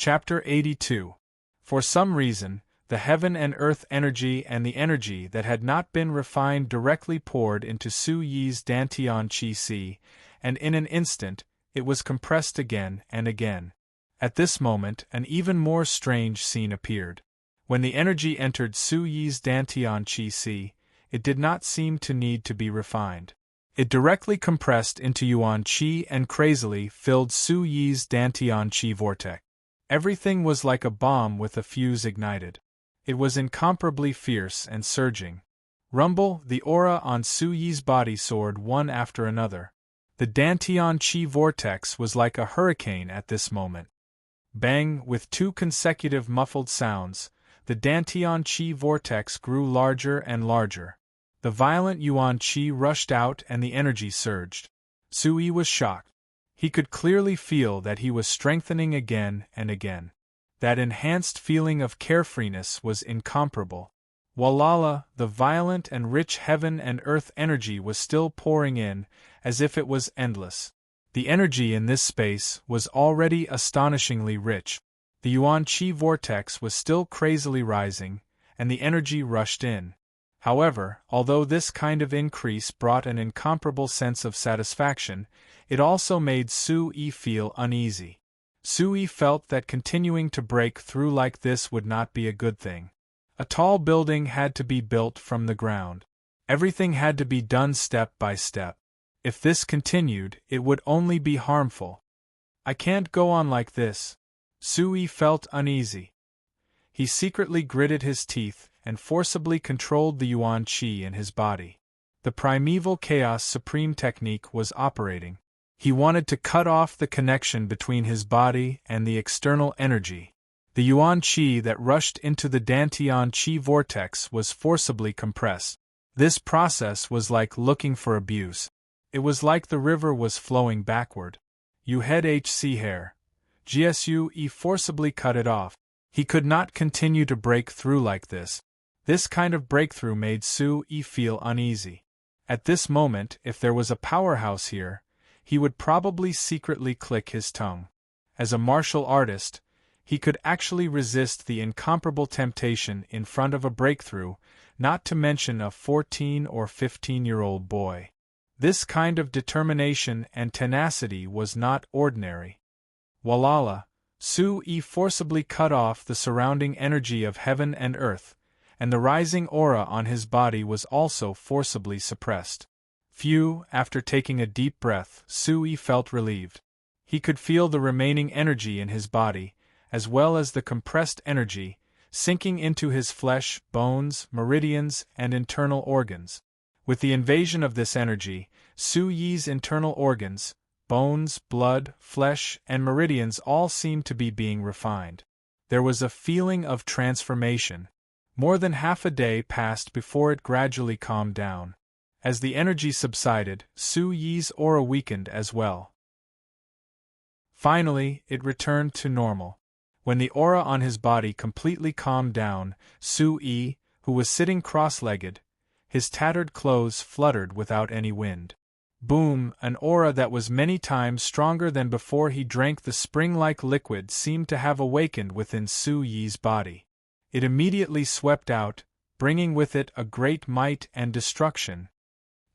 Chapter 82. For some reason, the heaven and earth energy and the energy that had not been refined directly poured into Su Yi's Dantian Qi Si, and in an instant, it was compressed again and again. At this moment, an even more strange scene appeared. When the energy entered Su Yi's Dantian Qi Si, it did not seem to need to be refined. It directly compressed into Yuan Qi and crazily filled Su Yi's Dantian Qi vortex. Everything was like a bomb with a fuse ignited. It was incomparably fierce and surging. Rumble, the aura on Su Yi's body soared one after another. The Dantian Qi vortex was like a hurricane at this moment. Bang, with two consecutive muffled sounds, the Dantian Qi vortex grew larger and larger. The violent Yuan Qi rushed out and the energy surged. Su Yi was shocked. He could clearly feel that he was strengthening again and again. That enhanced feeling of carefreeness was incomparable. Walala, the violent and rich heaven and earth energy was still pouring in, as if it was endless. The energy in this space was already astonishingly rich. The Yuan Qi vortex was still crazily rising, and the energy rushed in. However, although this kind of increase brought an incomparable sense of satisfaction, it also made Su Yi feel uneasy. Su Yi felt that continuing to break through like this would not be a good thing. A tall building had to be built from the ground. Everything had to be done step by step. If this continued, it would only be harmful. I can't go on like this. Su Yi felt uneasy. He secretly gritted his teeth and forcibly controlled the Yuan Qi in his body. The primeval chaos supreme technique was operating. He wanted to cut off the connection between his body and the external energy. The Yuan Qi that rushed into the Dantian Qi vortex was forcibly compressed. This process was like looking for abuse. It was like the river was flowing backward. You head HC hair. Gsu E forcibly cut it off. He could not continue to break through like this. This kind of breakthrough made Su Yi feel uneasy. At this moment, if there was a powerhouse here, he would probably secretly click his tongue. As a martial artist, he could actually resist the incomparable temptation in front of a breakthrough, not to mention a 14 or 15-year-old boy. This kind of determination and tenacity was not ordinary. Walala, Su Yi forcibly cut off the surrounding energy of heaven and earth, and the rising aura on his body was also forcibly suppressed. Phew, after taking a deep breath, Su Yi felt relieved. He could feel the remaining energy in his body, as well as the compressed energy, sinking into his flesh, bones, meridians, and internal organs. With the invasion of this energy, Su Yi's internal organs, bones, blood, flesh, and meridians all seemed to be being refined. There was a feeling of transformation. More than half a day passed before it gradually calmed down. As the energy subsided, Su Yi's aura weakened as well. Finally, it returned to normal. When the aura on his body completely calmed down, Su Yi, who was sitting cross-legged, his tattered clothes fluttered without any wind. Boom, an aura that was many times stronger than before he drank the spring-like liquid seemed to have awakened within Su Yi's body. It immediately swept out, bringing with it a great might and destruction.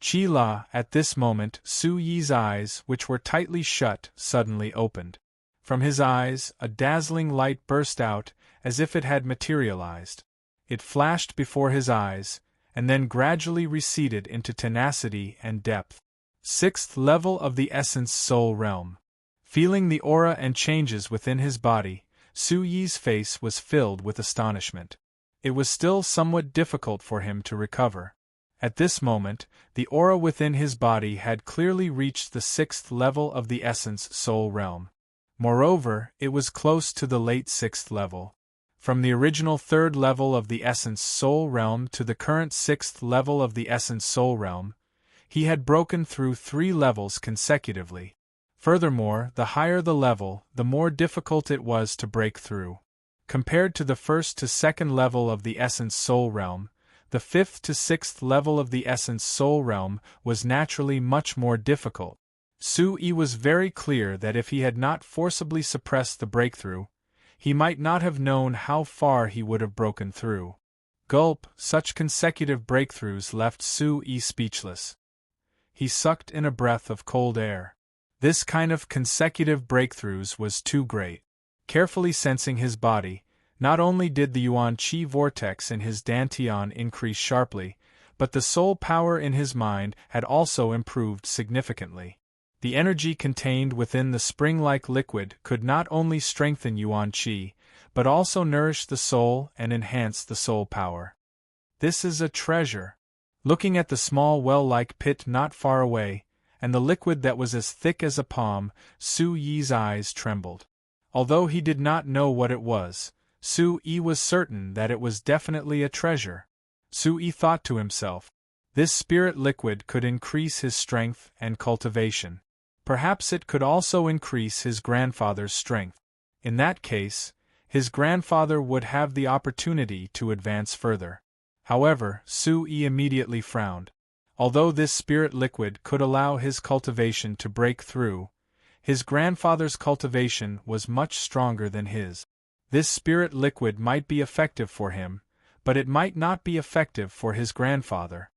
Qi-la, at this moment, Su Yi's eyes, which were tightly shut, suddenly opened. From his eyes, a dazzling light burst out, as if it had materialized. It flashed before his eyes, and then gradually receded into tenacity and depth. 6th level of the Essence Soul Realm. Feeling the aura and changes within his body, Su Yi's face was filled with astonishment. It was still somewhat difficult for him to recover. At this moment, the aura within his body had clearly reached the 6th level of the Essence Soul Realm. Moreover, it was close to the late 6th level. From the original 3rd level of the Essence Soul Realm to the current 6th level of the Essence Soul Realm, he had broken through 3 levels consecutively. Furthermore, the higher the level, the more difficult it was to break through. Compared to the 1st to 2nd level of the Essence Soul Realm, the 5th to 6th level of the Essence Soul Realm was naturally much more difficult. Su Yi was very clear that if he had not forcibly suppressed the breakthrough, he might not have known how far he would have broken through. Gulp, such consecutive breakthroughs left Sue-Yi speechless. He sucked in a breath of cold air. This kind of consecutive breakthroughs was too great. Carefully sensing his body, not only did the yuan qi vortex in his dantian increase sharply, but the soul power in his mind had also improved significantly. The energy contained within the spring-like liquid could not only strengthen yuan qi, but also nourish the soul and enhance the soul power. This is a treasure. Looking at the small well-like pit not far away, and the liquid that was as thick as a palm, Sue-Yi's eyes trembled. Although he did not know what it was, Sue-Yi was certain that it was definitely a treasure. Sue-Yi thought to himself, this spirit liquid could increase his strength and cultivation. Perhaps it could also increase his grandfather's strength. In that case, his grandfather would have the opportunity to advance further. However, Sue-Yi immediately frowned. Although this spirit liquid could allow his cultivation to break through, his grandfather's cultivation was much stronger than his. This spirit liquid might be effective for him, but it might not be effective for his grandfather.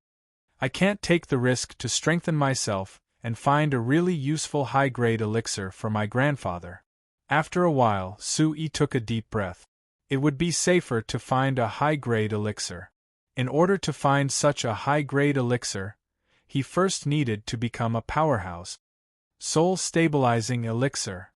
I can't take the risk to strengthen myself and find a really useful high-grade elixir for my grandfather. After a while, Sue-Yi took a deep breath. It would be safer to find a high-grade elixir. In order to find such a high-grade elixir, he first needed to become a powerhouse. Soul-stabilizing elixir.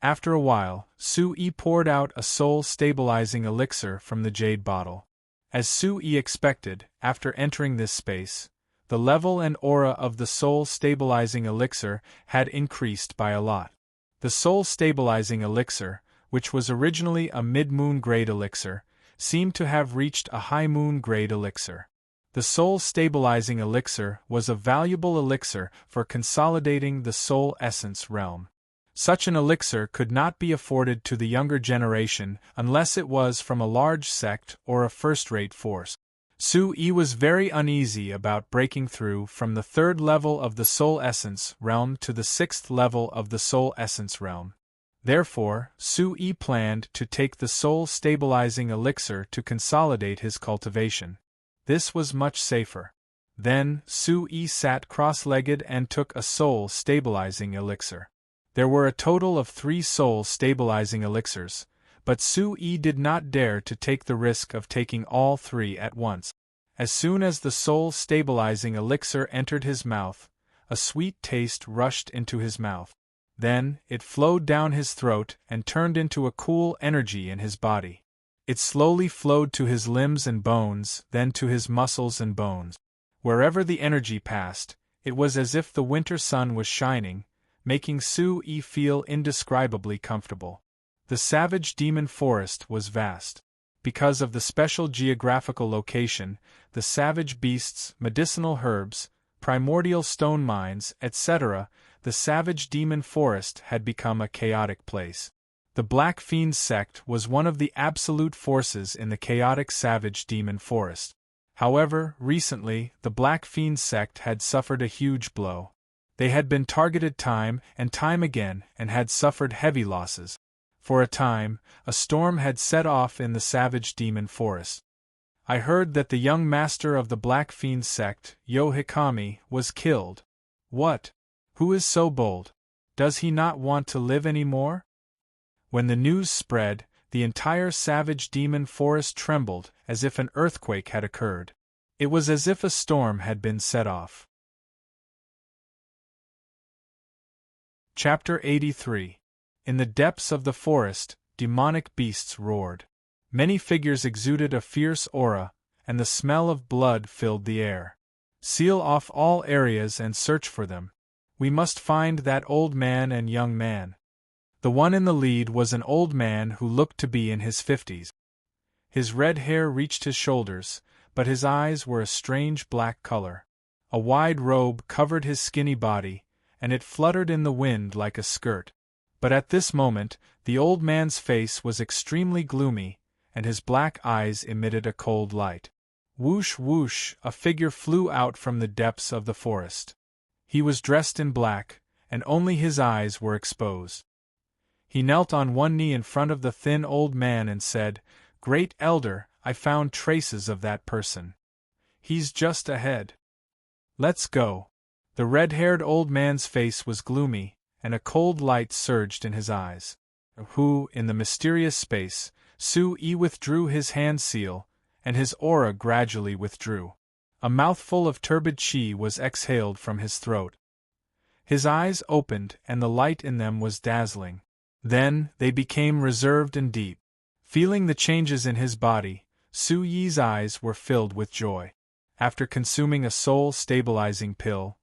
After a while, Sue-Yi poured out a soul-stabilizing elixir from the jade bottle. As Sue-Yi expected, after entering this space, the level and aura of the soul-stabilizing elixir had increased by a lot. The soul-stabilizing elixir, which was originally a mid-moon grade elixir, seemed to have reached a high-moon grade elixir. The soul-stabilizing elixir was a valuable elixir for consolidating the soul essence realm. Such an elixir could not be afforded to the younger generation unless it was from a large sect or a first-rate force. Sue-Yi was very uneasy about breaking through from the third level of the soul essence realm to the sixth level of the soul essence realm. Therefore, Sue-Yi planned to take the soul-stabilizing elixir to consolidate his cultivation. This was much safer. Then, Sue-Yi sat cross-legged and took a soul-stabilizing elixir. There were a total of 3 soul-stabilizing elixirs, but Sue-Yi did not dare to take the risk of taking all 3 at once. As soon as the soul-stabilizing elixir entered his mouth, a sweet taste rushed into his mouth. Then, it flowed down his throat and turned into a cool energy in his body. It slowly flowed to his limbs and bones, then to his muscles and bones. Wherever the energy passed, it was as if the winter sun was shining, making Sue-Yi feel indescribably comfortable. The savage demon forest was vast. Because of the special geographical location, the savage beasts, medicinal herbs, primordial stone mines, etc., the savage demon forest had become a chaotic place. The Black Fiend sect was one of the absolute forces in the chaotic savage demon forest. However, recently, the Black Fiend sect had suffered a huge blow. They had been targeted time and time again and had suffered heavy losses. For a time, a storm had set off in the savage demon forest. I heard that the young master of the Black Fiend sect, Yo-Hikami, was killed. What? Who is so bold? Does he not want to live any more? When the news spread, the entire savage demon forest trembled as if an earthquake had occurred. It was as if a storm had been set off. Chapter 83. In the depths of the forest, demonic beasts roared. Many figures exuded a fierce aura, and the smell of blood filled the air. Seal off all areas and search for them. We must find that old man and young man. The one in the lead was an old man who looked to be in his 50s. His red hair reached his shoulders, but his eyes were a strange black color. A wide robe covered his skinny body, and it fluttered in the wind like a skirt. But at this moment, the old man's face was extremely gloomy, and his black eyes emitted a cold light. Whoosh whoosh, a figure flew out from the depths of the forest. He was dressed in black, and only his eyes were exposed. He knelt on one knee in front of the thin old man and said, "Great Elder, I found traces of that person. He's just ahead. Let's go." The red-haired old man's face was gloomy, and a cold light surged in his eyes. Who, in the mysterious space, Su-Yi withdrew his hand seal, and his aura gradually withdrew. A mouthful of turbid qi was exhaled from his throat. His eyes opened, and the light in them was dazzling. Then, they became reserved and deep. Feeling the changes in his body, Su-Yi's eyes were filled with joy. After consuming a soul-stabilizing pill,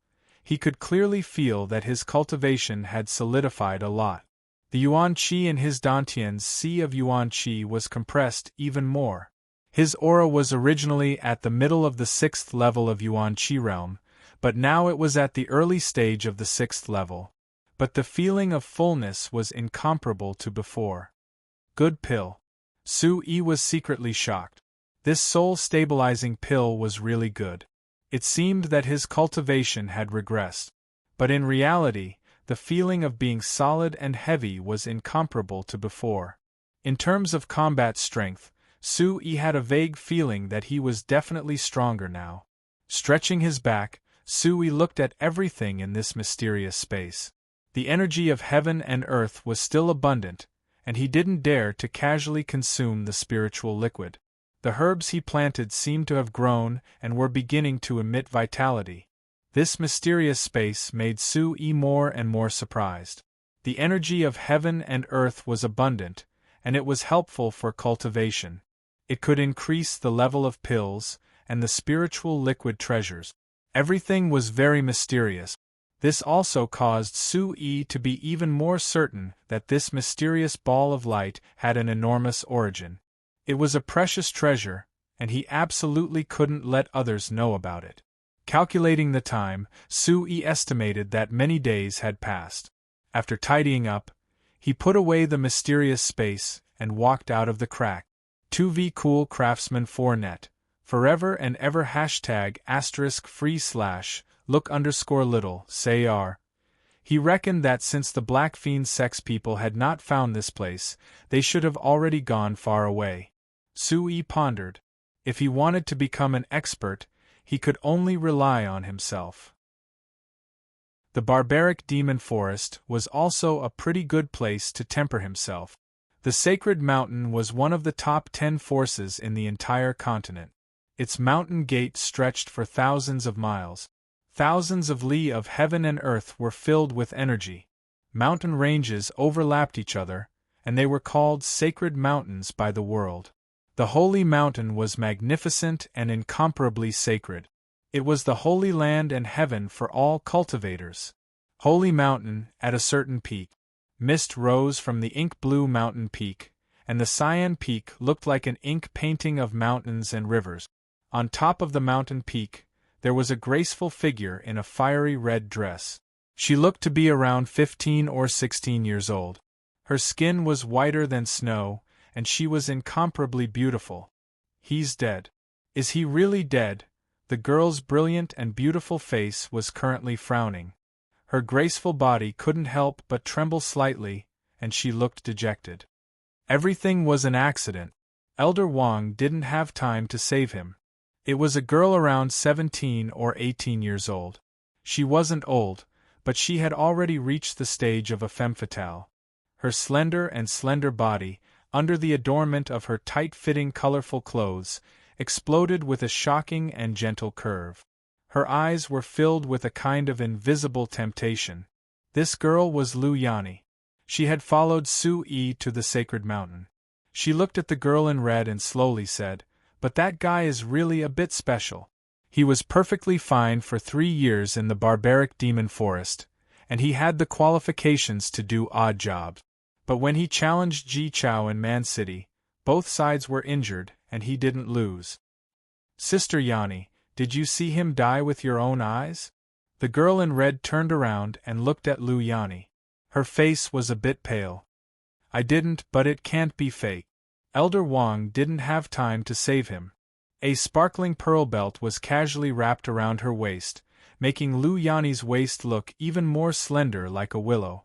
he could clearly feel that his cultivation had solidified a lot. The Yuan Qi in his Dantian's sea of Yuan Qi was compressed even more. His aura was originally at the middle of the 6th level of Yuan Qi realm, but now it was at the early stage of the 6th level. But the feeling of fullness was incomparable to before. Good pill. Su-Yi was secretly shocked. This soul-stabilizing pill was really good. It seemed that his cultivation had regressed. But in reality, the feeling of being solid and heavy was incomparable to before. In terms of combat strength, Su-Yi had a vague feeling that he was definitely stronger now. Stretching his back, Su-Yi looked at everything in this mysterious space. The energy of heaven and earth was still abundant, and he didn't dare to casually consume the spiritual liquid. The herbs he planted seemed to have grown and were beginning to emit vitality. This mysterious space made Su-Yi more and more surprised. The energy of heaven and earth was abundant, and it was helpful for cultivation. It could increase the level of pills and the spiritual liquid treasures. Everything was very mysterious. This also caused Su-Yi to be even more certain that this mysterious ball of light had an enormous origin. It was a precious treasure, and he absolutely couldn't let others know about it. Calculating the time, Su-Yi estimated that many days had passed. After tidying up, he put away the mysterious space and walked out of the crack. 2v Cool Craftsman 4net. Forever and ever #free/look_little say. He reckoned that since the Black Fiend sex people had not found this place, they should have already gone far away. Su-Yi pondered. If he wanted to become an expert, he could only rely on himself. The barbaric demon forest was also a pretty good place to temper himself. The sacred mountain was one of the top 10 forces in the entire continent. Its mountain gate stretched for thousands of miles. Thousands of li of heaven and earth were filled with energy. Mountain ranges overlapped each other, and they were called sacred mountains by the world. The holy mountain was magnificent and incomparably sacred. It was the holy land and heaven for all cultivators. Holy mountain, at a certain peak. Mist rose from the ink-blue mountain peak, and the cyan peak looked like an ink painting of mountains and rivers. On top of the mountain peak, there was a graceful figure in a fiery red dress. She looked to be around 15 or 16 years old. Her skin was whiter than snow, and she was incomparably beautiful. He's dead. Is he really dead? The girl's brilliant and beautiful face was currently frowning. Her graceful body couldn't help but tremble slightly, and she looked dejected. Everything was an accident. Elder Wang didn't have time to save him. It was a girl around 17 or 18 years old. She wasn't old, but she had already reached the stage of a femme fatale. Her slender body, under the adornment of her tight-fitting colorful clothes, exploded with a shocking and gentle curve. Her eyes were filled with a kind of invisible temptation. This girl was Lu Yani. She had followed Su-Yi to the sacred mountain. She looked at the girl in red and slowly said, "But that guy is really a bit special. He was perfectly fine for 3 years in the barbaric demon forest, and he had the qualifications to do odd jobs. But when he challenged Ji Chao in Man City, both sides were injured, and he didn't lose." "Sister Yani, did you see him die with your own eyes?" The girl in red turned around and looked at Lu Yani. Her face was a bit pale. "I didn't, but it can't be fake." Elder Wang didn't have time to save him. A sparkling pearl belt was casually wrapped around her waist, making Lu Yani's waist look even more slender like a willow.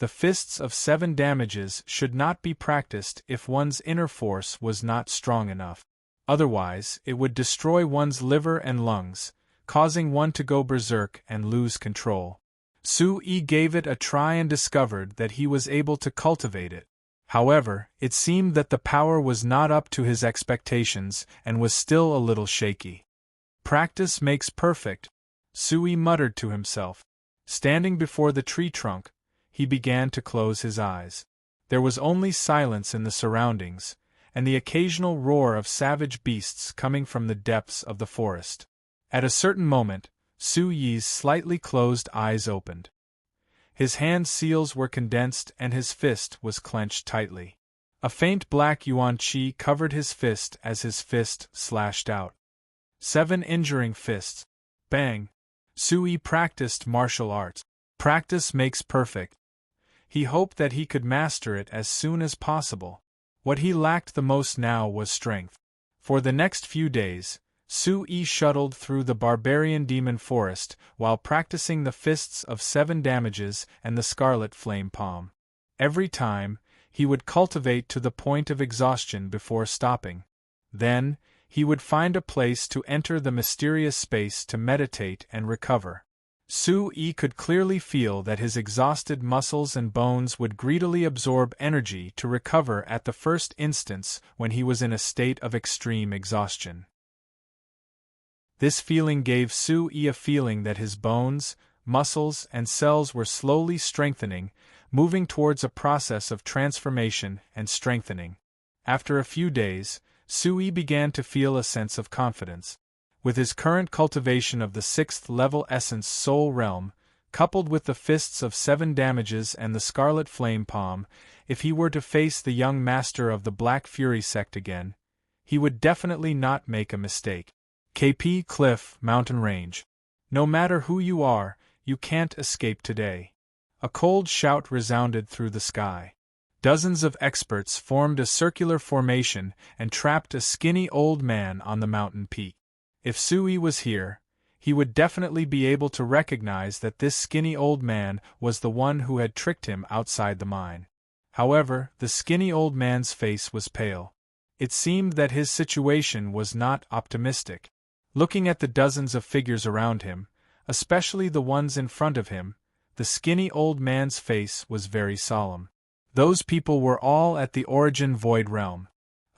The fists of 7 damages should not be practiced if one's inner force was not strong enough. Otherwise, it would destroy one's liver and lungs, causing one to go berserk and lose control. Sui gave it a try and discovered that he was able to cultivate it. However, it seemed that the power was not up to his expectations and was still a little shaky. Practice makes perfect, Sui muttered to himself. Standing before the tree trunk, he began to close his eyes. There was only silence in the surroundings, and the occasional roar of savage beasts coming from the depths of the forest. At a certain moment, Sui's slightly closed eyes opened. His hand seals were condensed and his fist was clenched tightly. A faint black yuan qi covered his fist as his fist slashed out. 7 injuring fists. Bang! Sui practiced martial arts. Practice makes perfect. He hoped that he could master it as soon as possible. What he lacked the most now was strength. For the next few days, Sui shuttled through the barbarian demon forest while practicing the fists of 7 damages and the scarlet flame palm. Every time, he would cultivate to the point of exhaustion before stopping. Then, he would find a place to enter the mysterious space to meditate and recover. Sui could clearly feel that his exhausted muscles and bones would greedily absorb energy to recover at the first instance when he was in a state of extreme exhaustion. This feeling gave Sui a feeling that his bones, muscles, and cells were slowly strengthening, moving towards a process of transformation and strengthening. After a few days, Sui began to feel a sense of confidence. With his current cultivation of the 6th-level essence soul realm, coupled with the fists of 7 damages and the scarlet flame palm, if he were to face the young master of the Black Fury sect again, he would definitely not make a mistake. KP Cliff Mountain Range. No matter who you are, you can't escape today. A cold shout resounded through the sky. Dozens of experts formed a circular formation and trapped a skinny old man on the mountain peak. If Sui was here, he would definitely be able to recognize that this skinny old man was the one who had tricked him outside the mine. However, the skinny old man's face was pale. It seemed that his situation was not optimistic. Looking at the dozens of figures around him, especially the ones in front of him, the skinny old man's face was very solemn. Those people were all at the Origin Void Realm,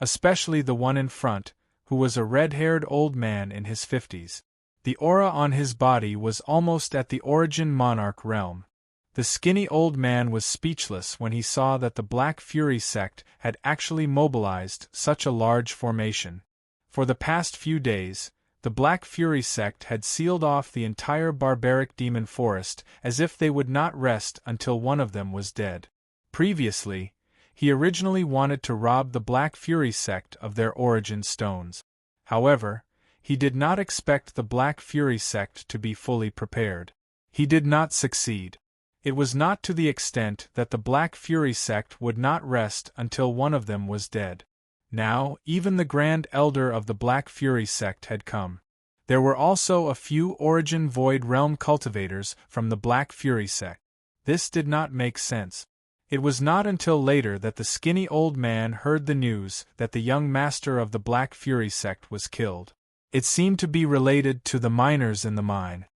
especially the one in front, who was a red-haired old man in his 50s. The aura on his body was almost at the Origin Monarch realm. The skinny old man was speechless when he saw that the Black Fury sect had actually mobilized such a large formation. For the past few days, the Black Fury sect had sealed off the entire barbaric demon forest as if they would not rest until one of them was dead. Previously, he originally wanted to rob the Black Fury sect of their origin stones. However, he did not expect the Black Fury sect to be fully prepared. He did not succeed. It was not to the extent that the Black Fury sect would not rest until one of them was dead. Now, even the Grand Elder of the Black Fury sect had come. There were also a few Origin Void Realm cultivators from the Black Fury sect. This did not make sense. It was not until later that the skinny old man heard the news that the young master of the Black Fury sect was killed. It seemed to be related to the miners in the mine.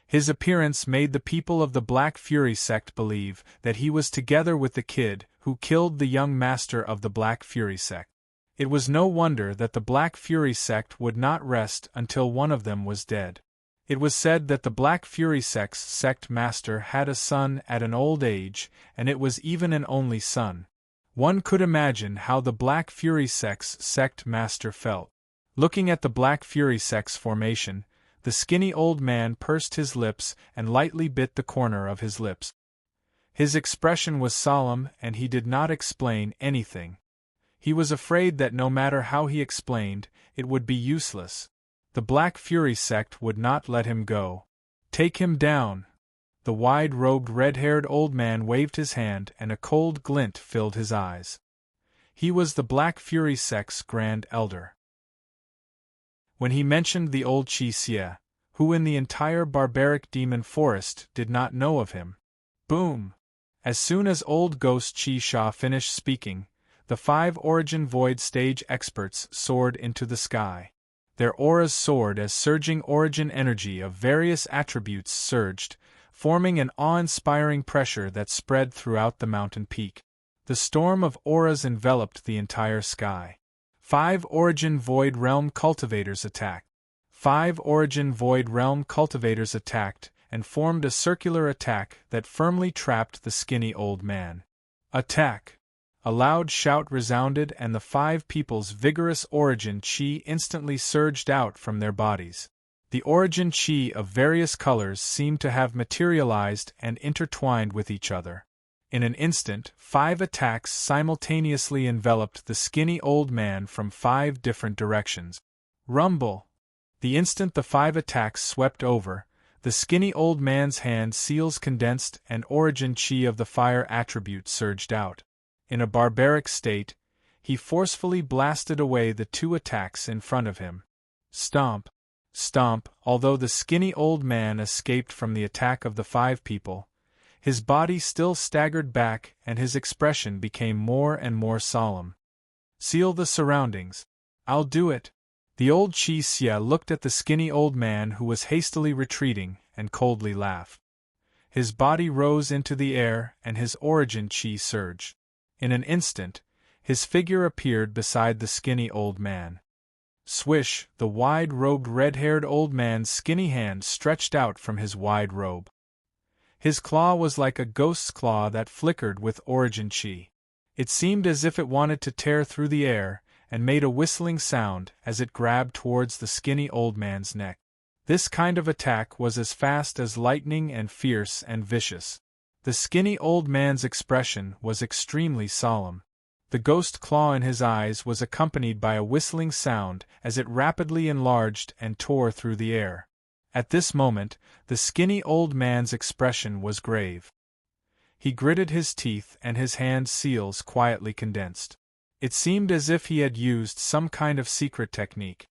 His appearance made the people of the Black Fury sect believe that he was together with the kid who killed the young master of the Black Fury sect. It was no wonder that the Black Fury sect would not rest until one of them was dead. It was said that the Black Fury sect's sect master had a son at an old age, and it was even an only son. One could imagine how the Black Fury sect's sect master felt. Looking at the Black Fury sect's formation, the skinny old man pursed his lips and lightly bit the corner of his lips. His expression was solemn and he did not explain anything. He was afraid that no matter how he explained, it would be useless. The Black Fury sect would not let him go. Take him down. The wide-robed red-haired old man waved his hand and a cold glint filled his eyes. He was the Black Fury sect's Grand Elder. When he mentioned the old Qi Xie, who in the entire barbaric demon forest did not know of him. Boom! As soon as old Ghost Chi Sha finished speaking, the 5 Origin Void stage experts soared into the sky. Their auras soared as surging origin energy of various attributes surged, forming an awe-inspiring pressure that spread throughout the mountain peak. The storm of auras enveloped the entire sky. 5 Origin Void Realm Cultivators attacked. 5 Origin Void Realm Cultivators attacked and formed a circular attack that firmly trapped the skinny old man. Attack! A loud shout resounded and the 5 people's vigorous origin chi instantly surged out from their bodies. The origin chi of various colors seemed to have materialized and intertwined with each other. In an instant, 5 attacks simultaneously enveloped the skinny old man from 5 different directions. Rumble! The instant the 5 attacks swept over, the skinny old man's hand seals condensed and origin chi of the fire attribute surged out. In a barbaric state, he forcefully blasted away the 2 attacks in front of him. Stomp! Stomp! Although the skinny old man escaped from the attack of the 5 people, his body still staggered back and his expression became more and more solemn. Seal the surroundings. I'll do it. The old Chi Xia looked at the skinny old man who was hastily retreating and coldly laughed. His body rose into the air and his origin Chi surged. In an instant, his figure appeared beside the skinny old man. Swish! The wide-robed red-haired old man's skinny hand stretched out from his wide robe. His claw was like a ghost's claw that flickered with origin chi. It seemed as if it wanted to tear through the air, and made a whistling sound as it grabbed towards the skinny old man's neck. This kind of attack was as fast as lightning and fierce and vicious. The skinny old man's expression was extremely solemn. The ghost claw in his eyes was accompanied by a whistling sound as it rapidly enlarged and tore through the air. At this moment, the skinny old man's expression was grave. He gritted his teeth and his hand seals quietly condensed. It seemed as if he had used some kind of secret technique.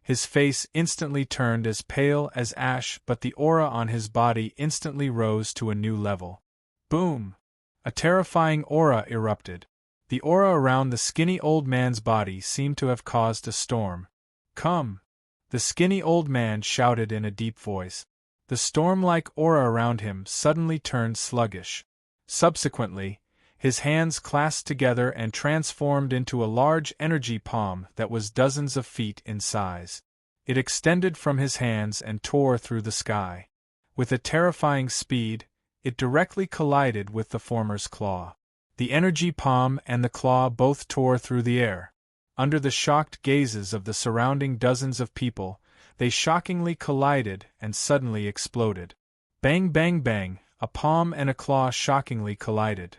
His face instantly turned as pale as ash, but the aura on his body instantly rose to a new level. Boom! A terrifying aura erupted. The aura around the skinny old man's body seemed to have caused a storm. Come! The skinny old man shouted in a deep voice. The storm-like aura around him suddenly turned sluggish. Subsequently, his hands clasped together and transformed into a large energy palm that was dozens of feet in size. It extended from his hands and tore through the sky. With a terrifying speed, it directly collided with the former's claw. The energy palm and the claw both tore through the air. Under the shocked gazes of the surrounding dozens of people, they shockingly collided and suddenly exploded. Bang bang bang, a palm and a claw shockingly collided.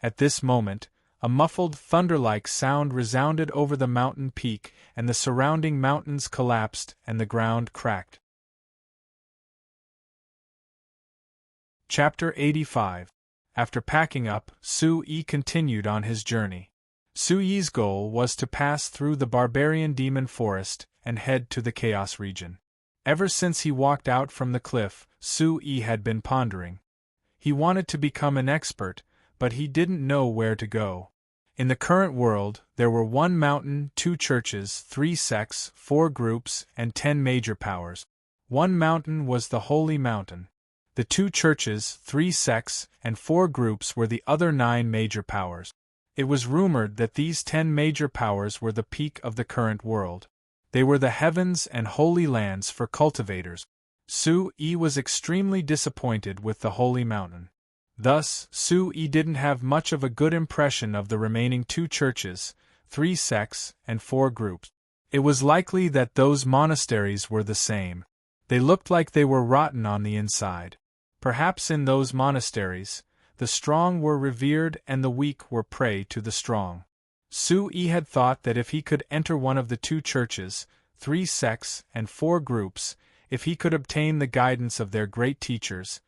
At this moment, a muffled thunder-like sound resounded over the mountain peak and the surrounding mountains collapsed and the ground cracked. Chapter 85. After packing up, Su Yi continued on his journey. Su Yi's goal was to pass through the barbarian demon forest and head to the chaos region. Ever since he walked out from the cliff, Su Yi had been pondering. He wanted to become an expert, but he didn't know where to go. In the current world, there were 1 mountain, 2 churches, 3 sects, 4 groups, and 10 major powers. 1 mountain was the Holy Mountain. The 2 churches, 3 sects, and 4 groups were the other 9 major powers. It was rumored that these 10 major powers were the peak of the current world. They were the heavens and holy lands for cultivators. Su Yi was extremely disappointed with the Holy Mountain. Thus, Su Yi didn't have much of a good impression of the remaining 2 churches, 3 sects, and 4 groups. It was likely that those monasteries were the same. They looked like they were rotten on the inside. Perhaps in those monasteries, the strong were revered and the weak were prey to the strong. Su Yi had thought that if he could enter one of the 2 churches, 3 sects, and 4 groups, if he could obtain the guidance of their great teachers,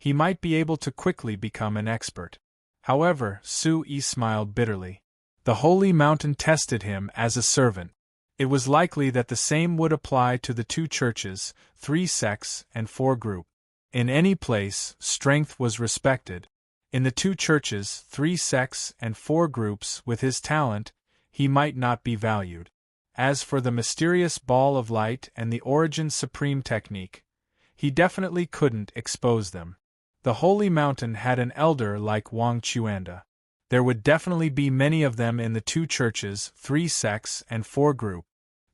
he might be able to quickly become an expert. However, Su Yi smiled bitterly. The Holy Mountain tested him as a servant. It was likely that the same would apply to the 2 churches, 3 sects, and 4 groups. In any place, strength was respected. In the 2 churches, 3 sects, and 4 groups, with his talent, he might not be valued. As for the mysterious ball of light and the Origin Supreme technique, he definitely couldn't expose them. The Holy Mountain had an elder like Wang Chuanda. There would definitely be many of them in the 2 churches, 3 sects, and 4 group.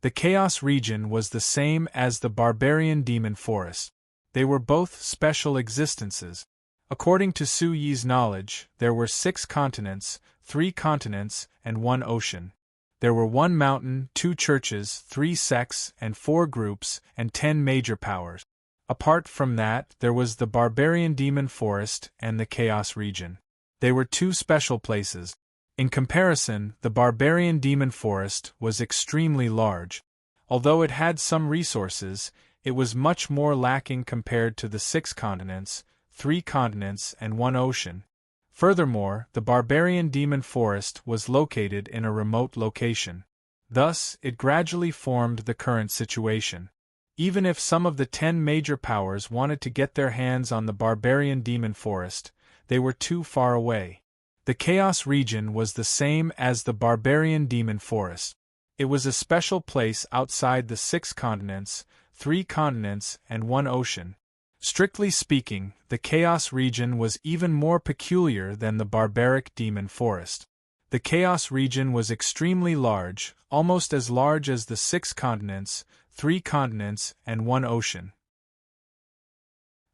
The Chaos region was the same as the Barbarian Demon Forest. They were both special existences. According to Su Yi's knowledge, there were 6 continents, 3 continents, and 1 ocean. There were 1 mountain, 2 churches, 3 sects, and 4 groups, and 10 major powers. Apart from that, there was the Barbarian Demon Forest and the Chaos region. They were 2 special places. In comparison, the Barbarian Demon Forest was extremely large. Although it had some resources, it was much more lacking compared to the 6 continents, 3 continents, and 1 ocean. Furthermore, the Barbarian Demon Forest was located in a remote location. Thus, it gradually formed the current situation. Even if some of the 10 major powers wanted to get their hands on the Barbarian Demon Forest, they were too far away. The Chaos region was the same as the Barbarian Demon Forest. It was a special place outside the 6 continents, 3 continents, and 1 ocean. Strictly speaking, the Chaos region was even more peculiar than the Barbaric Demon Forest. The Chaos region was extremely large, almost as large as the 6 continents, 3 continents, and 1 ocean.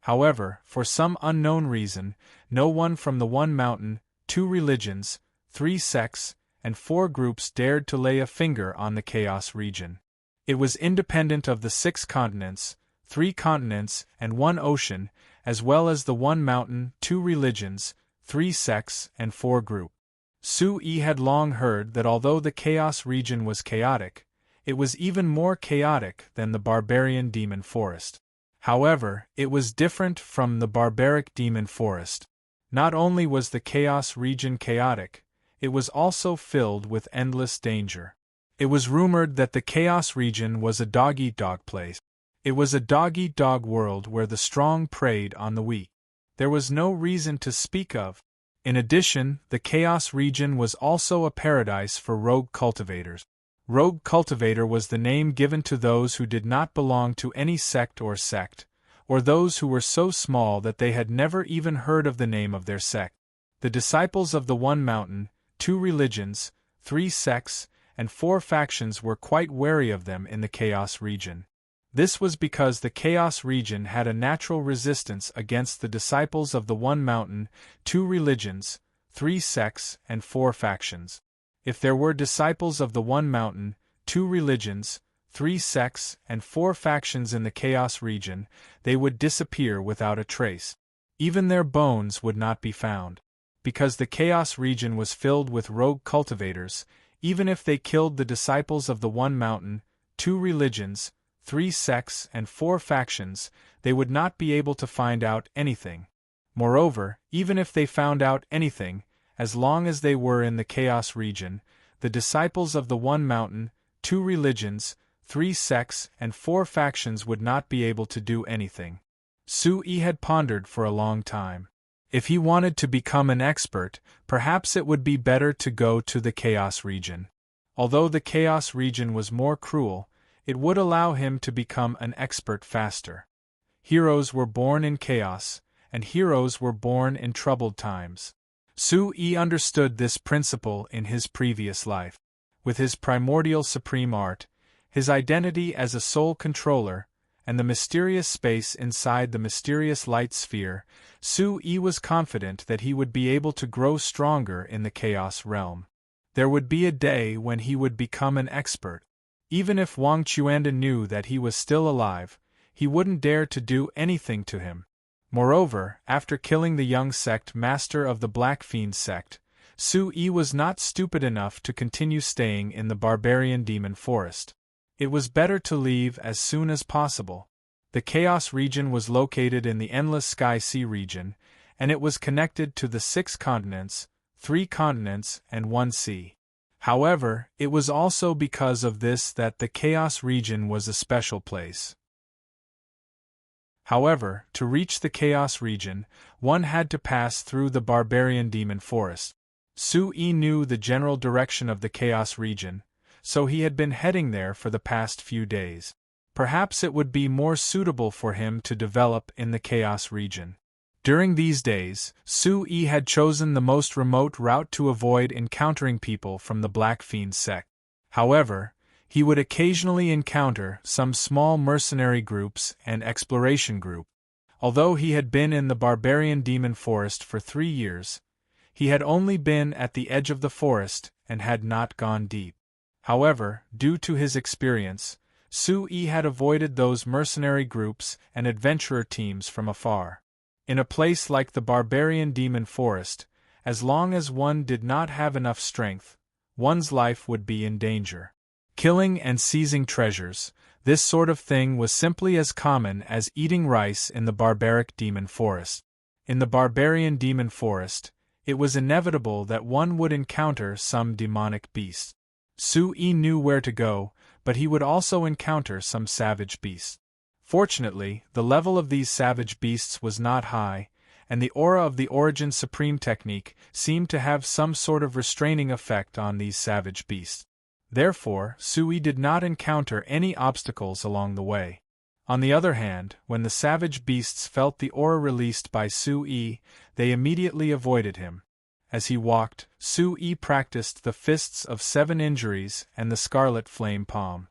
However, for some unknown reason, no one from the 1 mountain, 2 religions, 3 sects, and 4 groups dared to lay a finger on the Chaos region. It was independent of the 6 continents, 3 continents, and 1 ocean, as well as the 1 mountain, 2 religions, 3 sects, and 4 group. Su Yi had long heard that although the Chaos region was chaotic, it was even more chaotic than the Barbarian Demon Forest. However, it was different from the Barbaric Demon Forest. Not only was the Chaos region chaotic, it was also filled with endless danger. It was rumored that the Chaos region was a dog-eat-dog place. It was a dog-eat-dog world where the strong preyed on the weak. There was no reason to speak of. In addition, the Chaos region was also a paradise for rogue cultivators. Rogue cultivator was the name given to those who did not belong to any sect, or those who were so small that they had never even heard of the name of their sect. The disciples of the 1 mountain, 2 religions, 3 sects, and 4 factions were quite wary of them in the Chaos region. This was because the Chaos region had a natural resistance against the disciples of the 1 mountain, 2 religions, 3 sects, and 4 factions. If there were disciples of the 1 mountain, 2 religions, 3 sects, and 4 factions in the Chaos region, they would disappear without a trace. Even their bones would not be found. Because the Chaos region was filled with rogue cultivators, even if they killed the disciples of the 1 mountain, 2 religions, 3 sects, and 4 factions, they would not be able to find out anything. Moreover, even if they found out anything, as long as they were in the Chaos region, the disciples of the 1 mountain, 2 religions, 3 sects, and 4 factions would not be able to do anything. Su Yi had pondered for a long time. If he wanted to become an expert, perhaps it would be better to go to the Chaos region. Although the Chaos region was more cruel, it would allow him to become an expert faster. Heroes were born in chaos, and heroes were born in troubled times. Su Yi understood this principle in his previous life. With his primordial supreme art, his identity as a soul controller, and the mysterious space inside the mysterious light sphere, Su Yi was confident that he would be able to grow stronger in the Chaos realm. There would be a day when he would become an expert. Even if Wang Chuanda knew that he was still alive, he wouldn't dare to do anything to him. Moreover, after killing the young sect master of the Black Fiend sect, Su Yi was not stupid enough to continue staying in the Barbarian Demon Forest. It was better to leave as soon as possible. The Chaos region was located in the Endless Sky Sea region, and it was connected to the 6 continents, 3 continents, and 1 sea. However, it was also because of this that the Chaos region was a special place. However, to reach the Chaos region, one had to pass through the barbarian demon forest. Su-yi knew the general direction of the Chaos region, so he had been heading there for the past few days. Perhaps it would be more suitable for him to develop in the Chaos region. During these days, Su-yi had chosen the most remote route to avoid encountering people from the Black Fiend sect. However, he would occasionally encounter some small mercenary groups and exploration group. Although he had been in the barbarian demon forest for 3 years, he had only been at the edge of the forest and had not gone deep. However, due to his experience, Su-yi had avoided those mercenary groups and adventurer teams from afar. In a place like the barbarian demon forest, as long as one did not have enough strength, one's life would be in danger. Killing and seizing treasures, this sort of thing was simply as common as eating rice in the barbaric demon forest. In the barbarian demon forest, it was inevitable that one would encounter some demonic beast. Su-yi knew where to go, but he would also encounter some savage beasts. Fortunately, the level of these savage beasts was not high, and the aura of the Origin Supreme technique seemed to have some sort of restraining effect on these savage beasts. Therefore, Su-yi did not encounter any obstacles along the way. On the other hand, when the savage beasts felt the aura released by Su-yi, they immediately avoided him. As he walked, Su-yi practiced the Fists of 7 Injuries and the Scarlet Flame Palm.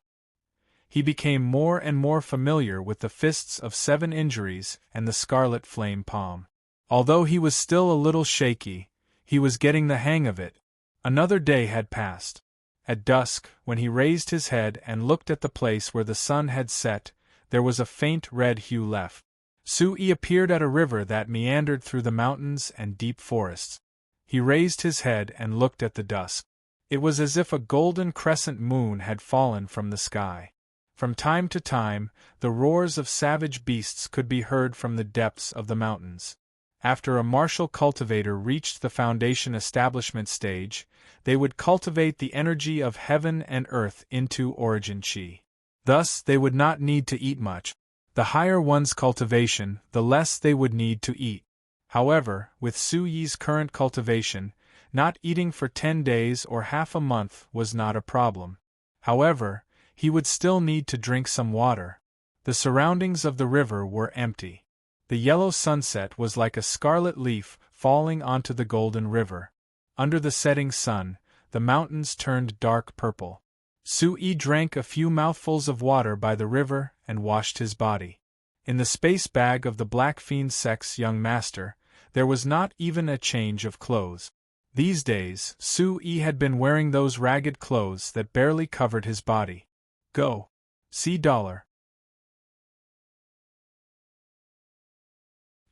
He became more and more familiar with the Fists of 7 Injuries and the Scarlet Flame Palm. Although he was still a little shaky, he was getting the hang of it. Another day had passed. At dusk, when he raised his head and looked at the place where the sun had set, there was a faint red hue left. Su-yi appeared at a river that meandered through the mountains and deep forests. He raised his head and looked at the dusk. It was as if a golden crescent moon had fallen from the sky. From time to time, the roars of savage beasts could be heard from the depths of the mountains. After a martial cultivator reached the foundation establishment stage, they would cultivate the energy of heaven and earth into origin chi. Thus, they would not need to eat much. The higher one's cultivation, the less they would need to eat. However, with Su-yi's current cultivation, not eating for 10 days or half a month was not a problem. However, he would still need to drink some water. The surroundings of the river were empty. The yellow sunset was like a scarlet leaf falling onto the golden river. Under the setting sun, the mountains turned dark purple. Su-yi drank a few mouthfuls of water by the river and washed his body. In the space bag of the Black Fiend sect's young master, there was not even a change of clothes. These days, Su-yi had been wearing those ragged clothes that barely covered his body. Go. See $.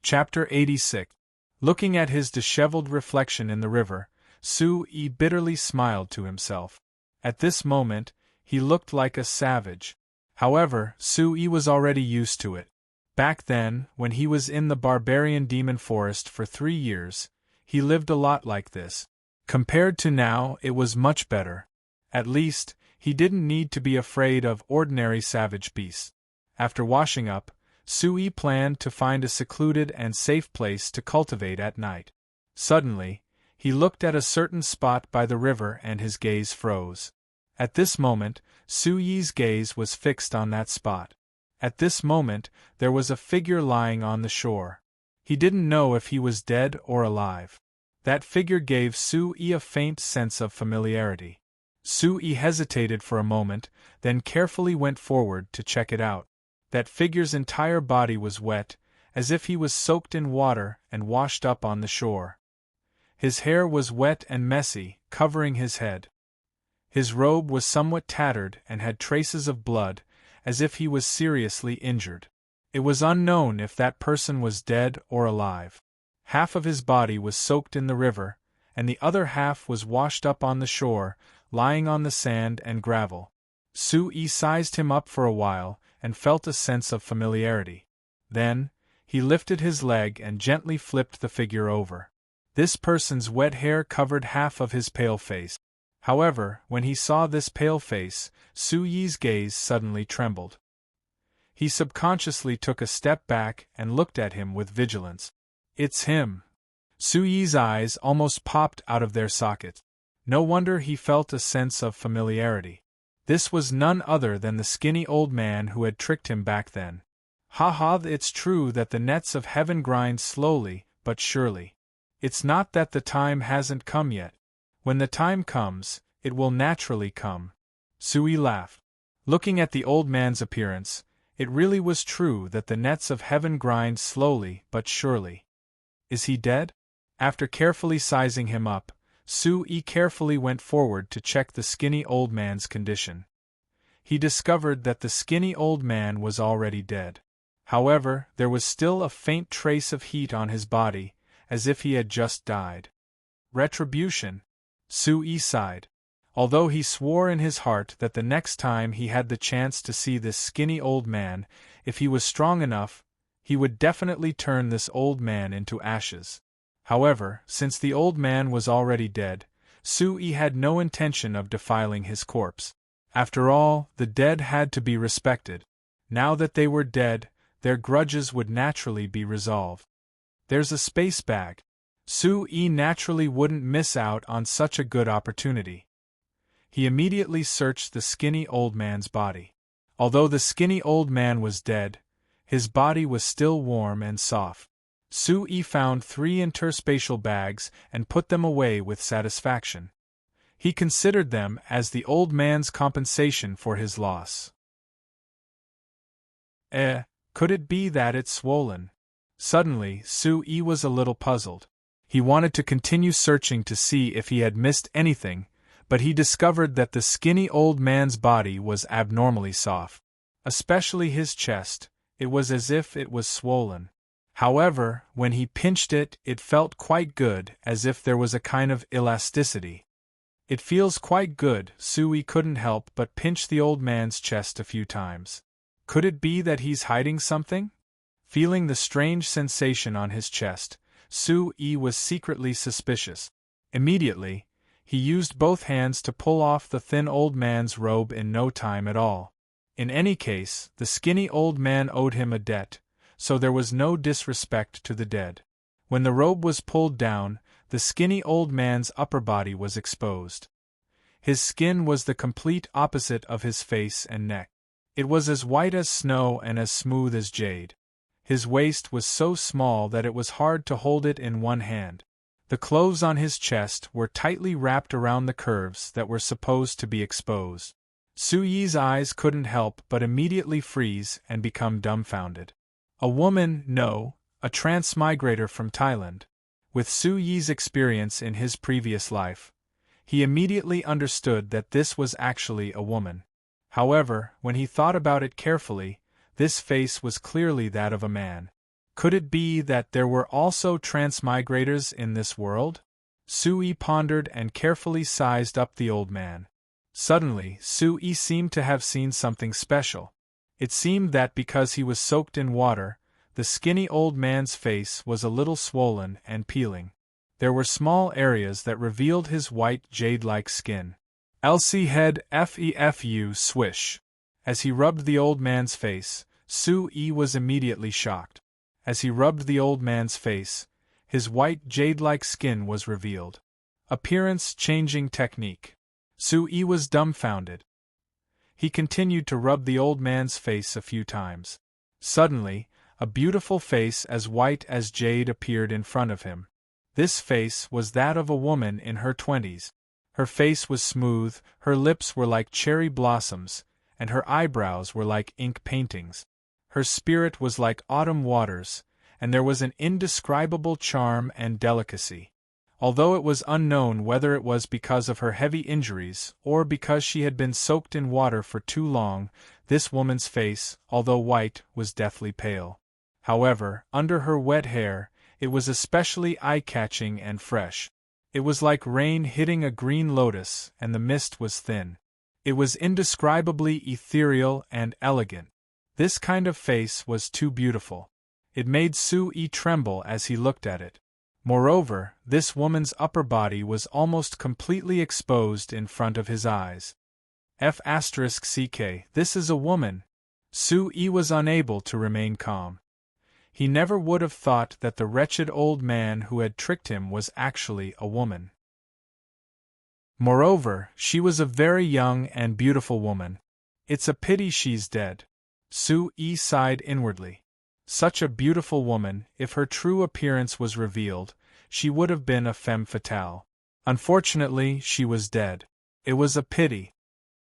Chapter 86. Looking at his disheveled reflection in the river, Su-yi bitterly smiled to himself. At this moment, he looked like a savage. However, Su-yi was already used to it. Back then, when he was in the barbarian demon forest for 3 years, he lived a lot like this. Compared to now, it was much better. At least, he didn't need to be afraid of ordinary savage beasts. After washing up, Su-yi planned to find a secluded and safe place to cultivate at night. Suddenly, he looked at a certain spot by the river and his gaze froze. At this moment, Su-yi's gaze was fixed on that spot. At this moment, there was a figure lying on the shore. He didn't know if he was dead or alive. That figure gave Su-yi a faint sense of familiarity. Su-yi hesitated for a moment, then carefully went forward to check it out. That figure's entire body was wet, as if he was soaked in water and washed up on the shore. His hair was wet and messy, covering his head. His robe was somewhat tattered and had traces of blood, as if he was seriously injured. It was unknown if that person was dead or alive. Half of his body was soaked in the river, and the other half was washed up on the shore, lying on the sand and gravel. Su-yi sized him up for a while, and felt a sense of familiarity. Then, he lifted his leg and gently flipped the figure over. This person's wet hair covered half of his pale face. However, when he saw this pale face, Su-yi's gaze suddenly trembled. He subconsciously took a step back and looked at him with vigilance. It's him. Su Yi's eyes almost popped out of their sockets. No wonder he felt a sense of familiarity. This was none other than the skinny old man who had tricked him back then. Ha ha, it's true that the nets of heaven grind slowly, but surely. It's not that the time hasn't come yet. When the time comes, it will naturally come. Su Yi laughed. Looking at the old man's appearance, it really was true that the nets of heaven grind slowly but surely. Is he dead? After carefully sizing him up, Su Yi carefully went forward to check the skinny old man's condition. He discovered that the skinny old man was already dead. However, there was still a faint trace of heat on his body, as if he had just died. Retribution? Su Yi sighed. Although he swore in his heart that the next time he had the chance to see this skinny old man, if he was strong enough, he would definitely turn this old man into ashes. However, since the old man was already dead, Su Yi had no intention of defiling his corpse. After all, the dead had to be respected. Now that they were dead, their grudges would naturally be resolved. There's a space bag. Su Yi naturally wouldn't miss out on such a good opportunity. He immediately searched the skinny old man's body. Although the skinny old man was dead, his body was still warm and soft. Su Yi found 3 interspatial bags and put them away with satisfaction. He considered them as the old man's compensation for his loss. Could it be that it's swollen? Suddenly, Su Yi was a little puzzled. He wanted to continue searching to see if he had missed anything, but he discovered that the skinny old man's body was abnormally soft. Especially his chest, it was as if it was swollen. However, when he pinched it, it felt quite good, as if there was a kind of elasticity. It feels quite good. Su Yi couldn't help but pinch the old man's chest a few times. Could it be that he's hiding something? Feeling the strange sensation on his chest, Su Yi was secretly suspicious. Immediately, he used both hands to pull off the thin old man's robe in no time at all. In any case, the skinny old man owed him a debt, so there was no disrespect to the dead. When the robe was pulled down, the skinny old man's upper body was exposed. His skin was the complete opposite of his face and neck. It was as white as snow and as smooth as jade. His waist was so small that it was hard to hold it in one hand. The clothes on his chest were tightly wrapped around the curves that were supposed to be exposed. Su Yi's eyes couldn't help but immediately freeze and become dumbfounded. A woman, no, a transmigrator from Thailand. With Su Yi's experience in his previous life, he immediately understood that this was actually a woman. However, when he thought about it carefully, this face was clearly that of a man. Could it be that there were also transmigrators in this world? Su Yi pondered and carefully sized up the old man. Suddenly, Su Yi seemed to have seen something special. It seemed that because he was soaked in water, the skinny old man's face was a little swollen and peeling. There were small areas that revealed his white jade-like skin. LC head FEFU swish. As he rubbed the old man's face, Su Yi was immediately shocked. As he rubbed the old man's face, his white jade-like skin was revealed. Appearance-changing technique. Su Yi was dumbfounded. He continued to rub the old man's face a few times. Suddenly, a beautiful face as white as jade appeared in front of him. This face was that of a woman in her 20s. Her face was smooth, her lips were like cherry blossoms, and her eyebrows were like ink paintings. Her spirit was like autumn waters, and there was an indescribable charm and delicacy. Although it was unknown whether it was because of her heavy injuries or because she had been soaked in water for too long, this woman's face, although white, was deathly pale. However, under her wet hair, it was especially eye-catching and fresh. It was like rain hitting a green lotus, and the mist was thin. It was indescribably ethereal and elegant. This kind of face was too beautiful. It made Su Yi tremble as he looked at it. Moreover, this woman's upper body was almost completely exposed in front of his eyes. F*CK, this is a woman. Su-yi was unable to remain calm. He never would have thought that the wretched old man who had tricked him was actually a woman. Moreover, she was a very young and beautiful woman. It's a pity she's dead. Su-yi sighed inwardly. Such a beautiful woman, if her true appearance was revealed, she would have been a femme fatale. Unfortunately, she was dead. It was a pity.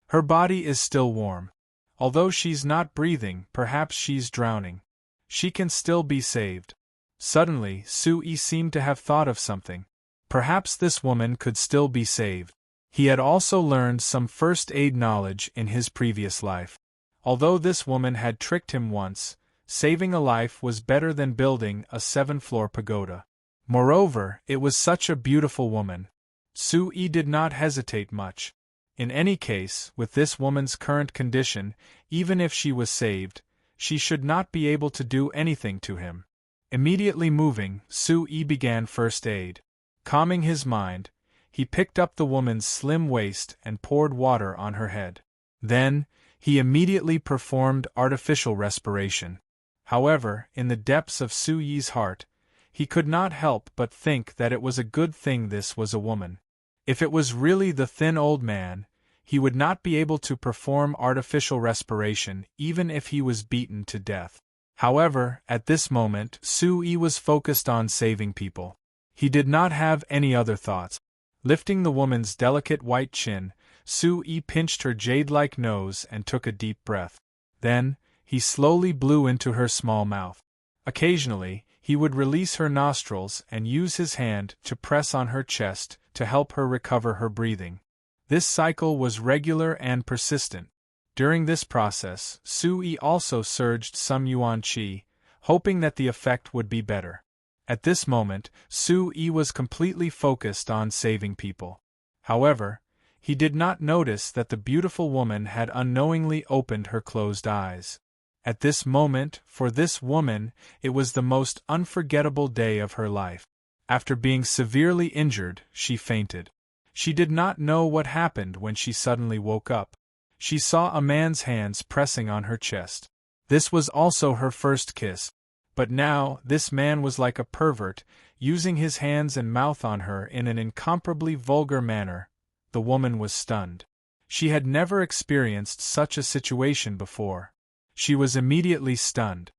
Her body is still warm. Although she's not breathing, perhaps she's drowning. She can still be saved. Suddenly, Su-yi seemed to have thought of something. Perhaps this woman could still be saved. He had also learned some first aid knowledge in his previous life. Although this woman had tricked him once, saving a life was better than building a 7-floor pagoda. Moreover, it was such a beautiful woman. Su-yi did not hesitate much. In any case, with this woman's current condition, even if she was saved, she should not be able to do anything to him. Immediately moving, Su-yi began first aid. Calming his mind, he picked up the woman's slim waist and poured water on her head. Then, he immediately performed artificial respiration. However, in the depths of Su-yi's heart, he could not help but think that it was a good thing this was a woman. If it was really the thin old man, he would not be able to perform artificial respiration even if he was beaten to death. However, at this moment, Su-yi was focused on saving people. He did not have any other thoughts. Lifting the woman's delicate white chin, Su-yi pinched her jade-like nose and took a deep breath. Then, he slowly blew into her small mouth. Occasionally, he would release her nostrils and use his hand to press on her chest to help her recover her breathing. This cycle was regular and persistent. During this process, Su-yi also surged some yuan qi, hoping that the effect would be better. At this moment, Su-yi was completely focused on saving people. However, he did not notice that the beautiful woman had unknowingly opened her closed eyes. At this moment, for this woman, it was the most unforgettable day of her life. After being severely injured, she fainted. She did not know what happened when she suddenly woke up. She saw a man's hands pressing on her chest. This was also her first kiss. But now, this man was like a pervert, using his hands and mouth on her in an incomparably vulgar manner. The woman was stunned. She had never experienced such a situation before. She was immediately stunned.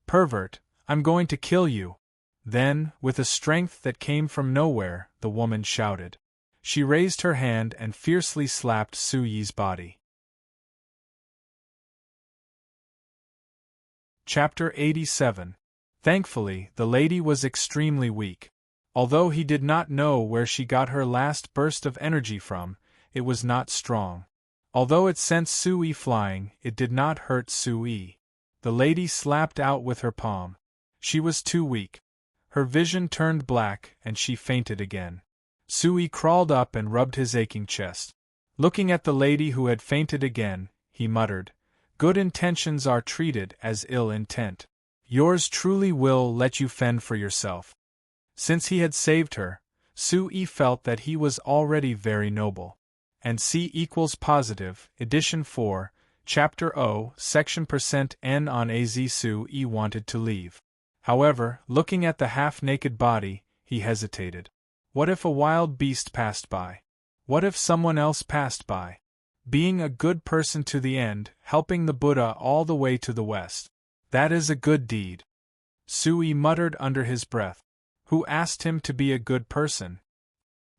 "Pervert, I'm going to kill you!" Then, with a strength that came from nowhere, the woman shouted. She raised her hand and fiercely slapped Su-yi's body. Chapter 87. Thankfully, the lady was extremely weak. Although he did not know where she got her last burst of energy from, it was not strong. Although it sent Su-yi flying, it did not hurt Su-yi. The lady slapped out with her palm. She was too weak. Her vision turned black and she fainted again. Su-yi crawled up and rubbed his aching chest. Looking at the lady who had fainted again, he muttered, "Good intentions are treated as ill intent. Yours truly will let you fend for yourself." Since he had saved her, Su-yi felt that he was already very noble. And C equals positive, edition 4, chapter O, section %N on AZ. Su-yi wanted to leave. However, looking at the half-naked body, he hesitated. What if a wild beast passed by? What if someone else passed by? Being a good person to the end, helping the Buddha all the way to the west. That is a good deed. Su-yi muttered under his breath. Who asked him to be a good person?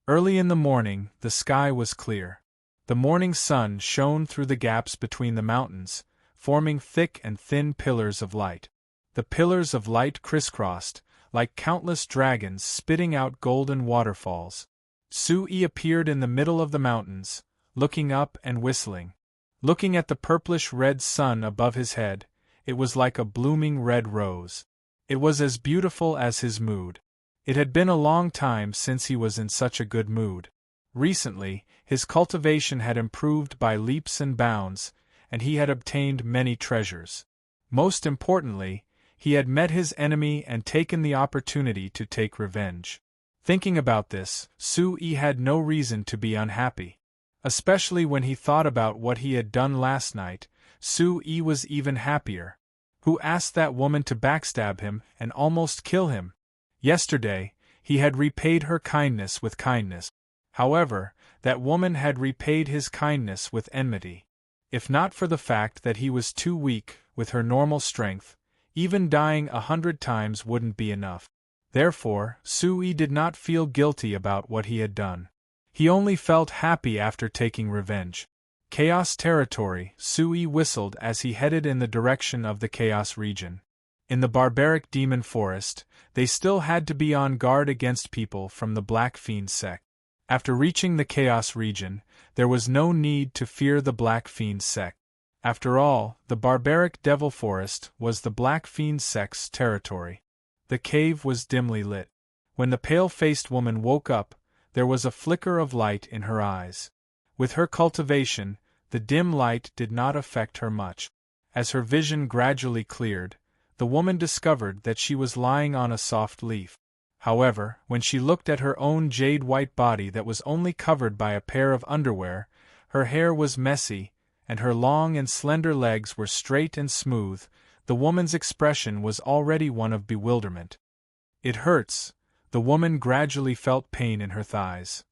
Early in the morning, the sky was clear. The morning sun shone through the gaps between the mountains, forming thick and thin pillars of light. The pillars of light crisscrossed, like countless dragons spitting out golden waterfalls. Su-yi appeared in the middle of the mountains, looking up and whistling. Looking at the purplish-red sun above his head, it was like a blooming red rose. It was as beautiful as his mood. It had been a long time since he was in such a good mood. Recently, his cultivation had improved by leaps and bounds, and he had obtained many treasures. Most importantly, he had met his enemy and taken the opportunity to take revenge. Thinking about this, Su-yi had no reason to be unhappy. Especially when he thought about what he had done last night, Su-yi was even happier. Who asked that woman to backstab him and almost kill him? Yesterday, he had repaid her kindness with kindness. However, that woman had repaid his kindness with enmity. If not for the fact that he was too weak, with her normal strength, even dying 100 times wouldn't be enough. Therefore, Su-yi did not feel guilty about what he had done. He only felt happy after taking revenge. Chaos territory, Su-yi whistled as he headed in the direction of the Chaos region. In the barbaric demon forest, they still had to be on guard against people from the Black Fiend sect. After reaching the Chaos region, there was no need to fear the Black Fiend sect. After all, the barbaric devil forest was the Black Fiend sect's territory. The cave was dimly lit. When the pale-faced woman woke up, there was a flicker of light in her eyes. With her cultivation, the dim light did not affect her much. As her vision gradually cleared, the woman discovered that she was lying on a soft leaf. However, when she looked at her own jade-white body that was only covered by a pair of underwear, her hair was messy, and her long and slender legs were straight and smooth, the woman's expression was already one of bewilderment. "It hurts." The woman gradually felt pain in her thighs.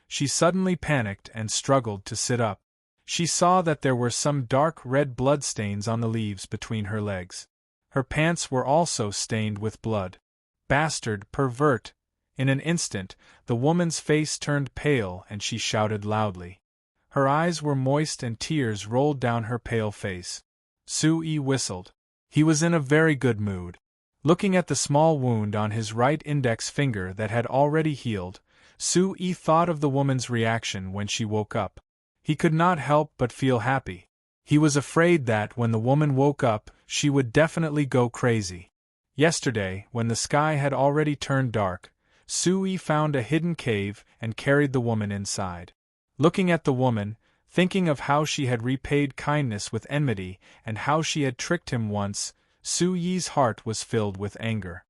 She suddenly panicked and struggled to sit up. She saw that there were some dark red bloodstains on the leaves between her legs. Her pants were also stained with blood. Bastard, pervert! In an instant, the woman's face turned pale and she shouted loudly. Her eyes were moist and tears rolled down her pale face. Su-yi whistled. He was in a very good mood. Looking at the small wound on his right index finger that had already healed, Su-yi thought of the woman's reaction when she woke up. He could not help but feel happy. He was afraid that when the woman woke up, she would definitely go crazy. Yesterday, when the sky had already turned dark, Su-yi found a hidden cave and carried the woman inside. Looking at the woman, thinking of how she had repaid kindness with enmity and how she had tricked him once, Su-yi's heart was filled with anger.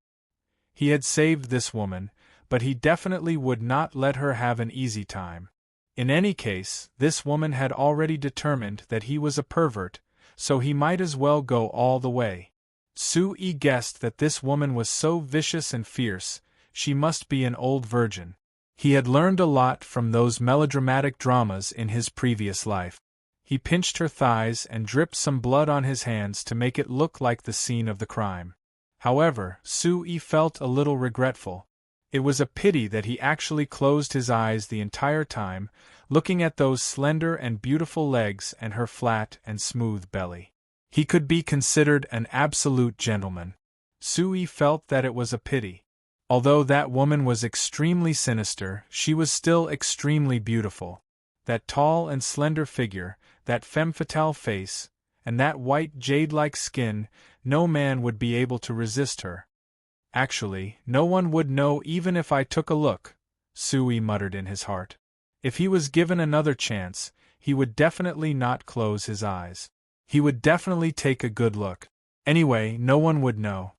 He had saved this woman, but he definitely would not let her have an easy time. In any case, this woman had already determined that he was a pervert, so he might as well go all the way. Su-yi guessed that this woman was so vicious and fierce, she must be an old virgin. He had learned a lot from those melodramatic dramas in his previous life. He pinched her thighs and dripped some blood on his hands to make it look like the scene of the crime. However, Su-yi felt a little regretful. It was a pity that he actually closed his eyes the entire time, looking at those slender and beautiful legs and her flat and smooth belly. He could be considered an absolute gentleman. Su-yi felt that it was a pity. Although that woman was extremely sinister, she was still extremely beautiful. That tall and slender figure, that femme fatale face, and that white jade-like skin, no man would be able to resist her. Actually, no one would know even if I took a look, Su-yi muttered in his heart. If he was given another chance, he would definitely not close his eyes. He would definitely take a good look. Anyway, no one would know.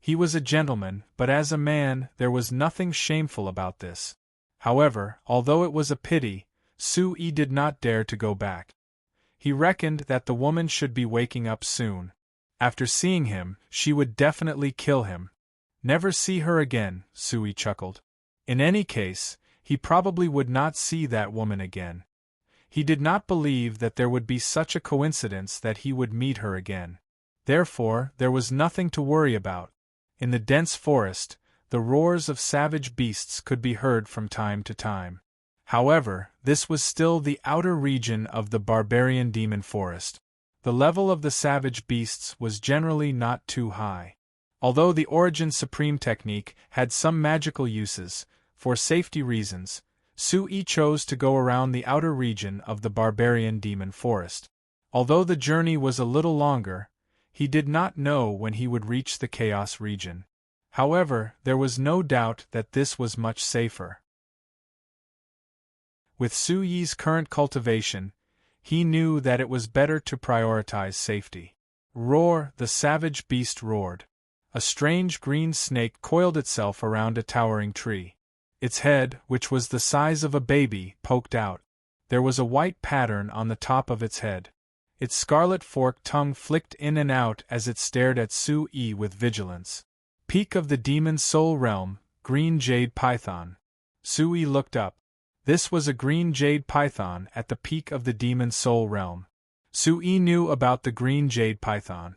He was a gentleman, but as a man, there was nothing shameful about this. However, although it was a pity, Su-yi did not dare to go back. He reckoned that the woman should be waking up soon. After seeing him, she would definitely kill him. Never see her again, Su-yi chuckled. In any case, he probably would not see that woman again. He did not believe that there would be such a coincidence that he would meet her again. Therefore, there was nothing to worry about. In the dense forest, the roars of savage beasts could be heard from time to time. However, this was still the outer region of the barbarian demon forest. The level of the savage beasts was generally not too high. Although the Origin Supreme technique had some magical uses, for safety reasons, Su-yi chose to go around the outer region of the barbarian demon forest. Although the journey was a little longer, he did not know when he would reach the Chaos region. However, there was no doubt that this was much safer. With Su-yi's current cultivation, he knew that it was better to prioritize safety. Roar! The savage beast roared. A strange green snake coiled itself around a towering tree. Its head, which was the size of a baby, poked out. There was a white pattern on the top of its head. Its scarlet forked tongue flicked in and out as it stared at Sui with vigilance. Peak of the Demon Soul Realm, Green Jade Python. Sui looked up. This was a green jade python at the peak of the Demon Soul Realm. Sui knew about the green jade python.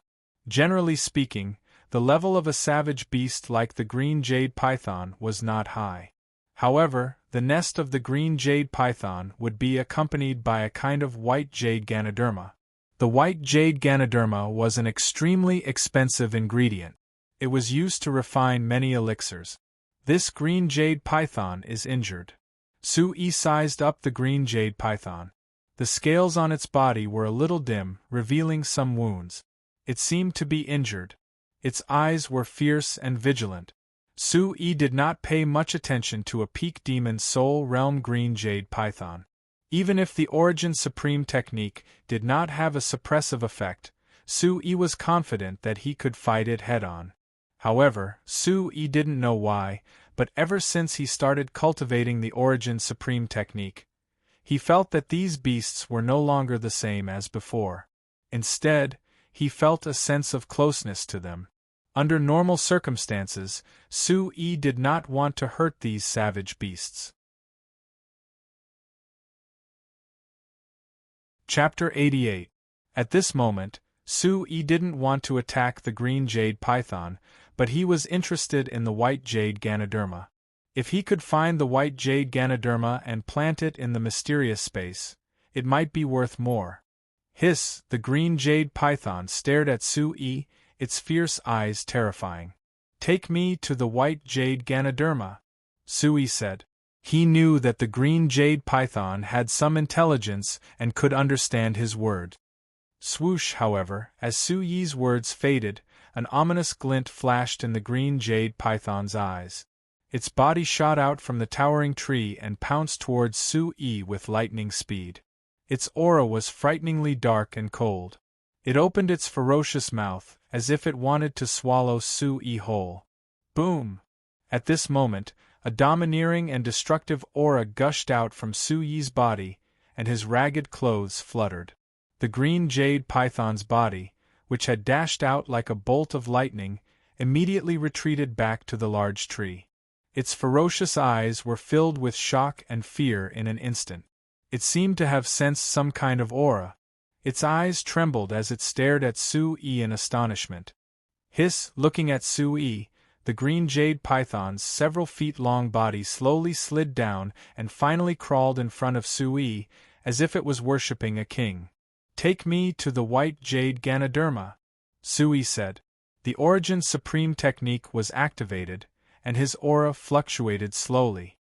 Generally speaking, the level of a savage beast like the green jade python was not high. However, the nest of the green jade python would be accompanied by a kind of white jade Ganoderma. The white jade Ganoderma was an extremely expensive ingredient. It was used to refine many elixirs. This green jade python is injured. Sui sized up the green jade python. The scales on its body were a little dim, revealing some wounds. It seemed to be injured. Its eyes were fierce and vigilant. Sui did not pay much attention to a peak Demon Soul Realm green jade python. Even if the Origin Supreme technique did not have a suppressive effect, Sui was confident that he could fight it head-on. However, Sui didn't know why, but ever since he started cultivating the Origin Supreme technique, he felt that these beasts were no longer the same as before. Instead, he felt a sense of closeness to them. Under normal circumstances, Sui did not want to hurt these savage beasts. Chapter 88. At this moment, Sui didn't want to attack the green jade python, but he was interested in the white jade Ganoderma. If he could find the white jade Ganoderma and plant it in the mysterious space, it might be worth more. Hiss! The green jade python stared at Sui, its fierce eyes terrifying. Take me to the white jade Ganoderma, Sui said. He knew that the green jade python had some intelligence and could understand his word. Swoosh, however, as Sui's words faded, an ominous glint flashed in the green jade python's eyes. Its body shot out from the towering tree and pounced towards Sui with lightning speed. Its aura was frighteningly dark and cold. It opened its ferocious mouth, as if it wanted to swallow Sui whole. Boom! At this moment, a domineering and destructive aura gushed out from Sui's body, and his ragged clothes fluttered. The green jade python's body, which had dashed out like a bolt of lightning, immediately retreated back to the large tree. Its ferocious eyes were filled with shock and fear in an instant. It seemed to have sensed some kind of aura. Its eyes trembled as it stared at Sui in astonishment. Hiss! Looking at Sui, the green jade python's several feet-long body slowly slid down and finally crawled in front of Sui, as if it was worshipping a king. Take me to the white jade Ganoderma, Sui said. The Origin Supreme technique was activated, and his aura fluctuated slowly.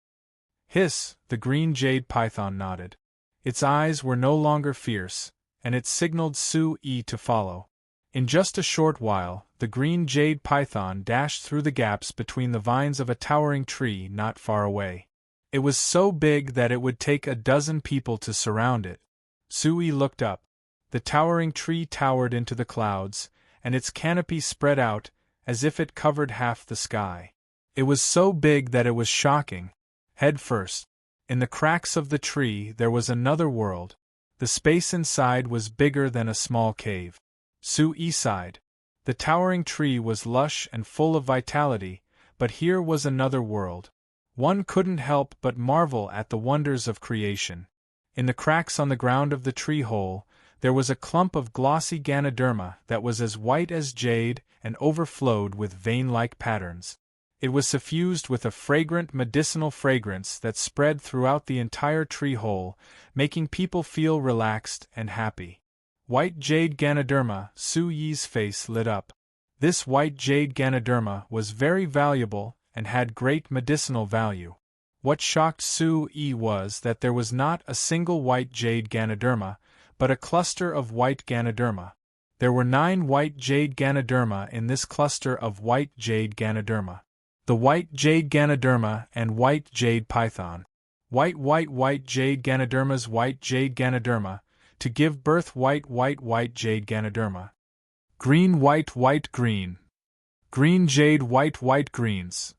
Hiss! The green jade python nodded. Its eyes were no longer fierce, and it signaled Sui to follow. In just a short while, the green jade python dashed through the gaps between the vines of a towering tree not far away. It was so big that it would take a dozen people to surround it. Sui looked up. The towering tree towered into the clouds, and its canopy spread out, as if it covered half the sky. It was so big that it was shocking. Head first. In the cracks of the tree there was another world. The space inside was bigger than a small cave. Sui sighed. The towering tree was lush and full of vitality, but here was another world. One couldn't help but marvel at the wonders of creation. In the cracks on the ground of the tree hole, there was a clump of glossy Ganoderma that was as white as jade and overflowed with vein-like patterns. It was suffused with a fragrant medicinal fragrance that spread throughout the entire tree hole, making people feel relaxed and happy. White jade Ganoderma, Sui's face lit up. This white jade Ganoderma was very valuable and had great medicinal value. What shocked Sui was that there was not a single white jade Ganoderma, but a cluster of white Ganoderma. There were 9 white jade Ganoderma in this cluster of white jade Ganoderma. The white jade Ganoderma and white jade python. White jade Ganoderma's white jade Ganoderma, to give birth white jade Ganoderma. Green green. Green jade white greens.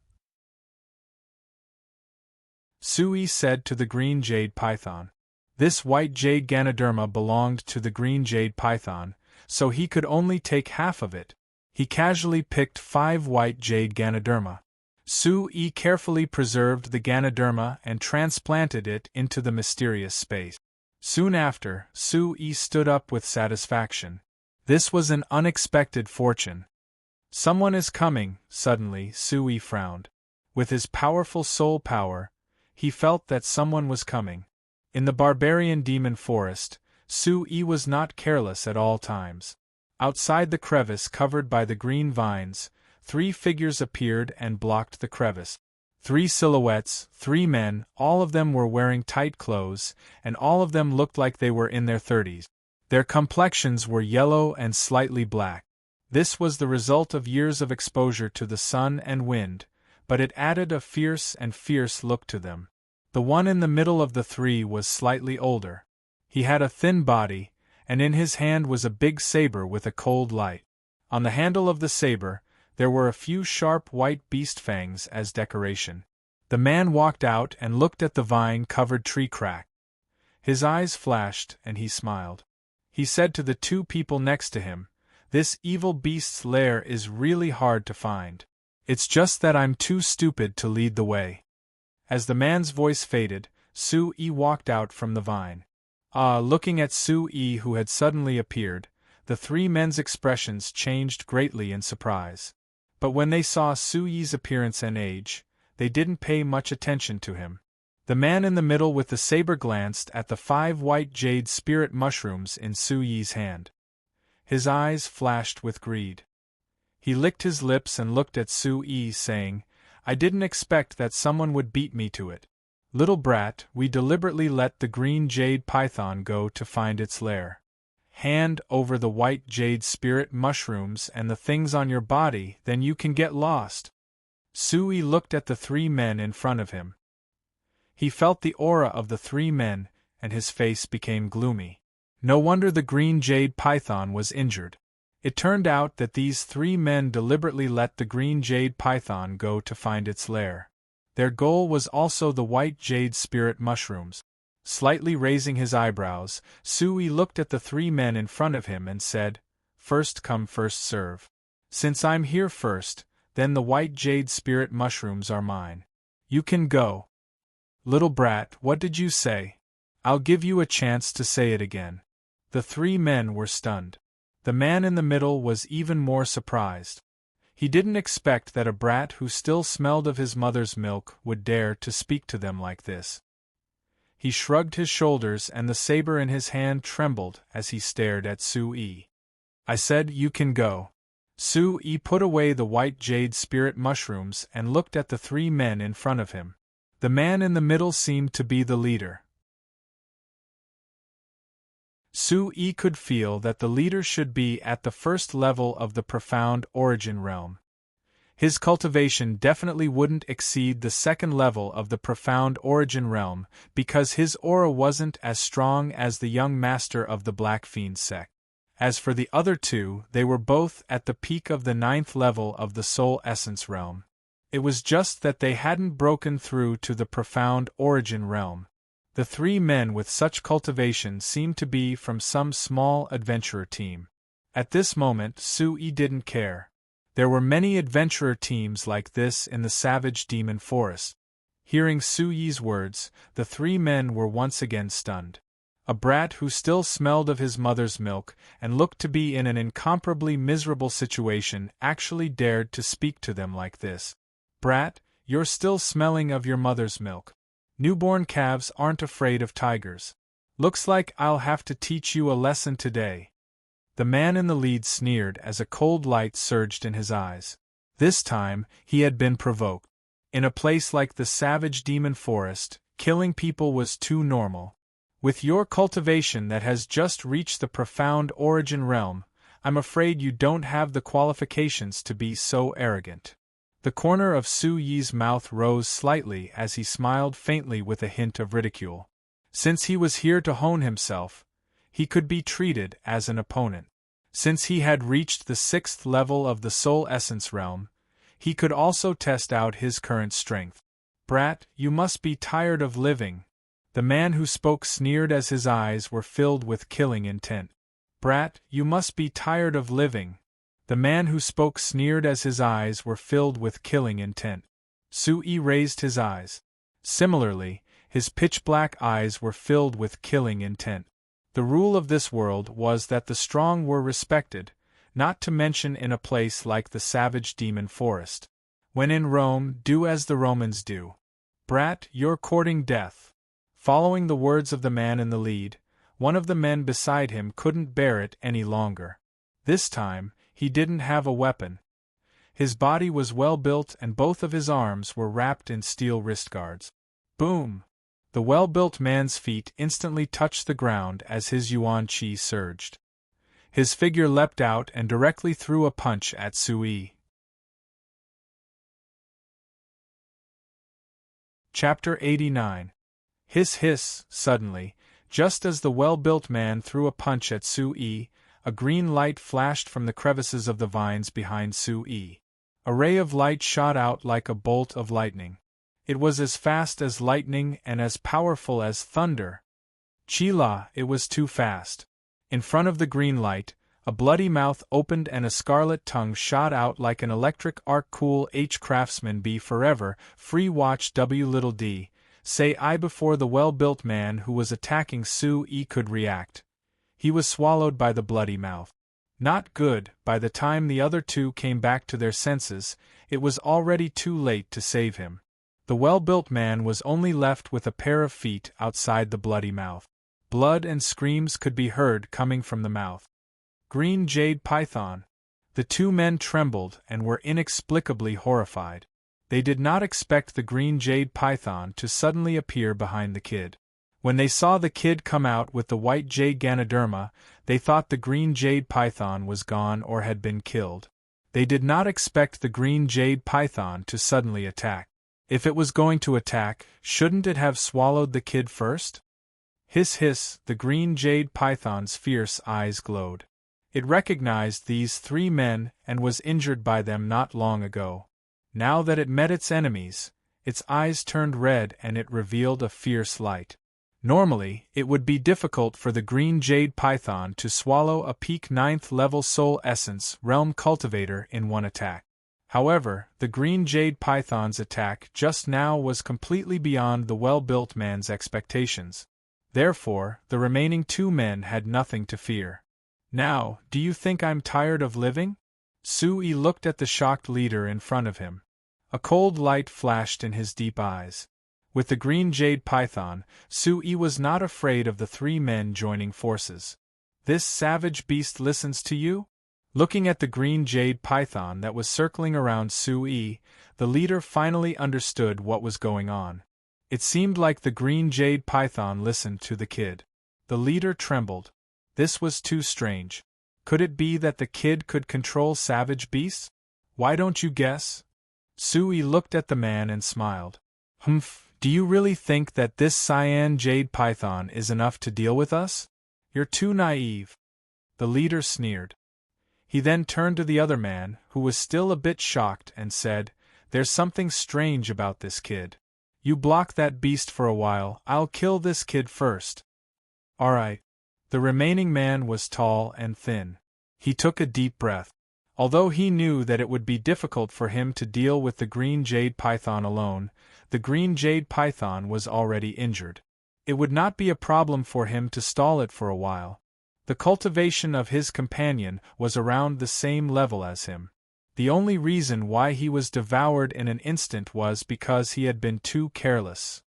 Sui said to the green jade python. This white jade Ganoderma belonged to the green jade python, so he could only take half of it. He casually picked 5 white jade Ganoderma. Su-Yi carefully preserved the Ganoderma and transplanted it into the mysterious space. Soon after, Su-Yi stood up with satisfaction. This was an unexpected fortune. Someone is coming, suddenly Su-Yi frowned. With his powerful soul power, he felt that someone was coming. In the barbarian demon forest, Su-Yi was not careless at all times. Outside the crevice covered by the green vines, 3 figures appeared and blocked the crevice. 3 silhouettes, 3 men, all of them were wearing tight clothes, and all of them looked like they were in their 30s. Their complexions were yellow and slightly black. This was the result of years of exposure to the sun and wind, but it added a fierce look to them. The one in the middle of the 3 was slightly older. He had a thin body, and in his hand was a big saber with a cold light. On the handle of the saber, there were a few sharp white beast fangs as decoration. The man walked out and looked at the vine-covered tree crack. His eyes flashed, and he smiled. He said to the 2 people next to him, "This evil beast's lair is really hard to find. It's just that I'm too stupid to lead the way." As the man's voice faded, Su-Yi walked out from the vine. Looking at Su-Yi who had suddenly appeared, the 3 men's expressions changed greatly in surprise. But when they saw Su-Yi's appearance and age, they didn't pay much attention to him. The man in the middle with the saber glanced at the 5 white jade spirit mushrooms in Su-Yi's hand. His eyes flashed with greed. He licked his lips and looked at Su-Yi, saying, "I didn't expect that someone would beat me to it. Little brat, we deliberately let the green jade python go to find its lair. Hand over the white jade spirit mushrooms and the things on your body, then you can get lost." Su-Yi looked at the 3 men in front of him. He felt the aura of the 3 men, and his face became gloomy. No wonder the green jade python was injured. It turned out that these 3 men deliberately let the green jade python go to find its lair. Their goal was also the white jade spirit mushrooms. Slightly raising his eyebrows, Su-Yi looked at the 3 men in front of him and said, "First come first serve. Since I'm here first, then the white jade spirit mushrooms are mine. You can go." "Little brat, what did you say?" "I'll give you a chance to say it again." The 3 men were stunned. The man in the middle was even more surprised. He didn't expect that a brat who still smelled of his mother's milk would dare to speak to them like this. He shrugged his shoulders and the saber in his hand trembled as he stared at Su-Yi. "I said you can go." Su-Yi put away the white jade spirit mushrooms and looked at the 3 men in front of him. The man in the middle seemed to be the leader. Su-Yi could feel that the leader should be at the first level of the profound origin realm. His cultivation definitely wouldn't exceed the 2nd level of the profound origin realm because his aura wasn't as strong as the young master of the Black Fiend sect. As for the other 2, they were both at the peak of the 9th level of the soul essence realm. It was just that they hadn't broken through to the profound origin realm. The 3 men with such cultivation seemed to be from some small adventurer team. At this moment, Su-Yi didn't care. There were many adventurer teams like this in the savage demon forest. Hearing Su-Yi's words, the 3 men were once again stunned. A brat who still smelled of his mother's milk and looked to be in an incomparably miserable situation actually dared to speak to them like this. "Brat, you're still smelling of your mother's milk. Newborn calves aren't afraid of tigers. Looks like I'll have to teach you a lesson today." The man in the lead sneered as a cold light surged in his eyes. This time, he had been provoked. In a place like the savage demon forest, killing people was too normal. With your cultivation that has just reached the profound origin realm, I'm afraid you don't have the qualifications to be so arrogant. The corner of Su-Yi's mouth rose slightly as he smiled faintly with a hint of ridicule. Since he was here to hone himself, he could be treated as an opponent. Since he had reached the 6th level of the soul essence realm, he could also test out his current strength. "Brat, you must be tired of living." The man who spoke sneered as his eyes were filled with killing intent. Brat, you must be tired of living. The man who spoke sneered as his eyes were filled with killing intent. Sui raised his eyes. Similarly, his pitch-black eyes were filled with killing intent. The rule of this world was that the strong were respected, not to mention in a place like the savage demon forest. When in Rome, do as the Romans do. Brat, you're courting death. Following the words of the man in the lead, one of the men beside him couldn't bear it any longer. This time, he didn't have a weapon. His body was well built and both of his arms were wrapped in steel wristguards. Boom! The well-built man's feet instantly touched the ground as his yuan qi surged. His figure leapt out and directly threw a punch at Sui. Chapter 89. Hiss hiss, suddenly, just as the well-built man threw a punch at Sui, a green light flashed from the crevices of the vines behind Sui. A ray of light shot out like a bolt of lightning. It was as fast as lightning and as powerful as thunder. Chila, it was too fast. In front of the green light, a bloody mouth opened and a scarlet tongue shot out like an electric arc. Cool H craftsman be forever, free watch W say I before the well-built man who was attacking Sui could react. He was swallowed by the bloody mouth. Not good. By the time the other two came back to their senses, it was already too late to save him. The well-built man was only left with a pair of feet outside the bloody mouth. Blood and screams could be heard coming from the mouth. Green jade python. The two men trembled and were inexplicably horrified. They did not expect the green jade python to suddenly appear behind the kid. When they saw the kid come out with the white jade ganoderma, they thought the green jade python was gone or had been killed. They did not expect the green jade python to suddenly attack. If it was going to attack, shouldn't it have swallowed the kid first? Hiss hiss, the green jade python's fierce eyes glowed. It recognized these three men and was injured by them not long ago. Now that it met its enemies, its eyes turned red and it revealed a fierce light. Normally, it would be difficult for the green jade python to swallow a peak 9th level soul essence realm cultivator in one attack. However, the green jade python's attack just now was completely beyond the well-built man's expectations. Therefore, the remaining two men had nothing to fear. Now, do you think I'm tired of living? Sui looked at the shocked leader in front of him. A cold light flashed in his deep eyes. With the green jade python, Sui was not afraid of the three men joining forces. This savage beast listens to you? Looking at the green jade python that was circling around Sui, the leader finally understood what was going on. It seemed like the green jade python listened to the kid. The leader trembled. This was too strange. Could it be that the kid could control savage beasts? Why don't you guess? Sui looked at the man and smiled. Humph, do you really think that this cyan jade python is enough to deal with us? You're too naive. The leader sneered. He then turned to the other man, who was still a bit shocked, and said, "There's something strange about this kid. You block that beast for a while, I'll kill this kid first." Alright. The remaining man was tall and thin. He took a deep breath. Although he knew that it would be difficult for him to deal with the green jade python alone, the green jade python was already injured. It would not be a problem for him to stall it for a while. The cultivation of his companion was around the same level as him. The only reason why he was devoured in an instant was because he had been too careless.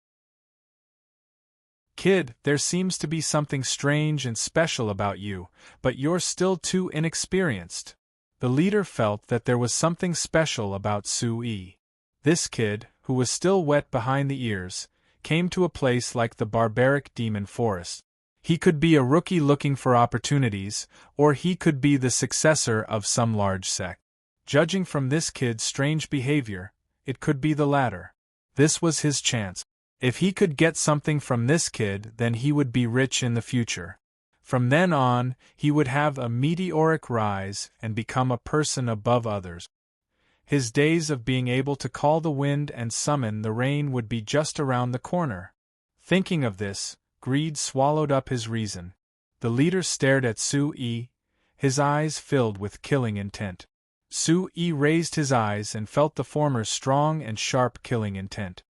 Kid, there seems to be something strange and special about you, but you're still too inexperienced. The leader felt that there was something special about Sui. This kid, who was still wet behind the ears, came to a place like the barbaric demon forest. He could be a rookie looking for opportunities, or he could be the successor of some large sect. Judging from this kid's strange behavior, it could be the latter. This was his chance. If he could get something from this kid, then he would be rich in the future. From then on, he would have a meteoric rise and become a person above others. His days of being able to call the wind and summon the rain would be just around the corner. Thinking of this, greed swallowed up his reason. The leader stared at Su-yi, his eyes filled with killing intent. Su-yi raised his eyes and felt the former's strong and sharp killing intent.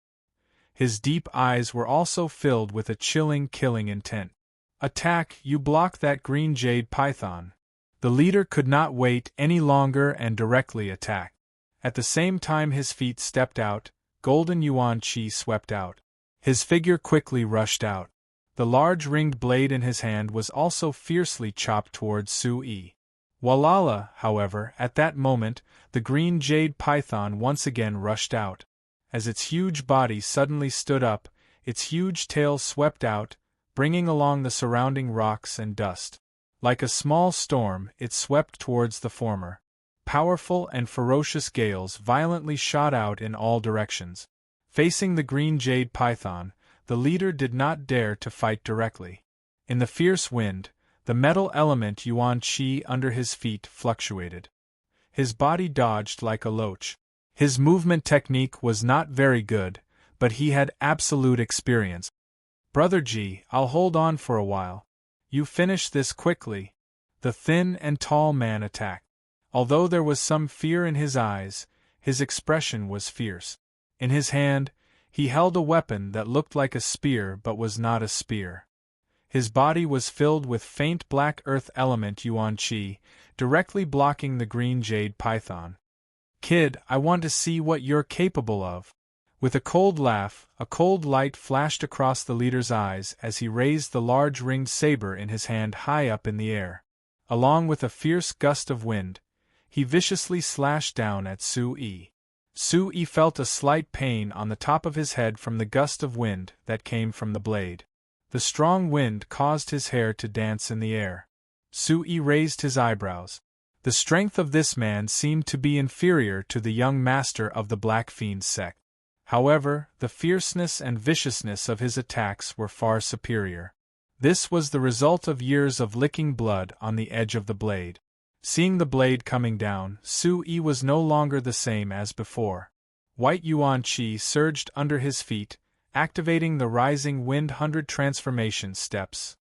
His deep eyes were also filled with a chilling killing intent. Attack, you block that green jade python. The leader could not wait any longer and directly attacked. At the same time his feet stepped out, golden yuan qi swept out. His figure quickly rushed out. The large ringed blade in his hand was also fiercely chopped towards Su-yi. Walala, however, at that moment, the green jade python once again rushed out. As its huge body suddenly stood up, its huge tail swept out, bringing along the surrounding rocks and dust. Like a small storm, it swept towards the former. Powerful and ferocious gales violently shot out in all directions. Facing the green jade python, the leader did not dare to fight directly. In the fierce wind, the metal element yuan qi under his feet fluctuated. His body dodged like a loach. His movement technique was not very good, but he had absolute experience. Brother Ji, I'll hold on for a while. You finish this quickly. The thin and tall man attacked. Although there was some fear in his eyes, his expression was fierce. In his hand, he held a weapon that looked like a spear but was not a spear. His body was filled with faint black earth element yuan qi, directly blocking the green jade python. Kid, I want to see what you're capable of. With a cold laugh, a cold light flashed across the leader's eyes as he raised the large ringed saber in his hand high up in the air. Along with a fierce gust of wind, he viciously slashed down at Su-yi. Su-yi felt a slight pain on the top of his head from the gust of wind that came from the blade. The strong wind caused his hair to dance in the air. Su-yi raised his eyebrows. The strength of this man seemed to be inferior to the young master of the Black Fiend sect. However, the fierceness and viciousness of his attacks were far superior. This was the result of years of licking blood on the edge of the blade. Seeing the blade coming down, Su-yi was no longer the same as before. White yuan qi surged under his feet, activating the rising wind 100 transformation steps.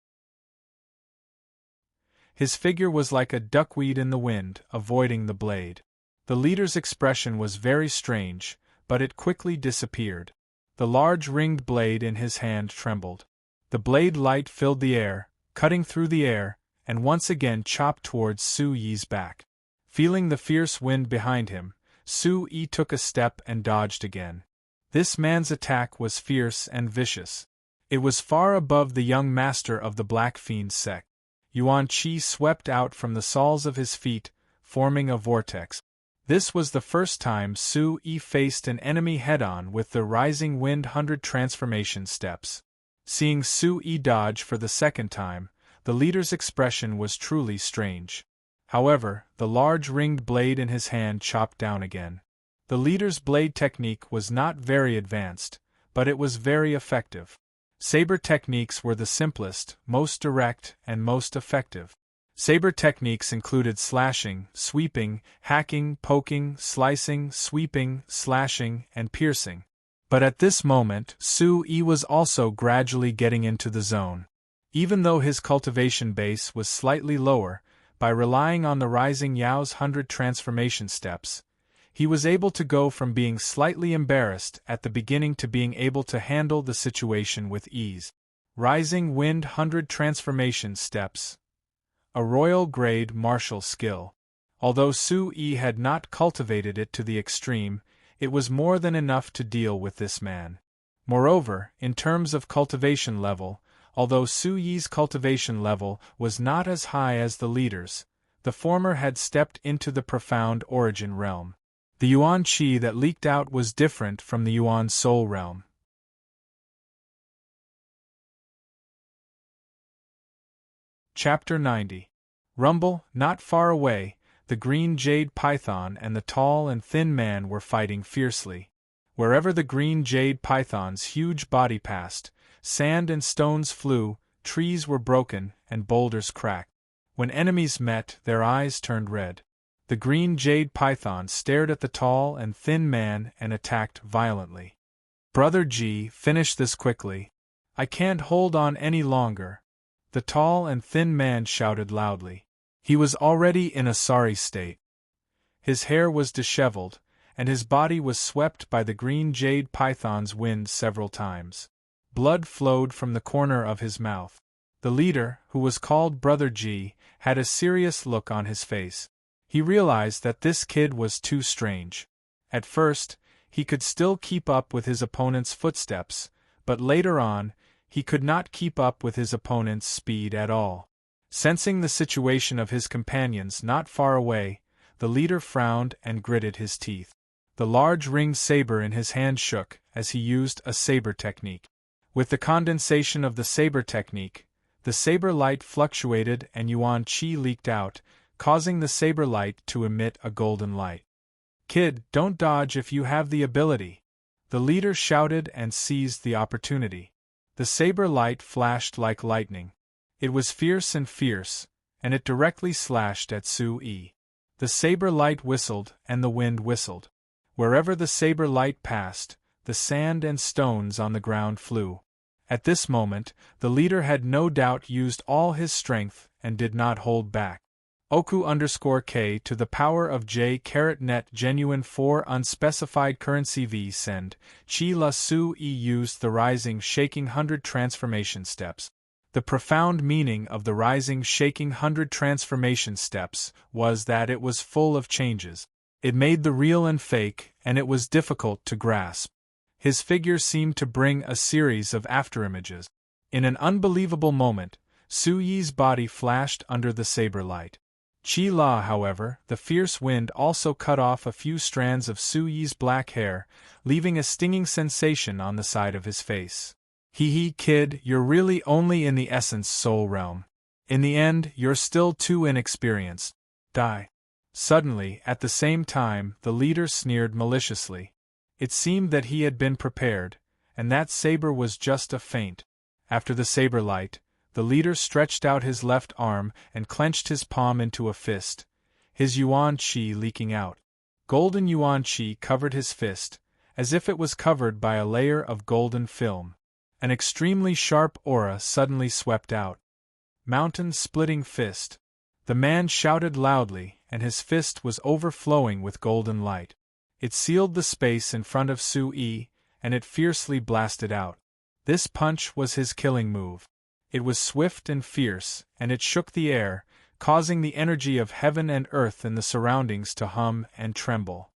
His figure was like a duckweed in the wind, avoiding the blade. The leader's expression was very strange, but it quickly disappeared. The large ringed blade in his hand trembled. The blade light filled the air, cutting through the air, and once again chopped towards Su-yi's back. Feeling the fierce wind behind him, Su-yi took a step and dodged again. This man's attack was fierce and vicious. It was far above the young master of the Black Fiend sect. Yuan qi swept out from the soles of his feet, forming a vortex. This was the first time Su-yi faced an enemy head-on with the rising wind 100 transformation steps. Seeing Su-yi dodge for the second time, the leader's expression was truly strange. However, the large ringed blade in his hand chopped down again. The leader's blade technique was not very advanced, but it was very effective. Saber techniques were the simplest, most direct, and most effective. Saber techniques included slashing, sweeping, hacking, poking, slicing, sweeping, slashing, and piercing. But at this moment, Su-yi was also gradually getting into the zone. Even though his cultivation base was slightly lower, by relying on the rising Yao's 100 transformation steps, he was able to go from being slightly embarrassed at the beginning to being able to handle the situation with ease. Rising Wind 100 Transformation Steps. A royal grade martial skill. Although Su-yi had not cultivated it to the extreme, it was more than enough to deal with this man. Moreover, in terms of cultivation level, although Su-yi's cultivation level was not as high as the leader's, the former had stepped into the profound origin realm. The Yuan Qi that leaked out was different from the Yuan Soul realm. Chapter 90. Rumble, not far away, the green jade python and the tall and thin man were fighting fiercely. Wherever the green jade python's huge body passed, sand and stones flew, trees were broken, and boulders cracked. When enemies met, their eyes turned red. The green jade python stared at the tall and thin man and attacked violently. Brother G, finish this quickly. I can't hold on any longer, the tall and thin man shouted loudly. He was already in a sorry state. His hair was disheveled, and his body was swept by the green jade python's wind several times. Blood flowed from the corner of his mouth. The leader, who was called Brother G, had a serious look on his face. He realized that this kid was too strange. At first, he could still keep up with his opponent's footsteps, but later on, he could not keep up with his opponent's speed at all. Sensing the situation of his companions not far away, the leader frowned and gritted his teeth. The large ringed saber in his hand shook as he used a saber technique. With the condensation of the saber technique, the saber light fluctuated and yuan qi leaked out, causing the saber light to emit a golden light. Kid, don't dodge if you have the ability. The leader shouted and seized the opportunity. The saber light flashed like lightning. It was fierce, and it directly slashed at Su Yi. The saber light whistled and the wind whistled. Wherever the saber light passed, the sand and stones on the ground flew. At this moment, the leader had no doubt used all his strength and did not hold back. Oku_K to the power of J net genuine 4 unspecified currency V send, Chi La Su E used the rising shaking 100 transformation steps. The profound meaning of the rising shaking 100 transformation steps was that it was full of changes. It made the real and fake, and it was difficult to grasp. His figure seemed to bring a series of afterimages. In an unbelievable moment, Su Yi's body flashed under the saber light. Chi La, however, the fierce wind also cut off a few strands of Su Yi's black hair, leaving a stinging sensation on the side of his face. Hee kid, you're really only in the essence soul realm. In the end, you're still too inexperienced. Die. Suddenly, at the same time, the leader sneered maliciously. It seemed that he had been prepared, and that saber was just a feint. After the saber light, the leader stretched out his left arm and clenched his palm into a fist, his yuan qi leaking out. Golden yuan qi covered his fist, as if it was covered by a layer of golden film. An extremely sharp aura suddenly swept out. Mountain-splitting fist. The man shouted loudly, and his fist was overflowing with golden light. It sealed the space in front of Su Yi, and it fiercely blasted out. This punch was his killing move. It was swift and fierce, and it shook the air, causing the energy of heaven and earth in the surroundings to hum and tremble.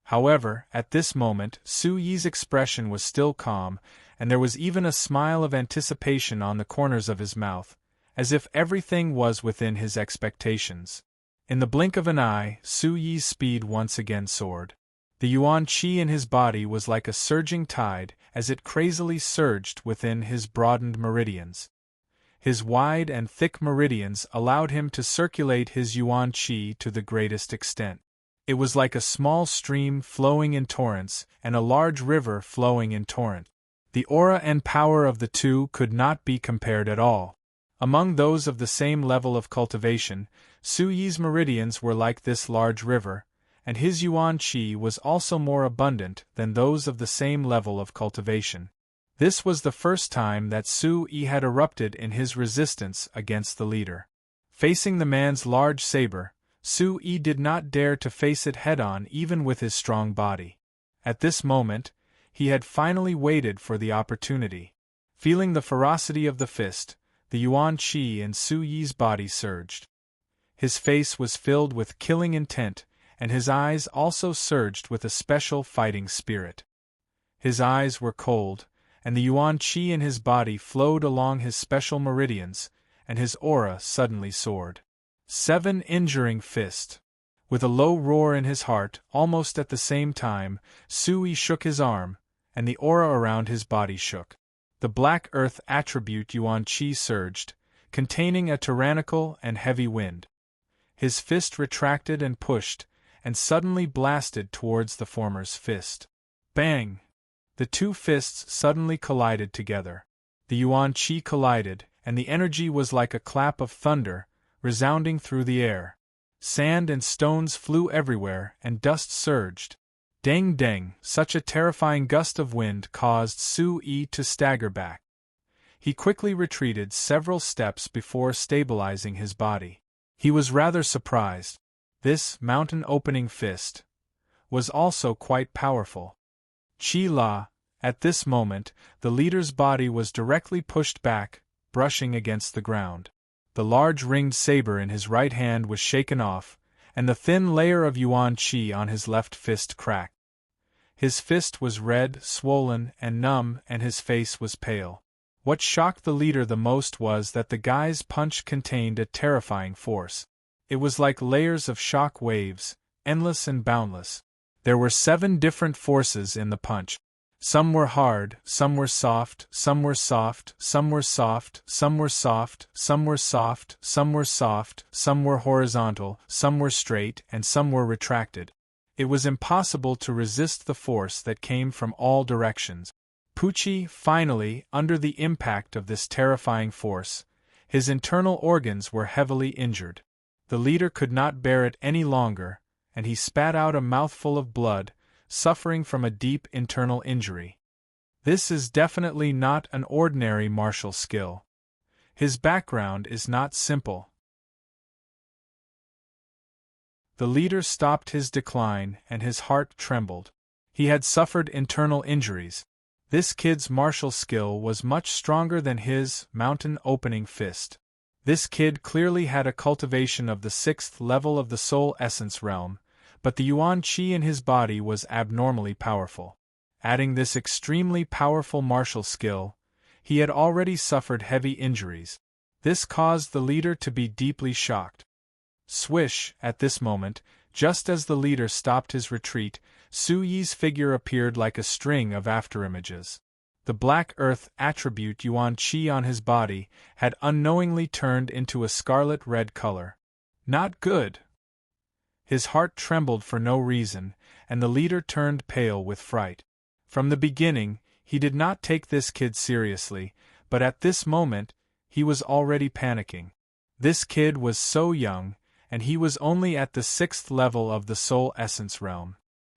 However, at this moment, Su Yi's expression was still calm, and there was even a smile of anticipation on the corners of his mouth, as if everything was within his expectations. In the blink of an eye, Su Yi's speed once again soared. The yuan qi in his body was like a surging tide as it crazily surged within his broadened meridians. His wide and thick meridians allowed him to circulate his yuan qi to the greatest extent. It was like a small stream flowing in torrents and a large river flowing in torrent. The aura and power of the two could not be compared at all. Among those of the same level of cultivation, Su Yi's meridians were like this large river, and his yuan qi was also more abundant than those of the same level of cultivation. This was the first time that Su Yi had erupted in his resistance against the leader. Facing the man's large saber, Su Yi did not dare to face it head-on even with his strong body. At this moment, he had finally waited for the opportunity. Feeling the ferocity of the fist, the yuan qi in Su Yi's body surged. His face was filled with killing intent, and his eyes also surged with a special fighting spirit. His eyes were cold, and the yuan qi in his body flowed along his special meridians, and his aura suddenly soared. 7 Injuring fist. With a low roar in his heart, almost at the same time, Su Yi shook his arm, and the aura around his body shook. The black earth attribute yuan qi surged, containing a tyrannical and heavy wind. His fist retracted and pushed, and suddenly blasted towards the former's fist. Bang! The two fists suddenly collided together. The yuan qi collided, and the energy was like a clap of thunder, resounding through the air. Sand and stones flew everywhere, and dust surged. Deng deng, such a terrifying gust of wind caused Su Yi to stagger back. He quickly retreated several steps before stabilizing his body. He was rather surprised. This mountain-opening fist was also quite powerful. Chi La, at this moment, the leader's body was directly pushed back, brushing against the ground. The large ringed saber in his right hand was shaken off, and the thin layer of yuan qi on his left fist cracked. His fist was red, swollen, and numb, and his face was pale. What shocked the leader the most was that the guy's punch contained a terrifying force. It was like layers of shock waves, endless and boundless. There were 7 different forces in the punch. Some were hard, some were soft, some were soft, some were soft, some were soft, some were soft, some were soft, some were horizontal, some were straight, and some were retracted. It was impossible to resist the force that came from all directions. Pucci, finally, under the impact of this terrifying force, his internal organs were heavily injured. The leader could not bear it any longer, and he spat out a mouthful of blood, suffering from a deep internal injury. This is definitely not an ordinary martial skill. His background is not simple. The leader stopped his decline and his heart trembled. He had suffered internal injuries. This kid's martial skill was much stronger than his mountain-opening fist. This kid clearly had a cultivation of the 6th level of the soul essence realm, but the yuan qi in his body was abnormally powerful. Adding this extremely powerful martial skill, he had already suffered heavy injuries. This caused the leader to be deeply shocked. Swish, at this moment, just as the leader stopped his retreat, Su Yi's figure appeared like a string of afterimages. The black earth attribute yuan qi on his body had unknowingly turned into a scarlet-red color. Not good! His heart trembled for no reason, and the leader turned pale with fright. From the beginning, he did not take this kid seriously, but at this moment, he was already panicking. This kid was so young, and he was only at the 6th level of the soul essence realm.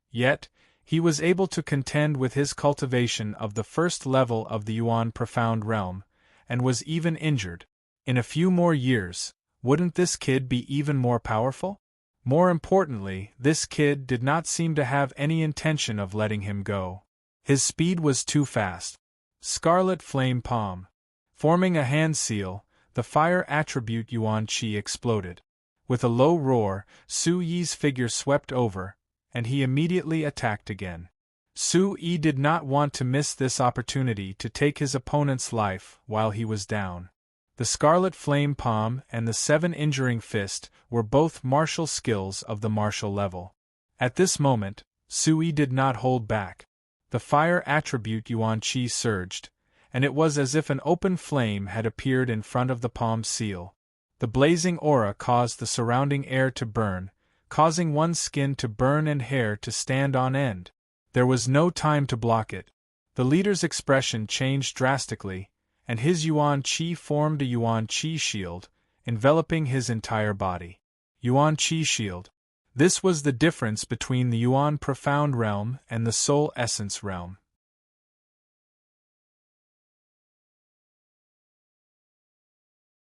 Yet, he was able to contend with his cultivation of the 1st level of the Yuan profound realm, and was even injured. In a few more years, wouldn't this kid be even more powerful? More importantly, this kid did not seem to have any intention of letting him go. His speed was too fast. Scarlet flame palm. Forming a hand seal, the fire attribute yuan qi exploded. With a low roar, Su Yi's figure swept over, and he immediately attacked again. Su Yi did not want to miss this opportunity to take his opponent's life while he was down. The scarlet flame palm and the 7 injuring fist were both martial skills of the martial level. At this moment, Su Yi did not hold back. The fire attribute yuan qi surged, and it was as if an open flame had appeared in front of the palm seal. The blazing aura caused the surrounding air to burn, causing one's skin to burn and hair to stand on end. There was no time to block it. The leader's expression changed drastically, and his yuan qi formed a yuan qi shield, enveloping his entire body. Yuan qi shield. This was the difference between the yuan profound realm and the soul essence realm.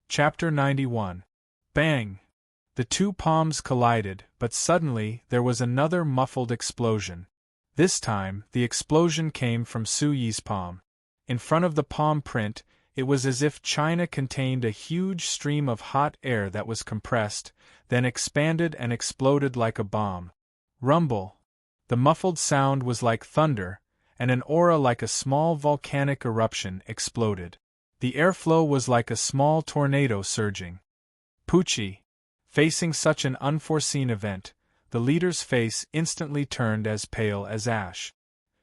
Chapter 91. Bang! The 2 palms collided, but suddenly there was another muffled explosion. This time, the explosion came from Su Yi's palm. In front of the palm print, it was as if China contained a huge stream of hot air that was compressed, then expanded and exploded like a bomb. Rumble! The muffled sound was like thunder, and an aura like a small volcanic eruption exploded. The airflow was like a small tornado surging. Pucci! Facing such an unforeseen event, the leader's face instantly turned as pale as ash.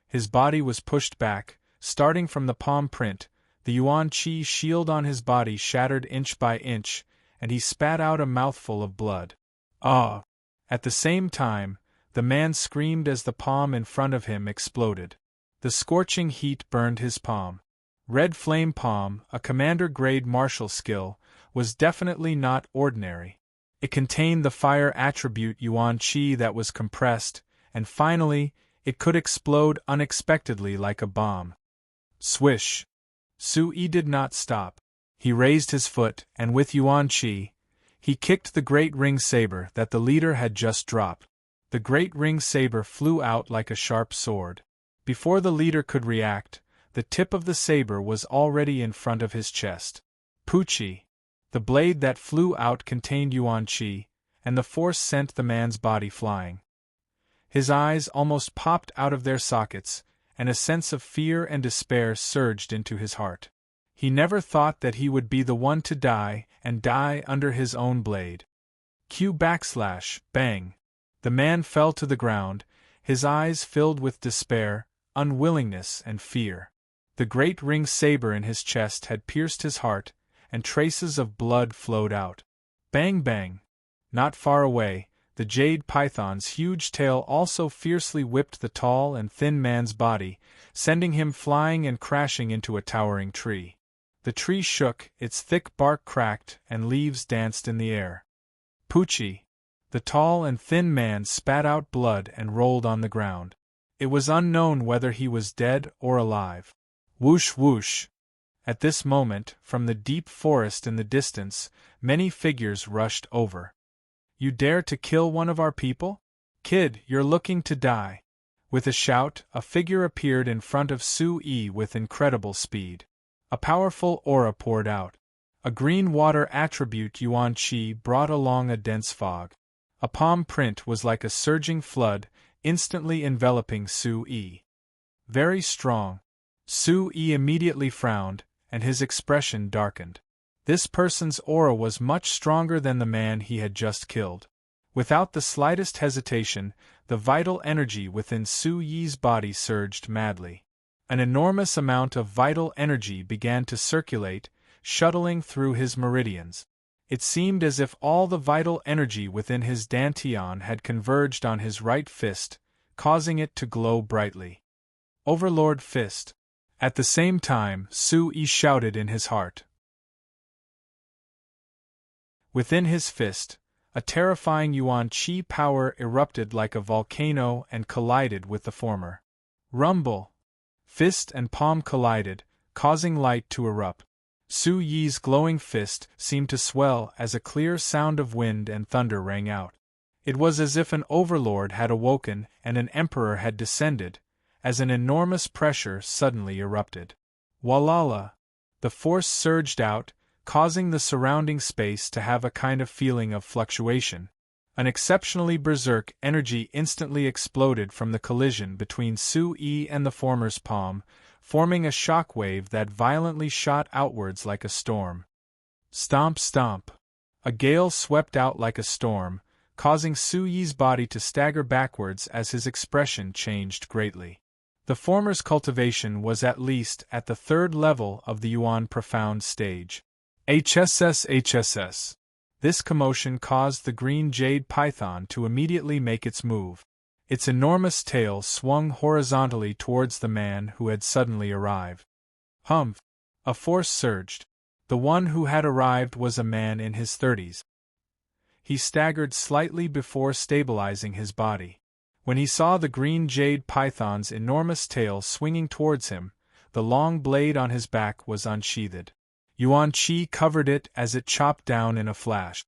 His body was pushed back, starting from the palm print, the yuan qi shield on his body shattered inch by inch, and he spat out a mouthful of blood. Ah! At the same time, the man screamed as the palm in front of him exploded. The scorching heat burned his palm. Red Flame Palm, a commander-grade martial skill, was definitely not ordinary. It contained the fire attribute yuan qi that was compressed, and finally, It could explode unexpectedly like a bomb. Swish! Su-yi did not stop. He raised his foot, and with Yuan Qi, he kicked the great ring saber that the leader had just dropped. The great ring saber flew out like a sharp sword. Before the leader could react, the tip of the saber was already in front of his chest. Puchi! The blade that flew out contained Yuan Qi, and the force sent the man's body flying. His eyes almost popped out of their sockets, and a sense of fear and despair surged into his heart. He never thought that he would be the one to die, and die under his own blade. Bang! The man fell to the ground, his eyes filled with despair, unwillingness, and fear. The great ring saber in his chest had pierced his heart, and traces of blood flowed out. Bang bang! Not far away, the jade python's huge tail also fiercely whipped the tall and thin man's body, sending him flying and crashing into a towering tree. The tree shook, its thick bark cracked, and leaves danced in the air. Puchi! The tall and thin man spat out blood and rolled on the ground. It was unknown whether he was dead or alive. Whoosh whoosh! At this moment, from the deep forest in the distance, many figures rushed over. You dare to kill one of our people? Kid, you're looking to die. With a shout, a figure appeared in front of Su-yi with incredible speed. A powerful aura poured out. A green water attribute Yuan Qi brought along a dense fog. A palm print was like a surging flood, instantly enveloping Su-yi. Very strong. Su-yi immediately frowned, and his expression darkened. This person's aura was much stronger than the man he had just killed. Without the slightest hesitation, the vital energy within Su-yi's body surged madly. An enormous amount of vital energy began to circulate, shuttling through his meridians. It seemed as if all the vital energy within his dantian had converged on his right fist, causing it to glow brightly. Overlord Fist! At the same time, Su-yi shouted in his heart. Within his fist, a terrifying Yuan Qi power erupted like a volcano and collided with the former. Rumble! Fist and palm collided, causing light to erupt. Su-yi's glowing fist seemed to swell as a clear sound of wind and thunder rang out. It was as if an overlord had awoken and an emperor had descended, as an enormous pressure suddenly erupted. Walala! The force surged out, causing the surrounding space to have a kind of feeling of fluctuation. An exceptionally berserk energy instantly exploded from the collision between Su-yi and the former's palm, forming a shock wave that violently shot outwards like a storm. Stomp stomp! A gale swept out like a storm, causing Su-yi's body to stagger backwards as his expression changed greatly. The former's cultivation was at least at the third level of the Yuan profound stage. HSS. This commotion caused the green jade python to immediately make its move. Its enormous tail swung horizontally towards the man who had suddenly arrived. Humph! A force surged. The one who had arrived was a man in his 30s. He staggered slightly before stabilizing his body. When he saw the green jade python's enormous tail swinging towards him, the long blade on his back was unsheathed. Yuan Qi covered it as it chopped down in a flash.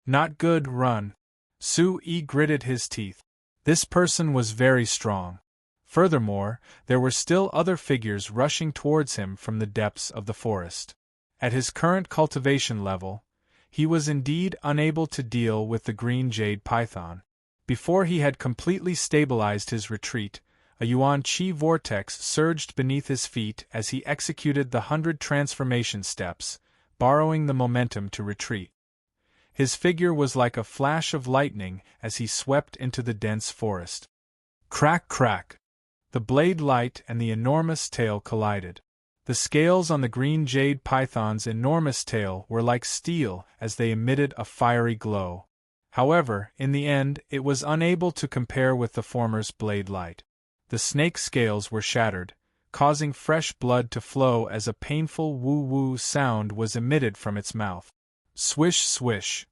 Not good, run. Su-yi gritted his teeth. This person was very strong. Furthermore, there were still other figures rushing towards him from the depths of the forest. At his current cultivation level, he was indeed unable to deal with the green jade python. Before he had completely stabilized his retreat, a Yuan Qi vortex surged beneath his feet as he executed the 100 transformation steps, borrowing the momentum to retreat. His figure was like a flash of lightning as he swept into the dense forest. Crack crack! The blade light and the enormous tail collided. The scales on the green jade python's enormous tail were like steel as they emitted a fiery glow. However, in the end, it was unable to compare with the former's blade light. The snake scales were shattered, causing fresh blood to flow as a painful woo-woo sound was emitted from its mouth. Swish swish!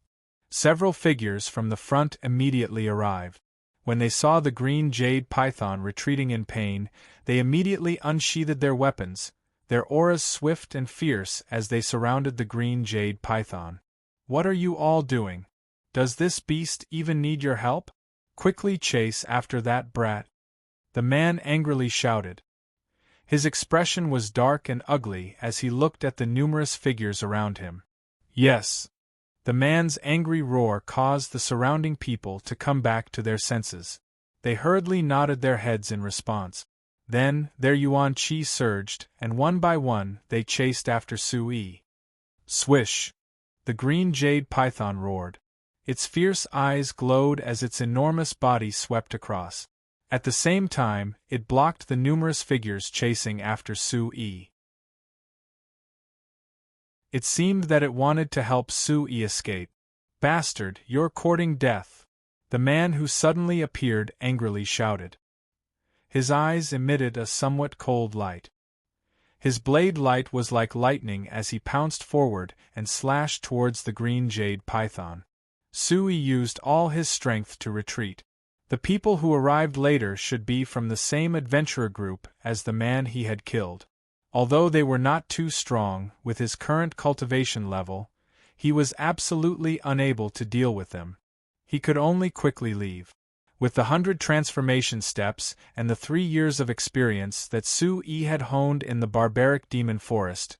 Several figures from the front immediately arrived. When they saw the green jade python retreating in pain, they immediately unsheathed their weapons, their auras swift and fierce as they surrounded the green jade python. "What are you all doing? Does this beast even need your help? Quickly chase after that brat!" the man angrily shouted. His expression was dark and ugly as he looked at the numerous figures around him. "Yes!" The man's angry roar caused the surrounding people to come back to their senses. They hurriedly nodded their heads in response. Then, their yuan qi surged, and one by one, they chased after Sui. Swish! The green jade python roared. Its fierce eyes glowed as its enormous body swept across. At the same time, it blocked the numerous figures chasing after Sui. It seemed that it wanted to help Sui escape. "Bastard, you're courting death!" the man who suddenly appeared angrily shouted. His eyes emitted a somewhat cold light. His blade light was like lightning as he pounced forward and slashed towards the green jade python. Sui used all his strength to retreat. The people who arrived later should be from the same adventurer group as the man he had killed. Although they were not too strong, with his current cultivation level, he was absolutely unable to deal with them. He could only quickly leave. With the 100 transformation steps and the 3 years of experience that Sui had honed in the barbaric demon forest,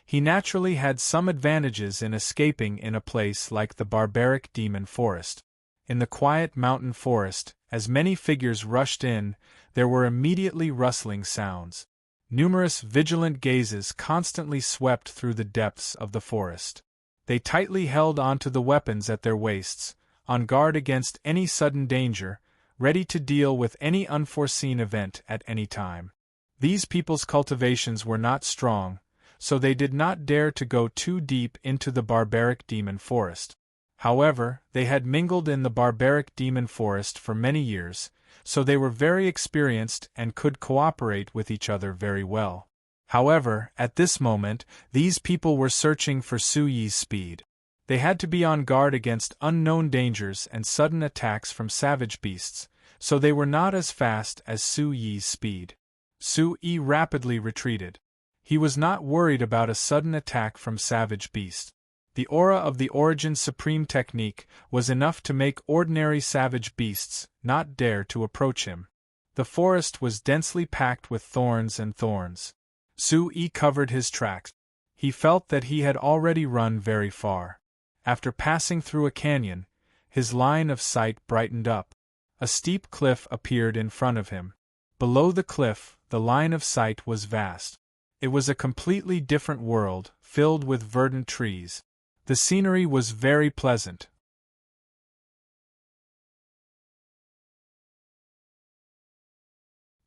he naturally had some advantages in escaping in a place like the barbaric demon forest. In the quiet mountain forest, as many figures rushed in, there were immediately rustling sounds. Numerous vigilant gazes constantly swept through the depths of the forest. They tightly held onto the weapons at their waists, on guard against any sudden danger, ready to deal with any unforeseen event at any time. These people's cultivations were not strong, so they did not dare to go too deep into the barbaric demon forest. However, they had mingled in the barbaric demon forest for many years, so they were very experienced and could cooperate with each other very well. However, at this moment, these people were searching for Suyi's speed. They had to be on guard against unknown dangers and sudden attacks from savage beasts, so they were not as fast as Suyi's speed. Sui rapidly retreated. He was not worried about a sudden attack from savage beasts. The aura of the Origin Supreme technique was enough to make ordinary savage beasts not dare to approach him. The forest was densely packed with thorns and thorns. Sui covered his tracks. He felt that he had already run very far. After passing through a canyon, his line of sight brightened up. A steep cliff appeared in front of him. Below the cliff, the line of sight was vast. It was a completely different world, filled with verdant trees. The scenery was very pleasant.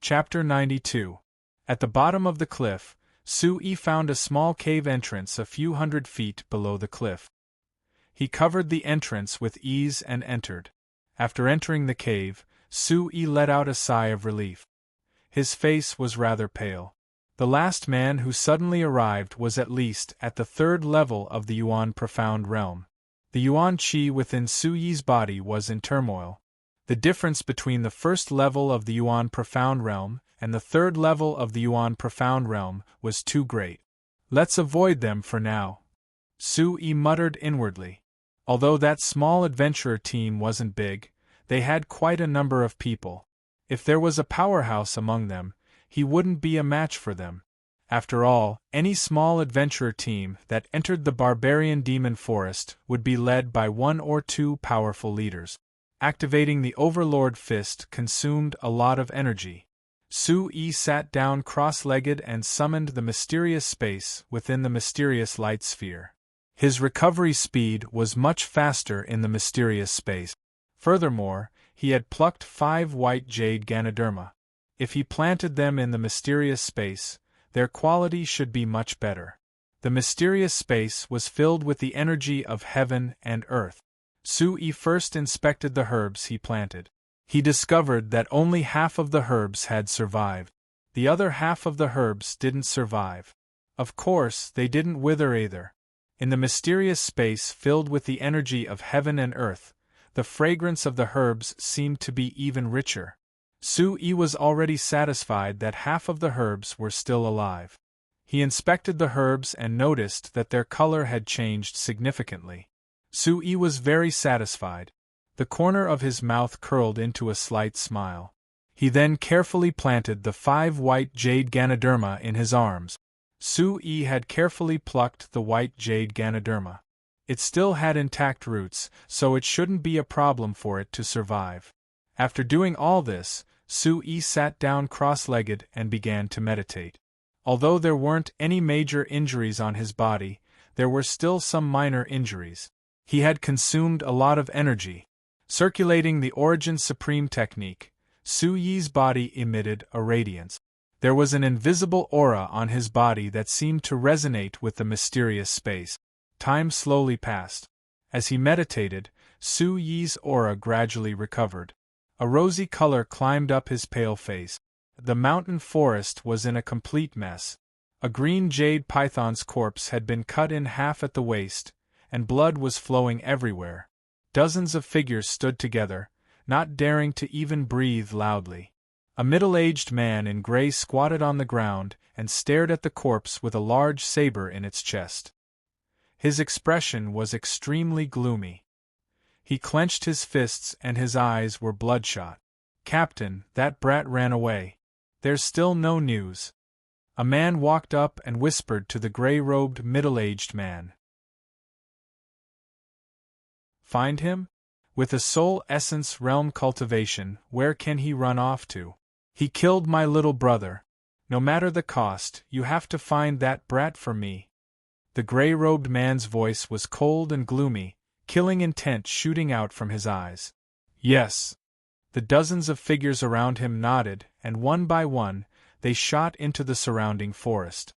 Chapter 92. At the bottom of the cliff, Sui found a small cave entrance a few hundred feet below the cliff. He covered the entrance with ease and entered. After entering the cave, Sui let out a sigh of relief. His face was rather pale. The last man who suddenly arrived was at least at the 3rd level of the Yuan Profound Realm. The Yuan Qi within Suyi's body was in turmoil. The difference between the 1st level of the Yuan Profound Realm and the 3rd level of the Yuan Profound Realm was too great. "Let's avoid them for now," Sui muttered inwardly. Although that small adventurer team wasn't big, they had quite a number of people. If there was a powerhouse among them, he wouldn't be a match for them. After all, any small adventurer team that entered the barbarian demon forest would be led by 1 or 2 powerful leaders. Activating the Overlord Fist consumed a lot of energy. Sui sat down cross-legged and summoned the mysterious space within the mysterious light sphere. His recovery speed was much faster in the mysterious space. Furthermore, he had plucked 5 white jade Ganoderma. If he planted them in the mysterious space, their quality should be much better. The mysterious space was filled with the energy of heaven and earth. Sui first inspected the herbs he planted. He discovered that only half of the herbs had survived. The other half of the herbs didn't survive. Of course, they didn't wither either. In the mysterious space filled with the energy of heaven and earth, The fragrance of the herbs seemed to be even richer. Su-yi was already satisfied that half of the herbs were still alive. He inspected the herbs and noticed that their color had changed significantly. Su-yi was very satisfied. The corner of his mouth curled into a slight smile. He then carefully planted the 5 white jade Ganoderma in his arms. Su-yi had carefully plucked the white jade Ganoderma. It still had intact roots, so it shouldn't be a problem for it to survive. After doing all this, Su-yi sat down cross-legged and began to meditate. Although there weren't any major injuries on his body, there were still some minor injuries. He had consumed a lot of energy. Circulating the Origin Supreme technique, Su-yi's body emitted a radiance. There was an invisible aura on his body that seemed to resonate with the mysterious space. Time slowly passed. As he meditated, Su-yi's aura gradually recovered. A rosy color climbed up his pale face. The mountain forest was in a complete mess. A green jade python's corpse had been cut in half at the waist, and blood was flowing everywhere. Dozens of figures stood together, not daring to even breathe loudly. A middle-aged man in gray squatted on the ground and stared at the corpse with a large saber in its chest. His expression was extremely gloomy. He clenched his fists and his eyes were bloodshot. "Captain, that brat ran away. There's still no news." A man walked up and whispered to the gray-robed middle-aged man. "Find him? With a soul essence realm cultivation, where can he run off to? He killed my little brother. No matter the cost, you have to find that brat for me." The gray-robed man's voice was cold and gloomy, killing intent shooting out from his eyes. "Yes." The dozens of figures around him nodded, and one by one, they shot into the surrounding forest.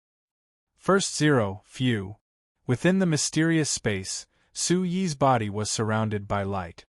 First 0, few. Within the mysterious space, Su-yi's body was surrounded by light.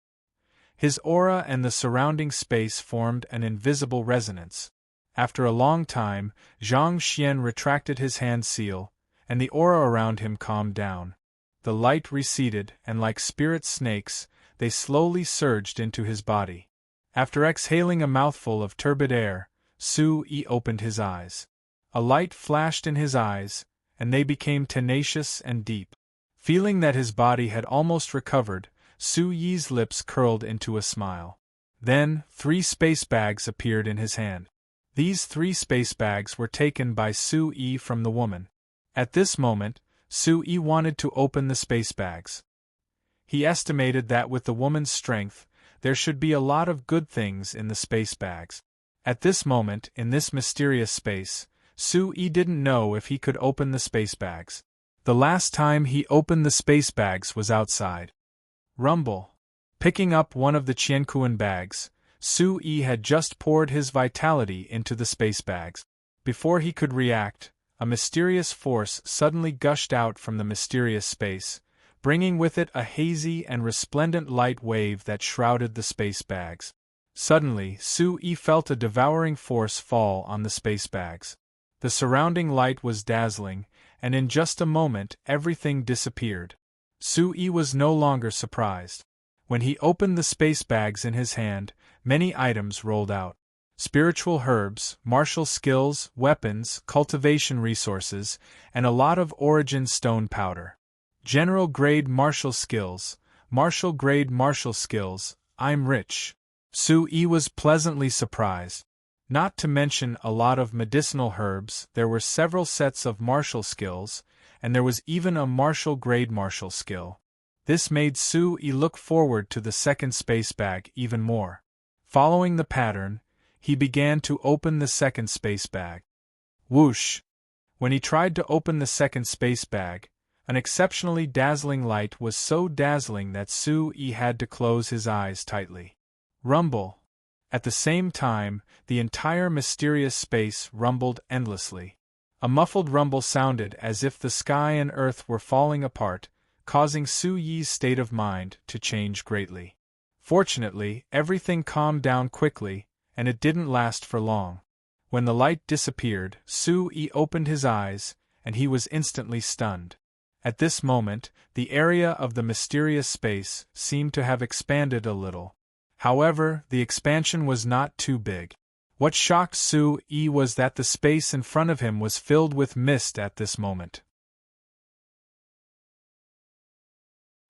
His aura and the surrounding space formed an invisible resonance. After a long time, Zhang Xian retracted his hand seal, and the aura around him calmed down. The light receded, and like spirit snakes, they slowly surged into his body. After exhaling a mouthful of turbid air, Su-yi opened his eyes. A light flashed in his eyes, and they became tenacious and deep. Feeling that his body had almost recovered, Su-yi's lips curled into a smile. Then, 3 space bags appeared in his hand. These 3 space bags were taken by Su-yi from the woman. At this moment, Su-yi wanted to open the space bags. He estimated that with the woman's strength, there should be a lot of good things in the space bags. At this moment, in this mysterious space, Su-yi didn't know if he could open the space bags. The last time he opened the space bags was outside. Rumble. Picking up one of the Qiankuan bags, Su-yi had just poured his vitality into the space bags. Before he could react, a mysterious force suddenly gushed out from the mysterious space, bringing with it a hazy and resplendent light wave that shrouded the space bags. Suddenly, Su-yi felt a devouring force fall on the space bags. The surrounding light was dazzling, and in just a moment everything disappeared. Su-yi was no longer surprised. When he opened the space bags in his hand, many items rolled out. Spiritual herbs, martial skills, weapons, cultivation resources, and a lot of origin stone powder. General grade martial skills, martial grade martial skills, I'm rich. Su-yi was pleasantly surprised. Not to mention a lot of medicinal herbs, there were several sets of martial skills, and there was even a martial grade martial skill. This made Su-yi look forward to the second space bag even more. Following the pattern, he began to open the second space bag. Whoosh! When he tried to open the second space bag, an exceptionally dazzling light was so dazzling that Su-yi had to close his eyes tightly. Rumble! At the same time, the entire mysterious space rumbled endlessly. A muffled rumble sounded as if the sky and earth were falling apart, causing Su-yi's state of mind to change greatly. Fortunately, everything calmed down quickly, and it didn't last for long. When the light disappeared, Su-yi opened his eyes, and he was instantly stunned. At this moment, the area of the mysterious space seemed to have expanded a little. However, the expansion was not too big. What shocked Su-yi was that the space in front of him was filled with mist at this moment.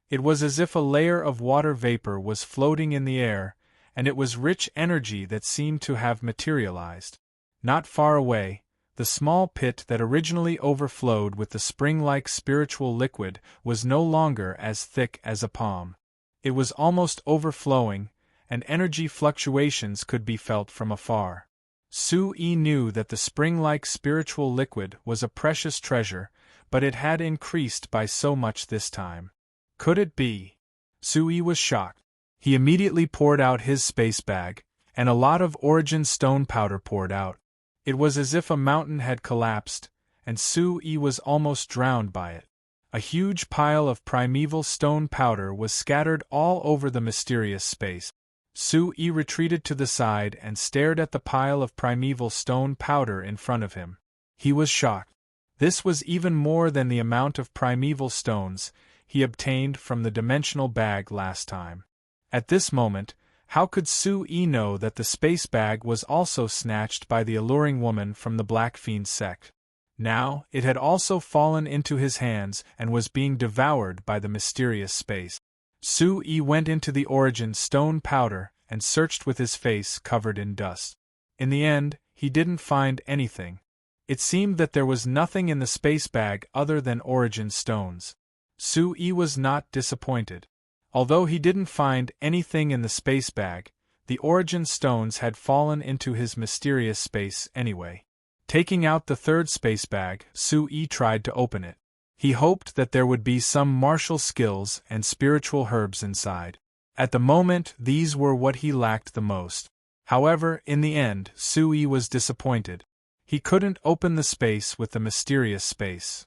It was as if a layer of water vapor was floating in the air, and it was rich energy that seemed to have materialized. Not far away, the small pit that originally overflowed with the spring-like spiritual liquid was no longer as thick as a palm. It was almost overflowing, and energy fluctuations could be felt from afar. Su-yi knew that the spring-like spiritual liquid was a precious treasure, but it had increased by so much this time. Could it be? Su-yi was shocked. He immediately poured out his space bag, and a lot of origin stone powder poured out. It was as if a mountain had collapsed, and Su-yi was almost drowned by it. A huge pile of primeval stone powder was scattered all over the mysterious space. Su-yi retreated to the side and stared at the pile of primeval stone powder in front of him. He was shocked. This was even more than the amount of primeval stones he obtained from the dimensional bag last time. At this moment, how could Su-yi know that the space bag was also snatched by the alluring woman from the Black Fiend sect? Now, it had also fallen into his hands and was being devoured by the mysterious space. Su-yi went into the origin stone powder and searched with his face covered in dust. In the end, he didn't find anything. It seemed that there was nothing in the space bag other than origin stones. Su-yi was not disappointed. Although he didn't find anything in the space bag, the origin stones had fallen into his mysterious space anyway. Taking out the third space bag, Su-yi tried to open it. He hoped that there would be some martial skills and spiritual herbs inside. At the moment, these were what he lacked the most. However, in the end, Su-yi was disappointed. He couldn't open the space with the mysterious space.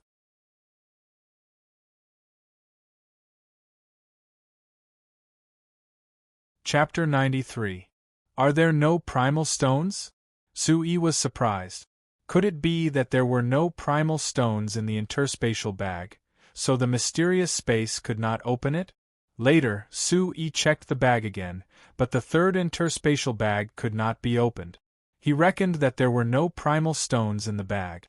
Chapter 93. Are there no primal stones? Su-yi was surprised. Could it be that there were no primal stones in the interspatial bag, so the mysterious space could not open it? Later, Su-yi checked the bag again, but the third interspatial bag could not be opened. He reckoned that there were no primal stones in the bag.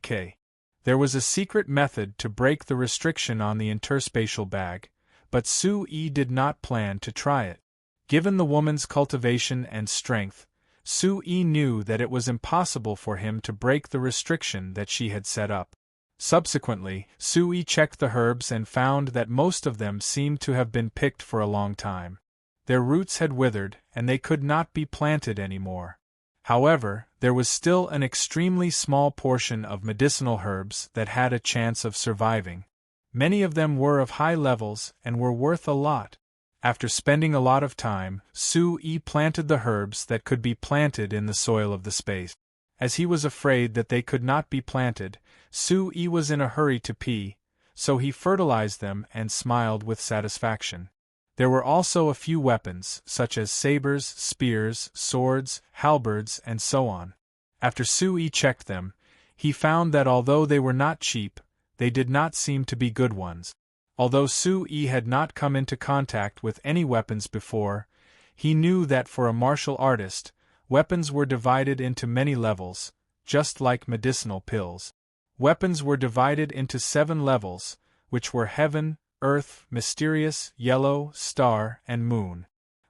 #K. There was a secret method to break the restriction on the interspatial bag, but Su-yi did not plan to try it. Given the woman's cultivation and strength, Su-yi knew that it was impossible for him to break the restriction that she had set up. Subsequently, Su-yi checked the herbs and found that most of them seemed to have been picked for a long time. Their roots had withered, and they could not be planted anymore. However, there was still an extremely small portion of medicinal herbs that had a chance of surviving. Many of them were of high levels and were worth a lot. After spending a lot of time, Su-yi planted the herbs that could be planted in the soil of the space. As he was afraid that they could not be planted, Su-yi was in a hurry to pee, so he fertilized them and smiled with satisfaction. There were also a few weapons, such as sabers, spears, swords, halberds, and so on. After Su-yi checked them, he found that although they were not cheap, they did not seem to be good ones. Although Su-yi had not come into contact with any weapons before, he knew that for a martial artist, weapons were divided into many levels, just like medicinal pills. Weapons were divided into 7 levels, which were heaven, earth, mysterious, yellow, star, and moon.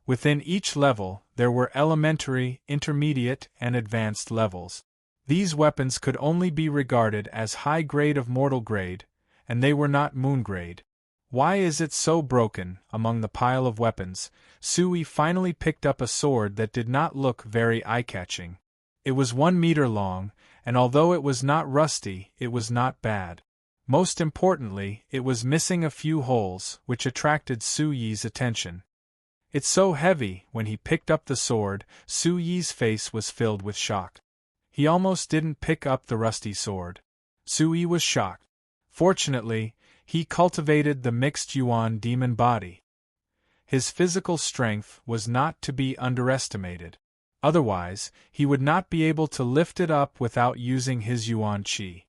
Within each level, there were elementary, intermediate, and advanced levels. These weapons could only be regarded as high grade of mortal grade, and they were not moon grade. Why is it so broken? Among the pile of weapons, Su-yi finally picked up a sword that did not look very eye-catching. It was 1 meter long, and although it was not rusty, it was not bad. Most importantly, it was missing a few holes, which attracted Su-yi's attention. It's so heavy. When he picked up the sword, Su-yi's face was filled with shock. He almost didn't pick up the rusty sword. Su-yi was shocked. Fortunately, he cultivated the mixed yuan demon body. His physical strength was not to be underestimated. Otherwise, he would not be able to lift it up without using his yuan qi.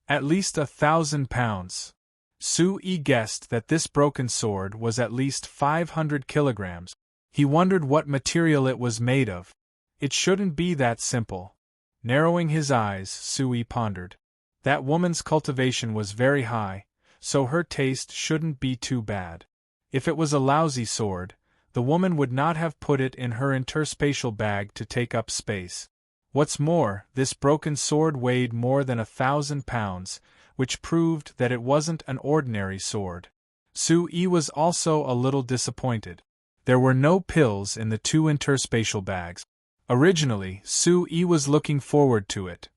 At least 1,000 pounds. Su-yi guessed that this broken sword was at least 500 kilograms. He wondered what material it was made of. It shouldn't be that simple. Narrowing his eyes, Su-yi pondered. That woman's cultivation was very high, so her taste shouldn't be too bad. If it was a lousy sword, the woman would not have put it in her interspatial bag to take up space. What's more, this broken sword weighed more than 1,000 pounds, which proved that it wasn't an ordinary sword. Su-yi was also a little disappointed. There were no pills in the 2 interspatial bags. Originally, Su-yi was looking forward to it.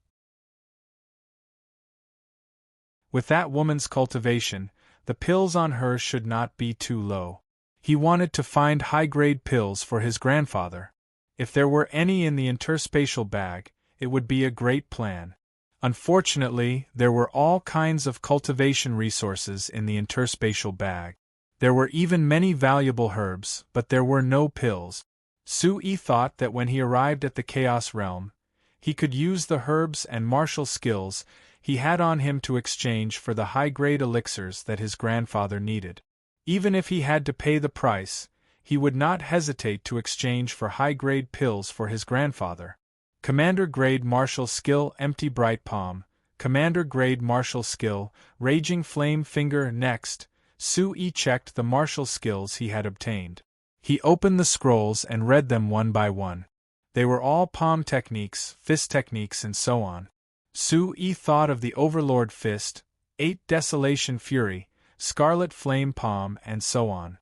With that woman's cultivation, the pills on her should not be too low. He wanted to find high-grade pills for his grandfather. If there were any in the interspatial bag, it would be a great plan. Unfortunately, there were all kinds of cultivation resources in the interspatial bag. There were even many valuable herbs, but there were no pills. Su-yi thought that when he arrived at the Chaos Realm, he could use the herbs and martial skills he had on him to exchange for the high-grade elixirs that his grandfather needed. Even if he had to pay the price, he would not hesitate to exchange for high-grade pills for his grandfather. Commander-grade martial skill Empty Bright Palm, Commander-grade martial skill Raging Flame Finger. Next, Su-yi checked the martial skills he had obtained. He opened the scrolls and read them one by one. They were all palm techniques, fist techniques and so on. Su-yi thought of the Overlord Fist, 8 Desolation Fury, Scarlet Flame Palm and so on.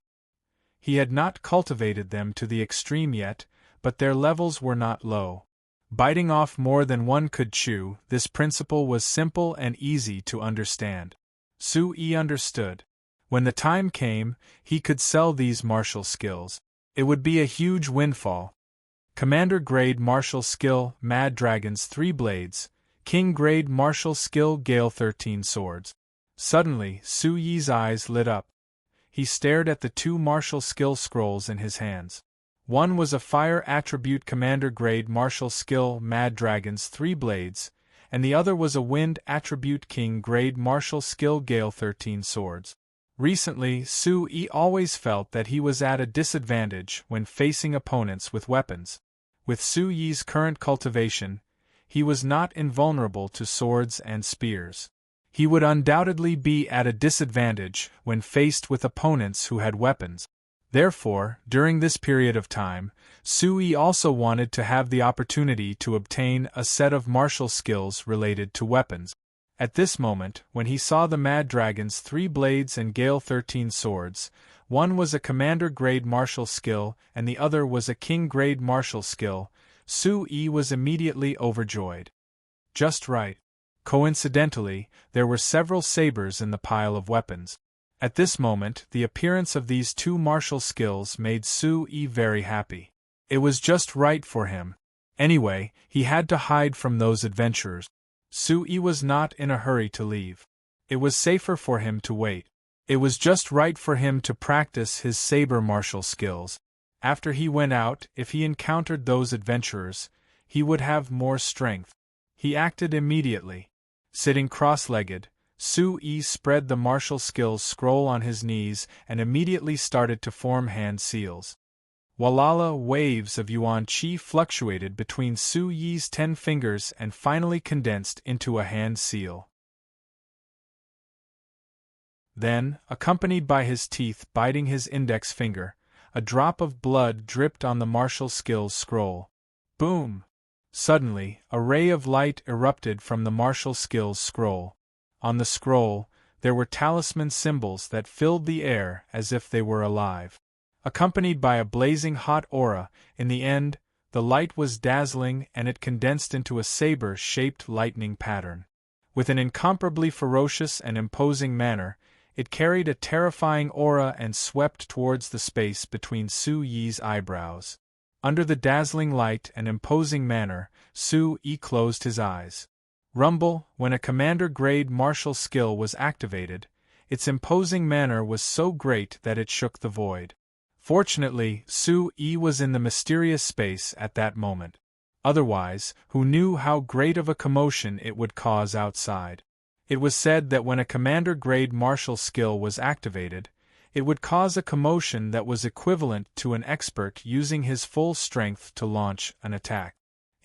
He had not cultivated them to the extreme yet, but their levels were not low. Biting off more than one could chew, this principle was simple and easy to understand. Su-yi understood. When the time came, he could sell these martial skills. It would be a huge windfall. Commander-grade martial skill Mad Dragon's 3 Blades, King-grade martial skill Gale 13 Swords. Suddenly, Su-yi's eyes lit up. He stared at the 2 martial skill scrolls in his hands. One was a fire attribute Commander-grade martial skill Mad Dragon's 3 Blades, and the other was a wind attribute King-grade martial skill Gale 13 Swords. Recently, Su-yi always felt that he was at a disadvantage when facing opponents with weapons. With Su-yi's current cultivation, he was not invulnerable to swords and spears. He would undoubtedly be at a disadvantage when faced with opponents who had weapons. Therefore, during this period of time, Su-yi also wanted to have the opportunity to obtain a set of martial skills related to weapons. At this moment, when he saw the Mad Dragon's 3 Blades and Gale 13 Swords, one was a Commander-grade martial skill and the other was a King-grade martial skill, Su-yi was immediately overjoyed. Just right. Coincidentally, there were several sabers in the pile of weapons. At this moment, the appearance of these 2 martial skills made Su-yi very happy. It was just right for him. Anyway, he had to hide from those adventurers. Su-yi was not in a hurry to leave. It was safer for him to wait. It was just right for him to practice his saber martial skills. After he went out, if he encountered those adventurers, he would have more strength. He acted immediately. Sitting cross-legged, Su-yi spread the martial skills scroll on his knees and immediately started to form hand seals. Walala, waves of yuan qi fluctuated between Su-yi's 10 fingers and finally condensed into a hand seal. Then, accompanied by his teeth biting his index finger, a drop of blood dripped on the martial skills scroll. Boom! Suddenly, a ray of light erupted from the martial skills scroll. On the scroll, there were talisman symbols that filled the air as if they were alive. Accompanied by a blazing hot aura, in the end, the light was dazzling and it condensed into a saber-shaped lightning pattern. With an incomparably ferocious and imposing manner, it carried a terrifying aura and swept towards the space between Su-yi's eyebrows. Under the dazzling light and imposing manner, Su-yi closed his eyes. Rumble, when a commander-grade martial skill was activated, its imposing manner was so great that it shook the void. Fortunately, Su-yi was in the mysterious space at that moment. Otherwise, who knew how great of a commotion it would cause outside? It was said that when a commander-grade martial skill was activated, it would cause a commotion that was equivalent to an expert using his full strength to launch an attack.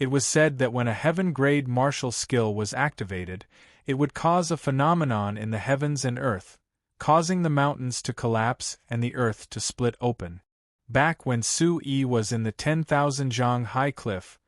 It was said that when a heaven-grade martial skill was activated, it would cause a phenomenon in the heavens and earth, causing the mountains to collapse and the earth to split open. Back when Su Yi was in the 10,000 Zhang high cliff,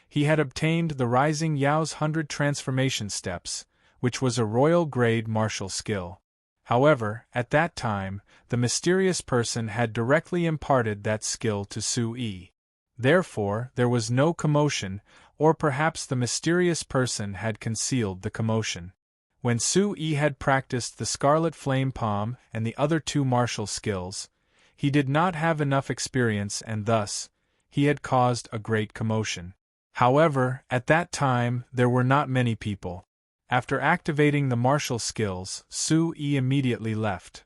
he had obtained the Rising Yao's 100 transformation steps, which was a royal-grade martial skill. However, at that time, the mysterious person had directly imparted that skill to Su Yi. Therefore, there was no commotion, or perhaps the mysterious person had concealed the commotion. When Su Yi had practiced the Scarlet Flame Palm and the other two martial skills, he did not have enough experience and thus, he had caused a great commotion. However, at that time, there were not many people. After activating the martial skills, Su Yi immediately left.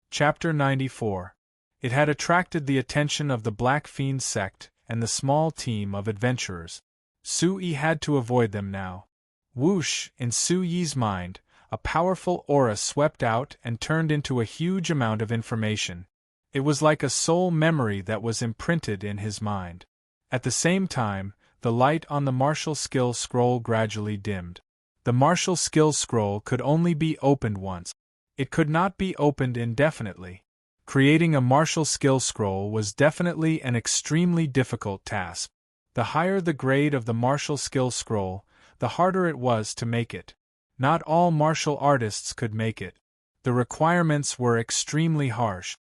Chapter 94. It had attracted the attention of the Black Fiend sect and the small team of adventurers. Su Yi had to avoid them now. Whoosh, in Su Yi's mind, a powerful aura swept out and turned into a huge amount of information. It was like a soul memory that was imprinted in his mind. At the same time, the light on the martial skill scroll gradually dimmed. The martial skill scroll could only be opened once. It could not be opened indefinitely. Creating a martial skill scroll was definitely an extremely difficult task. The higher the grade of the martial skill scroll, the harder it was to make it. Not all martial artists could make it. The requirements were extremely harsh.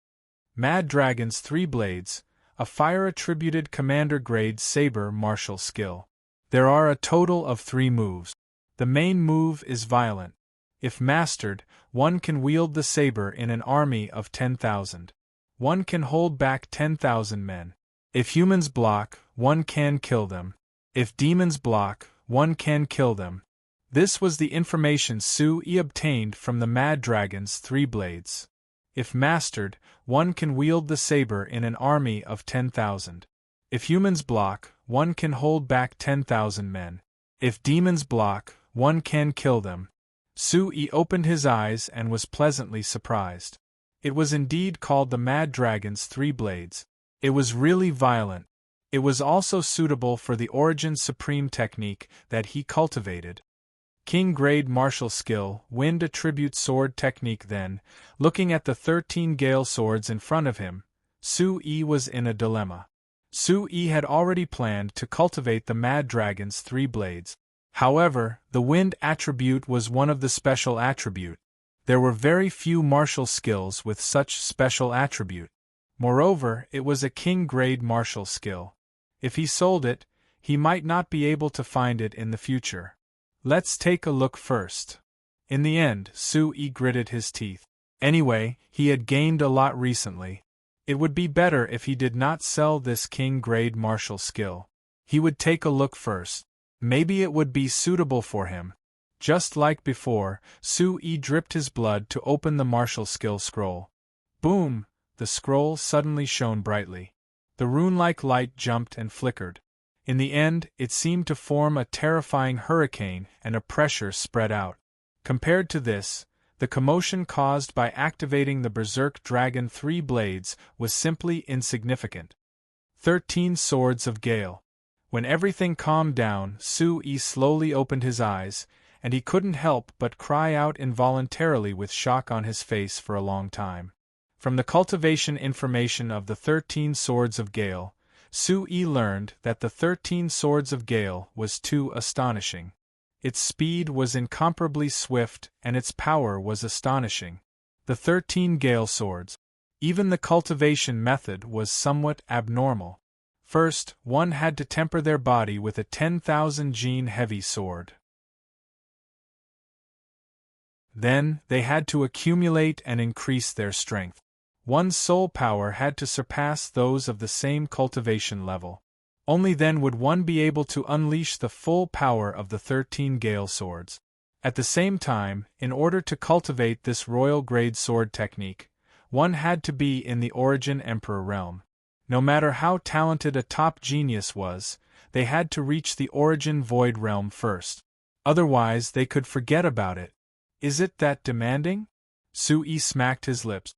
Mad Dragon's 3 Blades, a fire-attributed commander-grade saber martial skill. There are a total of 3 moves. The main move is violent. If mastered, one can wield the saber in an army of 10,000. One can hold back 10,000 men. If humans block, one can kill them. If demons block, one can kill them. This was the information Su Yi obtained from the Mad Dragon's 3 Blades. If mastered, one can wield the saber in an army of 10,000. If humans block, one can hold back 10,000 men. If demons block, one can kill them. Su Yi opened his eyes and was pleasantly surprised. It was indeed called the Mad Dragon's 3 Blades. It was really violent. It was also suitable for the Origin Supreme technique that he cultivated. King Grade Martial Skill, Wind Attribute Sword Technique. Then, looking at the 13 Gale Swords in front of him, Su Yi was in a dilemma. Su Yi had already planned to cultivate the Mad Dragon's 3 Blades. However, the Wind Attribute was one of the special attribute. There were very few martial skills with such special attribute. Moreover, it was a King Grade martial skill. If he sold it, he might not be able to find it in the future. Let's take a look first. In the end, Su Yi gritted his teeth. Anyway, he had gained a lot recently. It would be better if he did not sell this King Grade martial skill. He would take a look first. Maybe it would be suitable for him. Just like before, Su Yi dripped his blood to open the martial skill scroll. Boom! The scroll suddenly shone brightly. The rune-like light jumped and flickered. In the end, it seemed to form a terrifying hurricane and a pressure spread out. Compared to this, the commotion caused by activating the Berserk Dragon 3 Blades was simply insignificant. 13 Swords of Gale. When everything calmed down, Su Yi slowly opened his eyes, and he couldn't help but cry out involuntarily with shock on his face for a long time. From the cultivation information of the 13 Swords of Gale, Su Yi learned that the 13 Swords of Gale was too astonishing. Its speed was incomparably swift and its power was astonishing. The 13 Gale Swords. Even the cultivation method was somewhat abnormal. First, one had to temper their body with a 10,000 gene heavy sword. Then, they had to accumulate and increase their strength. One's soul power had to surpass those of the same cultivation level. Only then would one be able to unleash the full power of the 13 Gale Swords. At the same time, in order to cultivate this royal grade sword technique, one had to be in the Origin Emperor realm. No matter how talented a top genius was, they had to reach the origin void realm first. Otherwise, they could forget about it. Is it that demanding? Sui smacked his lips.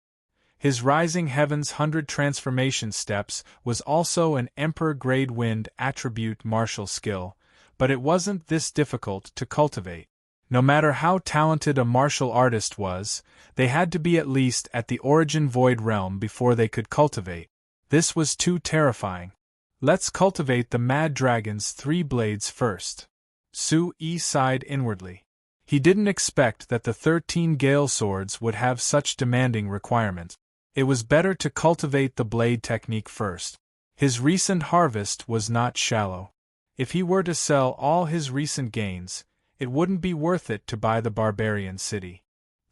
His rising heaven's 100 transformation steps was also an emperor-grade wind attribute martial skill, but it wasn't this difficult to cultivate. No matter how talented a martial artist was, they had to be at least at the origin void realm before they could cultivate. This was too terrifying. Let's cultivate the Mad Dragon's 3 blades first. Sui sighed inwardly. He didn't expect that the 13 Gale swords would have such demanding requirements. It was better to cultivate the blade technique first. His recent harvest was not shallow. If he were to sell all his recent gains, it wouldn't be worth it to buy the barbarian city.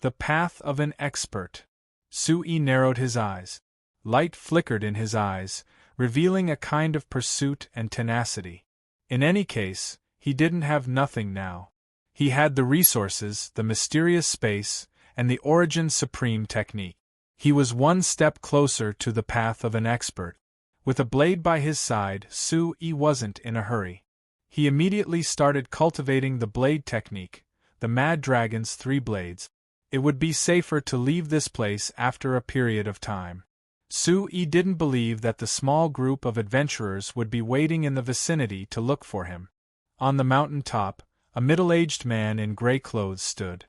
The path of an expert. Sui narrowed his eyes. Light flickered in his eyes, revealing a kind of pursuit and tenacity. In any case, he didn't have nothing now. He had the resources, the mysterious space, and the origin supreme technique. He was one step closer to the path of an expert. With a blade by his side, Sui wasn't in a hurry. He immediately started cultivating the blade technique, the Mad Dragon's 3 blades. It would be safer to leave this place after a period of time. Sui didn't believe that the small group of adventurers would be waiting in the vicinity to look for him. On the mountain top, a middle-aged man in gray clothes stood.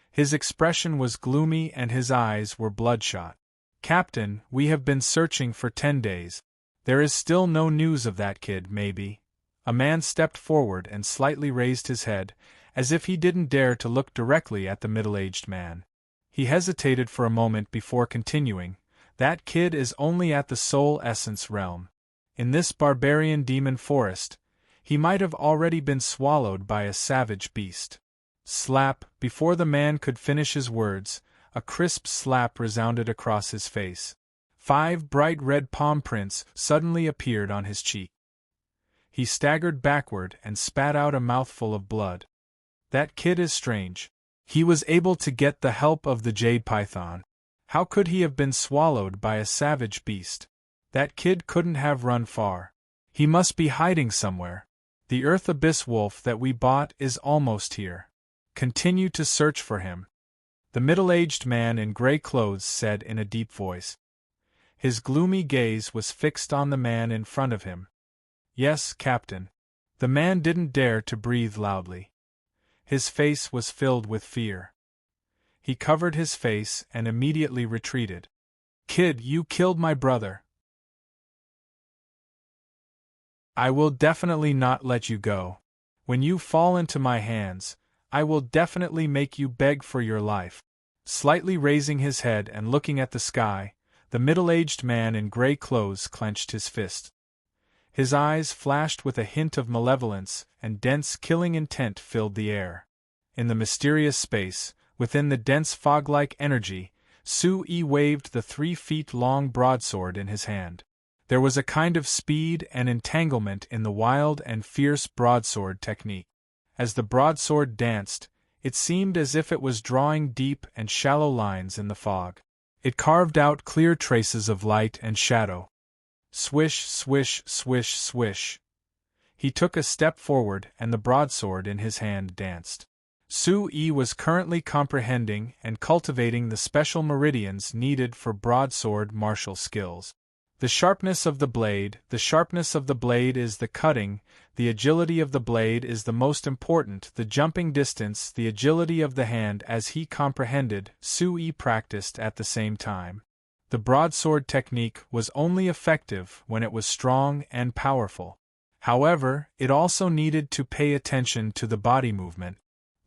His expression was gloomy and his eyes were bloodshot. "Captain, we have been searching for 10 days. There is still no news of that kid, maybe." A man stepped forward and slightly raised his head, as if he didn't dare to look directly at the middle-aged man. He hesitated for a moment before continuing, "That kid is only at the soul essence realm. In this barbarian demon forest, he might have already been swallowed by a savage beast." Slap! Before the man could finish his words, a crisp slap resounded across his face. 5 bright red palm prints suddenly appeared on his cheek. He staggered backward and spat out a mouthful of blood. "That kid is strange. He was able to get the help of the jade python. How could he have been swallowed by a savage beast? That kid couldn't have run far. He must be hiding somewhere. The Earth Abyss wolf that we bought is almost here. Continue to search for him," the middle-aged man in gray clothes said in a deep voice. His gloomy gaze was fixed on the man in front of him. "Yes, Captain." The man didn't dare to breathe loudly. His face was filled with fear. He covered his face and immediately retreated. "Kid, you killed my brother. I will definitely not let you go. When you fall into my hands, I will definitely make you beg for your life." Slightly raising his head and looking at the sky, the middle-aged man in gray clothes clenched his fist. His eyes flashed with a hint of malevolence, and dense killing intent filled the air. In the mysterious space, within the dense fog-like energy, Sui waved the 3-feet-long broadsword in his hand. There was a kind of speed and entanglement in the wild and fierce broadsword technique. As the broadsword danced, it seemed as if it was drawing deep and shallow lines in the fog. It carved out clear traces of light and shadow. Swish, swish, swish, swish. He took a step forward and the broadsword in his hand danced. Sui was currently comprehending and cultivating the special meridians needed for broadsword martial skills. The sharpness of the blade is the cutting, the agility of the blade is the most important, the jumping distance, the agility of the hand. As he comprehended, Sui practiced at the same time. The broadsword technique was only effective when it was strong and powerful. However, it also needed to pay attention to the body movement.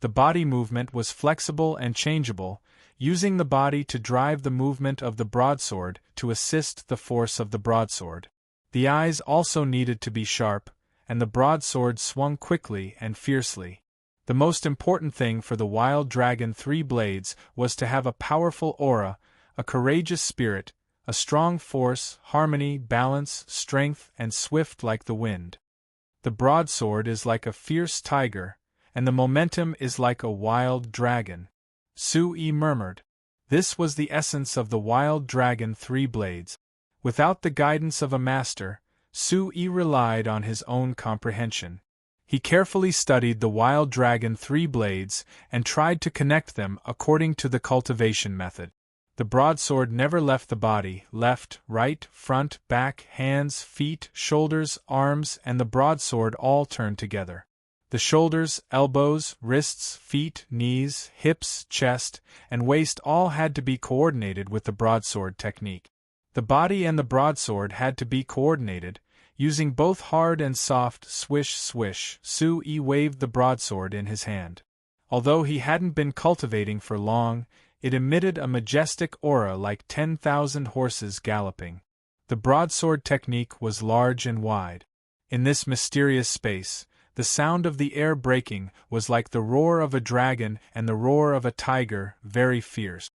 The body movement was flexible and changeable, using the body to drive the movement of the broadsword to assist the force of the broadsword. The eyes also needed to be sharp, and the broadsword swung quickly and fiercely. The most important thing for the Wild Dragon 3 blades was to have a powerful aura, a courageous spirit, a strong force, harmony, balance, strength, and swift like the wind. The broadsword is like a fierce tiger, and the momentum is like a wild dragon. Sui murmured. This was the essence of the Wild Dragon 3 blades. Without the guidance of a master, Su-yi relied on his own comprehension. He carefully studied the wild dragon three blades and tried to connect them according to the cultivation method. The broadsword never left the body, left, right, front, back, hands, feet, shoulders, arms, and the broadsword all turned together. The shoulders, elbows, wrists, feet, knees, hips, chest, and waist all had to be coordinated with the broadsword technique. The body and the broadsword had to be coordinated. Using both hard and soft swish-swish, Su-yi waved the broadsword in his hand. Although he hadn't been cultivating for long, it emitted a majestic aura like 10,000 horses galloping. The broadsword technique was large and wide. In this mysterious space, the sound of the air breaking was like the roar of a dragon and the roar of a tiger, very fierce.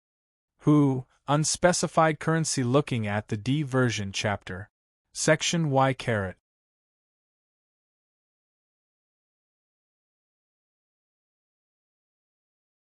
Unspecified currency. Looking at the D version chapter. Section Y.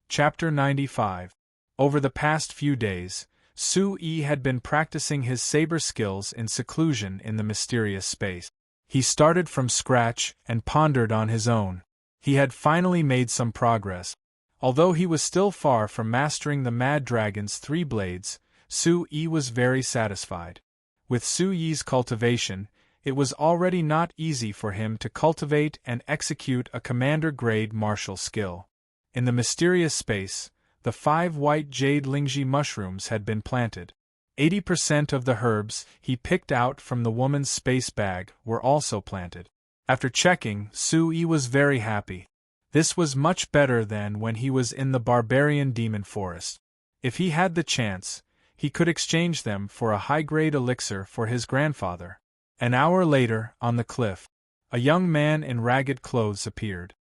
Chapter 95. Over the past few days, Su-yi had been practicing his saber skills in seclusion in the mysterious space. He started from scratch and pondered on his own. He had finally made some progress. Although he was still far from mastering the Mad Dragon's three blades, Su-yi was very satisfied. With Su-yi's cultivation, it was already not easy for him to cultivate and execute a commander-grade martial skill. In the mysterious space, the 5 white jade lingji mushrooms had been planted. 80% of the herbs he picked out from the woman's space bag were also planted. After checking, Su-yi was very happy. This was much better than when he was in the barbarian demon forest. If he had the chance, he could exchange them for a high-grade elixir for his grandfather. An hour later, on the cliff, a young man in ragged clothes appeared.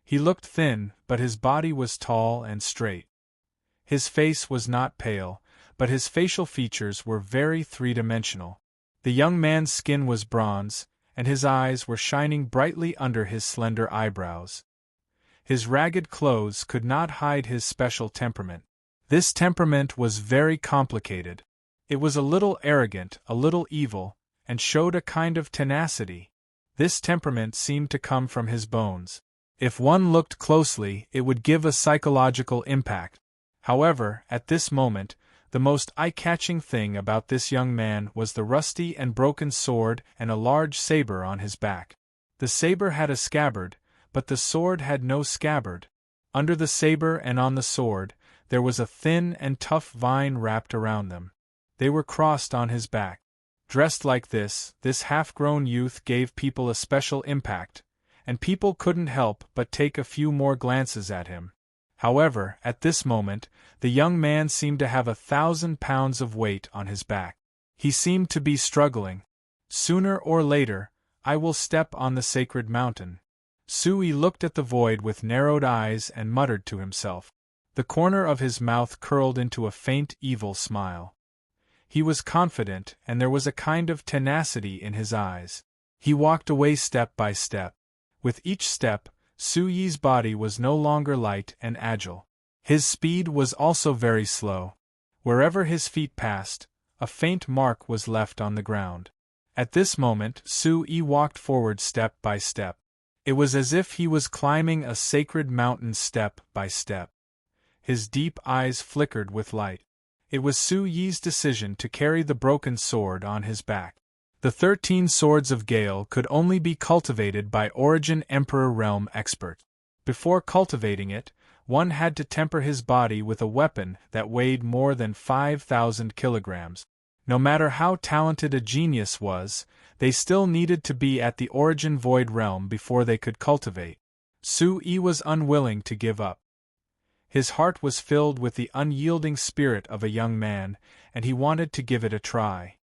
He looked thin, but his body was tall and straight. His face was not pale, but his facial features were very three-dimensional. The young man's skin was bronze, and his eyes were shining brightly under his slender eyebrows. His ragged clothes could not hide his special temperament. This temperament was very complicated. It was a little arrogant, a little evil, and showed a kind of tenacity. This temperament seemed to come from his bones. If one looked closely, it would give a psychological impact. However, at this moment, the most eye-catching thing about this young man was the rusty and broken sword and a large saber on his back. The saber had a scabbard, but the sword had no scabbard. Under the saber and on the sword, there was a thin and tough vine wrapped around them. They were crossed on his back. Dressed like this half-grown youth gave people a special impact, and people couldn't help but take a few more glances at him. However, at this moment, the young man seemed to have 1,000 pounds of weight on his back. He seemed to be struggling. Sooner or later, I will step on the sacred mountain. Su-yi looked at the void with narrowed eyes and muttered to himself. The corner of his mouth curled into a faint evil smile. He was confident, and there was a kind of tenacity in his eyes. He walked away step by step. With each step, Su-yi's body was no longer light and agile. His speed was also very slow. Wherever his feet passed, a faint mark was left on the ground. At this moment, Su-yi walked forward step by step. It was as if he was climbing a sacred mountain step by step. His deep eyes flickered with light. It was Su-yi's decision to carry the broken sword on his back. The 13 swords of Gale could only be cultivated by Origin Emperor Realm experts. Before cultivating it, one had to temper his body with a weapon that weighed more than 5,000 kilograms. No matter how talented a genius was, they still needed to be at the Origin Void Realm before they could cultivate. Su-yi was unwilling to give up. His heart was filled with the unyielding spirit of a young man, and he wanted to give it a try.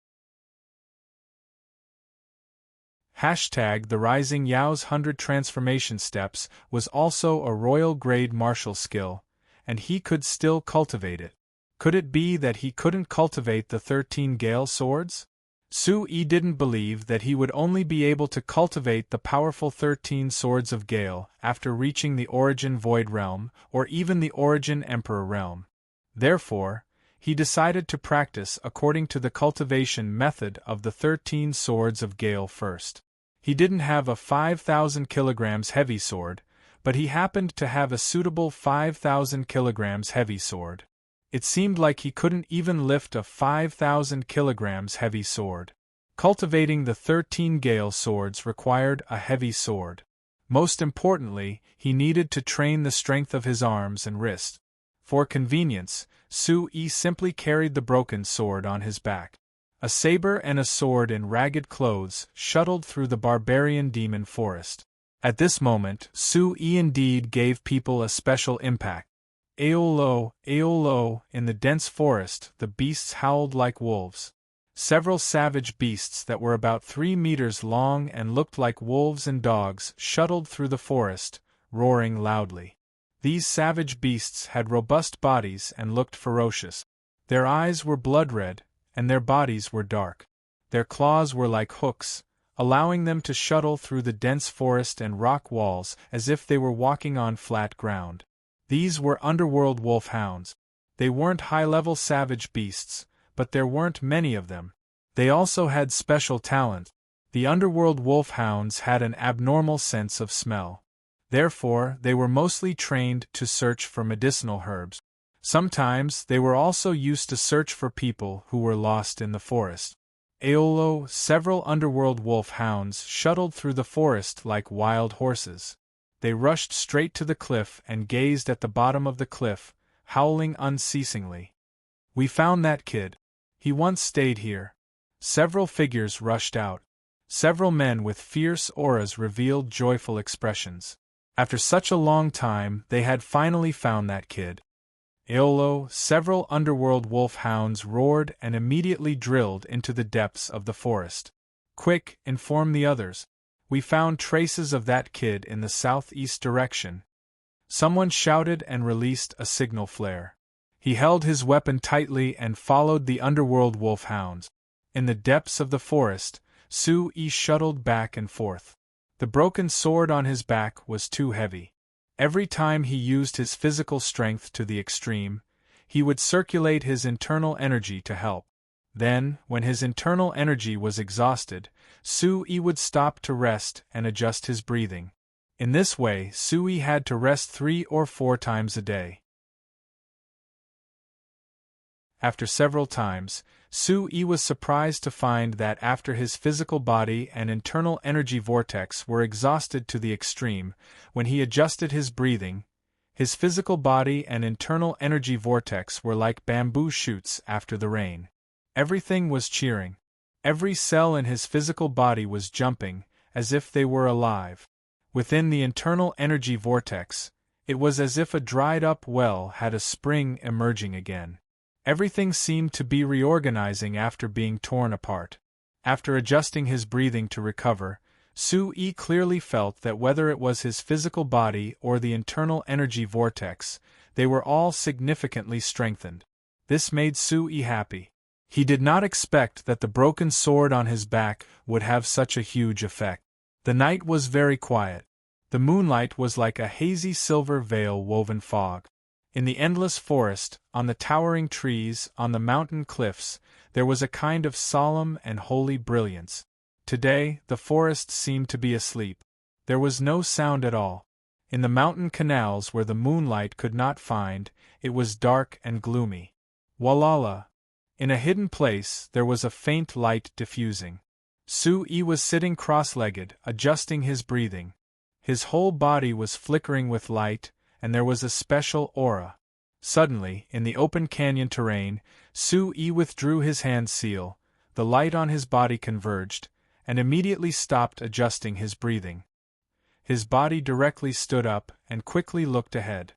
The Rising Yao's 100 transformation steps was also a royal-grade martial skill, and he could still cultivate it. Could it be that he couldn't cultivate the 13 Gale swords? Su-yi didn't believe that he would only be able to cultivate the powerful 13 swords of Gale after reaching the Origin Void Realm or even the Origin Emperor Realm. Therefore, he decided to practice according to the cultivation method of the 13 swords of Gale first. He didn't have a 5,000 kilograms heavy sword, but he happened to have a suitable 5,000 kilograms heavy sword. It seemed like he couldn't even lift a 5,000 kilograms heavy sword. Cultivating the 13 Gale swords required a heavy sword. Most importantly, he needed to train the strength of his arms and wrists. For convenience, Su-yi simply carried the broken sword on his back. A saber and a sword in ragged clothes shuttled through the barbarian demon forest. At this moment, Su-yi indeed gave people a special impact. Aolo, Aolo, in the dense forest, the beasts howled like wolves. Several savage beasts that were about 3 meters long and looked like wolves and dogs shuttled through the forest, roaring loudly. These savage beasts had robust bodies and looked ferocious. Their eyes were blood-red, and their bodies were dark. Their claws were like hooks, allowing them to shuttle through the dense forest and rock walls as if they were walking on flat ground. These were underworld wolfhounds. They weren't high-level savage beasts, but there weren't many of them. They also had special talent. The underworld wolfhounds had an abnormal sense of smell. Therefore, they were mostly trained to search for medicinal herbs. Sometimes they were also used to search for people who were lost in the forest. Aolo, several underworld wolfhounds shuttled through the forest like wild horses. They rushed straight to the cliff and gazed at the bottom of the cliff, howling unceasingly. "We found that kid. He once stayed here." Several figures rushed out. Several men with fierce auras revealed joyful expressions. After such a long time, they had finally found that kid. Aolo, several underworld wolfhounds roared and immediately drilled into the depths of the forest. "Quick, inform the others. We found traces of that kid in the southeast direction." Someone shouted and released a signal flare. He held his weapon tightly and followed the underworld wolfhounds. In the depths of the forest, Su-yi shuttled back and forth. The broken sword on his back was too heavy. Every time he used his physical strength to the extreme, he would circulate his internal energy to help. Then, when his internal energy was exhausted, Su-yi would stop to rest and adjust his breathing. In this way, Su-yi had to rest 3 or 4 times a day. After several times, Su-yi was surprised to find that after his physical body and internal energy vortex were exhausted to the extreme, when he adjusted his breathing, his physical body and internal energy vortex were like bamboo shoots after the rain. Everything was cheering. Every cell in his physical body was jumping, as if they were alive. Within the internal energy vortex, it was as if a dried-up well had a spring emerging again. Everything seemed to be reorganizing after being torn apart. After adjusting his breathing to recover, Su-yi clearly felt that whether it was his physical body or the internal energy vortex, they were all significantly strengthened. This made Su-yi happy. He did not expect that the broken sword on his back would have such a huge effect. The night was very quiet. The moonlight was like a hazy silver veil-woven fog. In the endless forest, on the towering trees, on the mountain cliffs, there was a kind of solemn and holy brilliance. Today, the forest seemed to be asleep. There was no sound at all. In the mountain canals where the moonlight could not find, it was dark and gloomy. Walala! In a hidden place, there was a faint light diffusing. Su-yi was sitting cross-legged, adjusting his breathing. His whole body was flickering with light, and there was a special aura. Suddenly, in the open canyon terrain, Su-yi withdrew his hand seal, the light on his body converged, and immediately stopped adjusting his breathing. His body directly stood up and quickly looked ahead.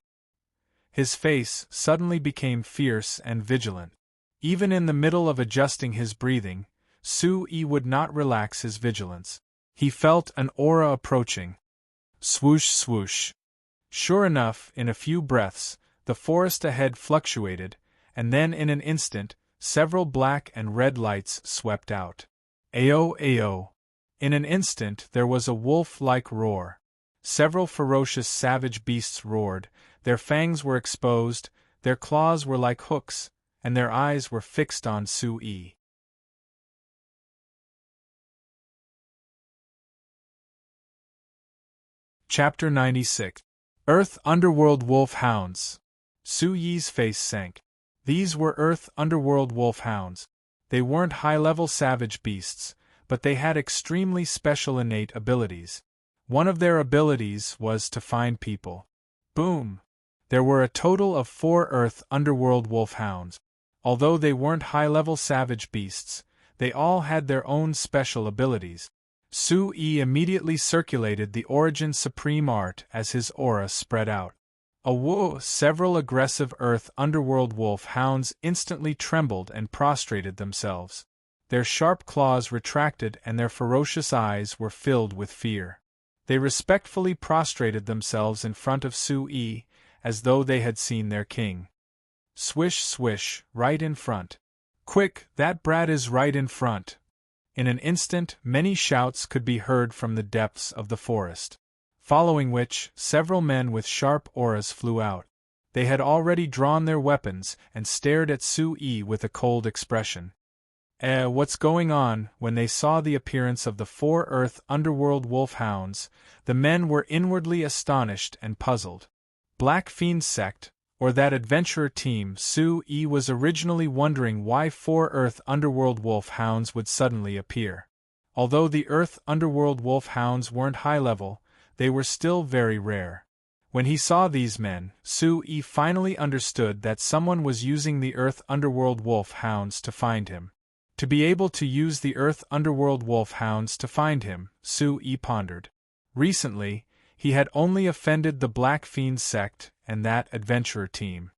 His face suddenly became fierce and vigilant. Even in the middle of adjusting his breathing, Su-yi would not relax his vigilance. He felt an aura approaching. Swoosh, swoosh. Sure enough, in a few breaths, the forest ahead fluctuated, and then in an instant, several black and red lights swept out. Ayo, ayo. In an instant there was a wolf-like roar. Several ferocious savage beasts roared, their fangs were exposed, their claws were like hooks, and their eyes were fixed on Su-yi. Chapter 96. Earth Underworld Wolf Hounds. Su-yi's face sank. These were Earth Underworld Wolf Hounds. They weren't high-level savage beasts, but they had extremely special innate abilities. One of their abilities was to find people. Boom! There were a total of 4 Earth Underworld Wolf Hounds. Although they weren't high-level savage beasts, they all had their own special abilities. Su-yi immediately circulated the Origin Supreme Art as his aura spread out. Several aggressive Earth Underworld Wolf Hounds instantly trembled and prostrated themselves. Their sharp claws retracted and their ferocious eyes were filled with fear. They respectfully prostrated themselves in front of Su-yi, as though they had seen their king. Swish swish, right in front. Quick, that brat is right in front. In an instant, many shouts could be heard from the depths of the forest. Following which, several men with sharp auras flew out. They had already drawn their weapons and stared at Su-yi with a cold expression. What's going on? When they saw the appearance of the 4 Earth Underworld Wolf Hounds, the men were inwardly astonished and puzzled. Black Fiend Sect, or that adventurer team. Su-yi was originally wondering why 4 Earth Underworld Wolf Hounds would suddenly appear. Although the Earth Underworld Wolf Hounds weren't high-level, they were still very rare. When he saw these men, Su-yi finally understood that someone was using the Earth Underworld Wolf Hounds to find him. To be able to use the Earth Underworld Wolf Hounds to find him, Su-yi pondered. Recently, he had only offended the Black Fiend Sect and that adventurer team.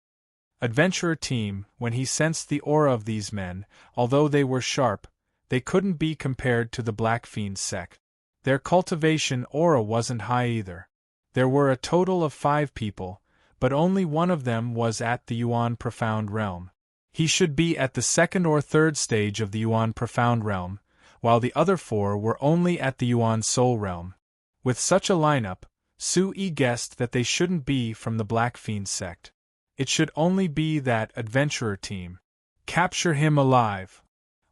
Adventurer team, when he sensed the aura of these men, although they were sharp, they couldn't be compared to the Black Fiend Sect. Their cultivation aura wasn't high either. There were a total of 5 people, but only one of them was at the Yuan Profound Realm. He should be at the 2nd or 3rd stage of the Yuan Profound Realm, while the other 4 were only at the Yuan Soul Realm. With such a lineup, Su-yi guessed that they shouldn't be from the Black Fiend Sect. It should only be that adventurer team. Capture him alive!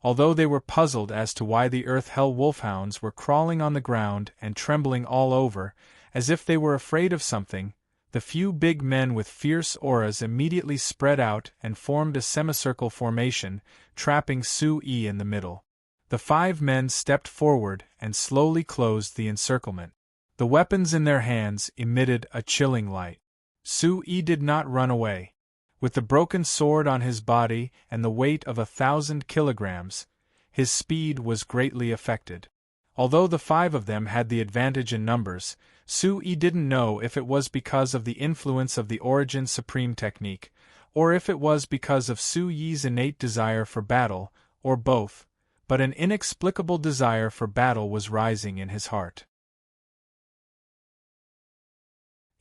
Although they were puzzled as to why the Earth Hell Wolfhounds were crawling on the ground and trembling all over, as if they were afraid of something, the few big men with fierce auras immediately spread out and formed a semicircle formation, trapping Su-yi in the middle. The 5 men stepped forward and slowly closed the encirclement. The weapons in their hands emitted a chilling light. Su-yi did not run away. With the broken sword on his body and the weight of 1,000 kilograms, his speed was greatly affected. Although the 5 of them had the advantage in numbers, Su-yi didn't know if it was because of the influence of the Origin Supreme technique, or if it was because of Su-yi's innate desire for battle, or both, but an inexplicable desire for battle was rising in his heart.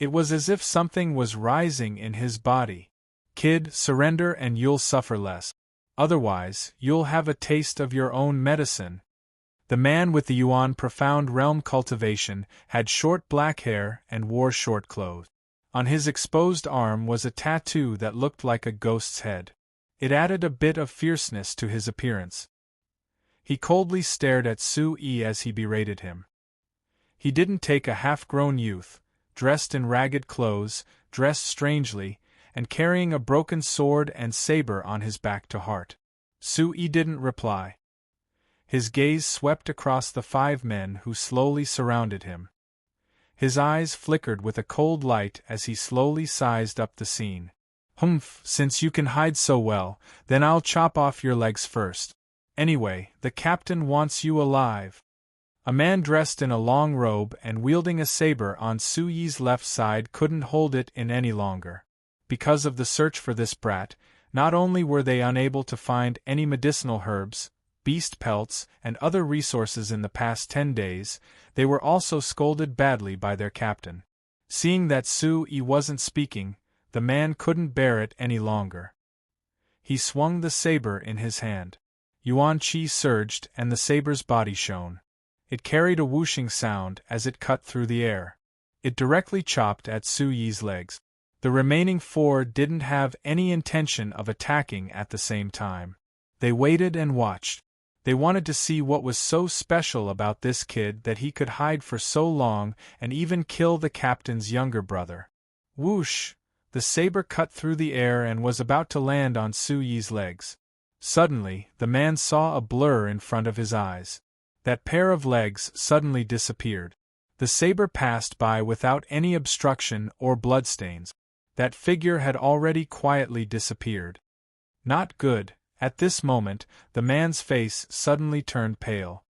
It was as if something was rising in his body. Kid, surrender and you'll suffer less. Otherwise, you'll have a taste of your own medicine. The man with the Yuan Profound Realm cultivation had short black hair and wore short clothes. On his exposed arm was a tattoo that looked like a ghost's head. It added a bit of fierceness to his appearance. He coldly stared at Su-yi as he berated him. He didn't take a half-grown youth, dressed in ragged clothes, dressed strangely, and carrying a broken sword and saber on his back to heart. Su-yi didn't reply. His gaze swept across the 5 men who slowly surrounded him. His eyes flickered with a cold light as he slowly sized up the scene. Humph, since you can hide so well, then I'll chop off your legs first. Anyway, the captain wants you alive. A man dressed in a long robe and wielding a saber on Su-yi's left side couldn't hold it in any longer. Because of the search for this brat, not only were they unable to find any medicinal herbs, beast pelts, and other resources in the past 10 days, they were also scolded badly by their captain. Seeing that Su-yi wasn't speaking, the man couldn't bear it any longer. He swung the saber in his hand. Yuan Qi surged and the saber's body shone. It carried a whooshing sound as it cut through the air. It directly chopped at Su-yi's legs. The remaining 4 didn't have any intention of attacking at the same time. They waited and watched. They wanted to see what was so special about this kid that he could hide for so long and even kill the captain's younger brother. Whoosh! The saber cut through the air and was about to land on Su Yi's legs. Suddenly, the man saw a blur in front of his eyes. That pair of legs suddenly disappeared. The saber passed by without any obstruction or bloodstains. That figure had already quietly disappeared. Not good. At this moment, the man's face suddenly turned pale.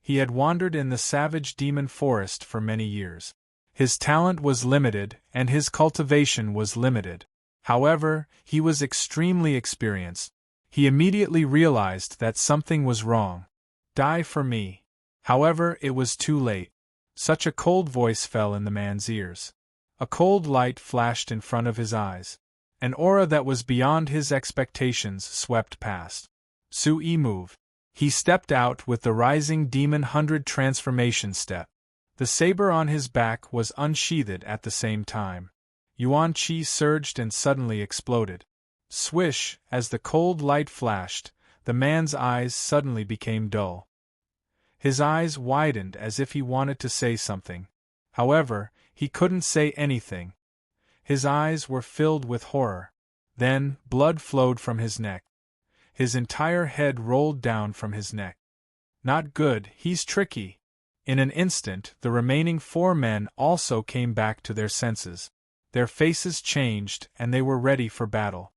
He had wandered in the savage demon forest for many years. His talent was limited, and his cultivation was limited. However, he was extremely experienced. He immediately realized that something was wrong. Die for me. However, it was too late. Such a cold voice fell in the man's ears. A cold light flashed in front of his eyes. An aura that was beyond his expectations swept past. Su Yi moved. He stepped out with the rising demon 100 transformation step. The saber on his back was unsheathed at the same time. Yuan Qi surged and suddenly exploded. Swish, as the cold light flashed, the man's eyes suddenly became dull. His eyes widened as if he wanted to say something. However, he couldn't say anything. His eyes were filled with horror. Then, blood flowed from his neck. His entire head rolled down from his neck. Not good, he's tricky. In an instant, the remaining 4 men also came back to their senses. Their faces changed, and they were ready for battle.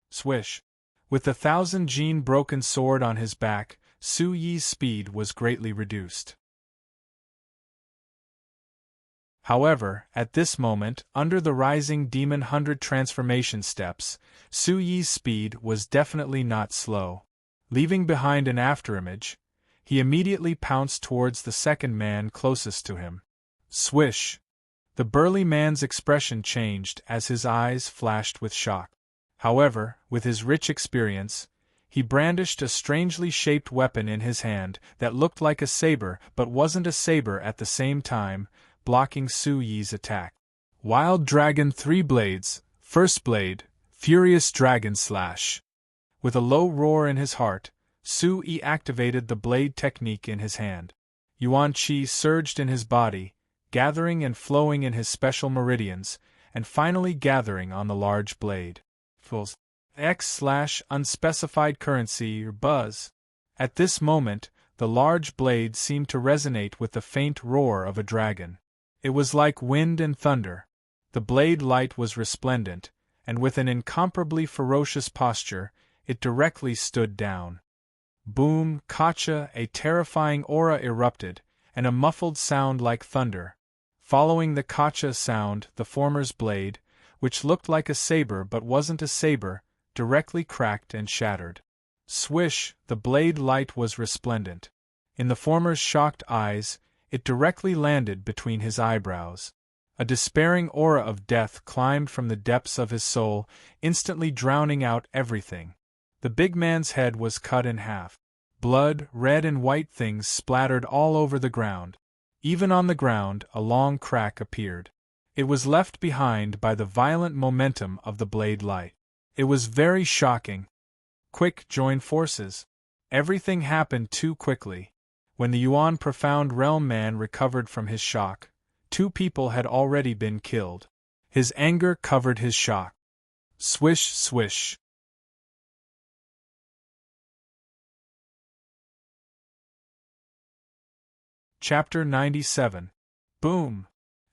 Swish! With the 1000-gene broken sword on his back, Su Yi's speed was greatly reduced. However, at this moment, under the rising demon 100 transformation steps, Su Yi's speed was definitely not slow. Leaving behind an afterimage, he immediately pounced towards the second man closest to him. Swish! The burly man's expression changed as his eyes flashed with shock. However, with his rich experience, he brandished a strangely shaped weapon in his hand that looked like a saber but wasn't a saber at the same time, blocking Su Yi's attack. Wild Dragon 3 Blades, First Blade, Furious Dragon Slash. With a low roar in his heart, Su Yi activated the blade technique in his hand. Yuan Qi surged in his body, gathering and flowing in his special meridians, and finally gathering on the large blade. X/unspecified currency or buzz. At this moment, the large blade seemed to resonate with the faint roar of a dragon. It was like wind and thunder. The blade light was resplendent, and with an incomparably ferocious posture, it directly stood down. Boom, kacha, a terrifying aura erupted, and a muffled sound like thunder. Following the kacha sound, the former's blade, which looked like a saber but wasn't a saber, directly cracked and shattered. Swish, the blade light was resplendent. In the former's shocked eyes, it directly landed between his eyebrows. A despairing aura of death climbed from the depths of his soul, instantly drowning out everything. The big man's head was cut in half. Blood, red and white things splattered all over the ground. Even on the ground, a long crack appeared. It was left behind by the violent momentum of the blade light. It was very shocking. Quick, join forces. Everything happened too quickly. When the Yuan Profound Realm man recovered from his shock, 2 people had already been killed. His anger covered his shock. Swish, swish. Chapter 97. Boom!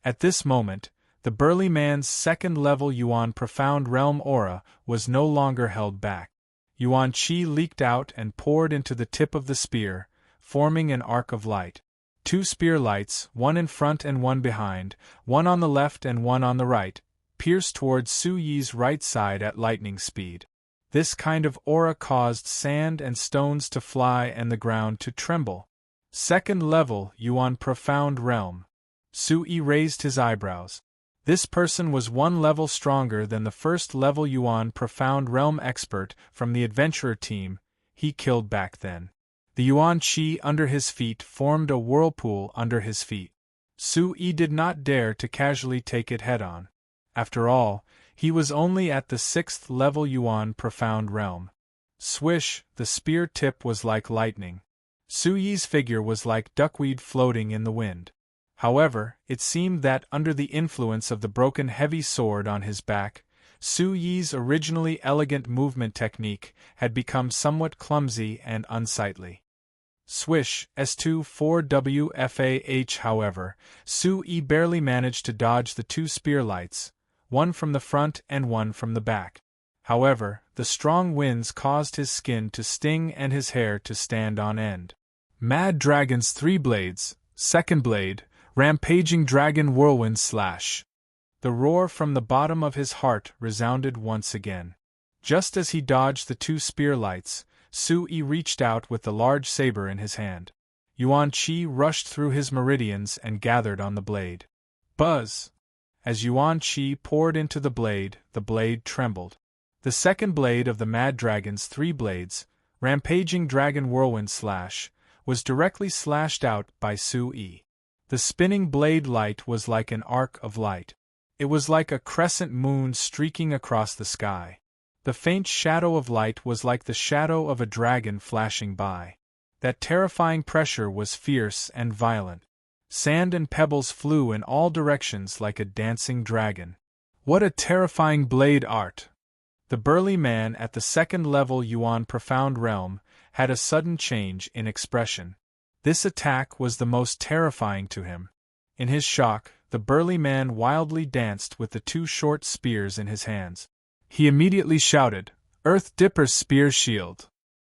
At this moment, the burly man's second-level Yuan Profound Realm aura was no longer held back. Yuan Qi leaked out and poured into the tip of the spear, forming an arc of light. 2 spear lights, one in front and one behind, one on the left and one on the right, pierced towards Su Yi's right side at lightning speed. This kind of aura caused sand and stones to fly and the ground to tremble. Second level Yuan Profound Realm. Su Yi raised his eyebrows. This person was 1 level stronger than the first level Yuan Profound Realm expert from the adventurer team he killed back then. The Yuan Qi under his feet formed a whirlpool under his feet. Su Yi did not dare to casually take it head-on. After all, He was only at the 6th level Yuan profound realm. Swish, the spear tip was like lightning. Su Yi's figure was like duckweed floating in the wind. However, it seemed that under the influence of the broken heavy sword on his back, Su Yi's originally elegant movement technique had become somewhat clumsy and unsightly. Swish, S2 4WFAH. However, Su Yi barely managed to dodge the two spear lights, one from the front and one from the back. However, the strong winds caused his skin to sting and his hair to stand on end. Mad Dragon's 3 blades, second blade, rampaging dragon whirlwind slash. The roar from the bottom of his heart resounded once again. Just as he dodged the two spear lights, Su Yi reached out with the large saber in his hand. Yuan Qi rushed through his meridians and gathered on the blade. Buzz! As Yuan Qi poured into the blade trembled. The second blade of the Mad Dragon's 3 blades, rampaging dragon whirlwind slash, was directly slashed out by Su Yi. The spinning blade light was like an arc of light. It was like a crescent moon streaking across the sky. The faint shadow of light was like the shadow of a dragon flashing by. That terrifying pressure was fierce and violent. Sand and pebbles flew in all directions like a dancing dragon. What a terrifying blade art! The burly man at the 2nd level Yuan profound realm had a sudden change in expression. This attack was the most terrifying to him. In his shock, the burly man wildly danced with the two short spears in his hands. He immediately shouted, "Earth Dipper's spear shield!"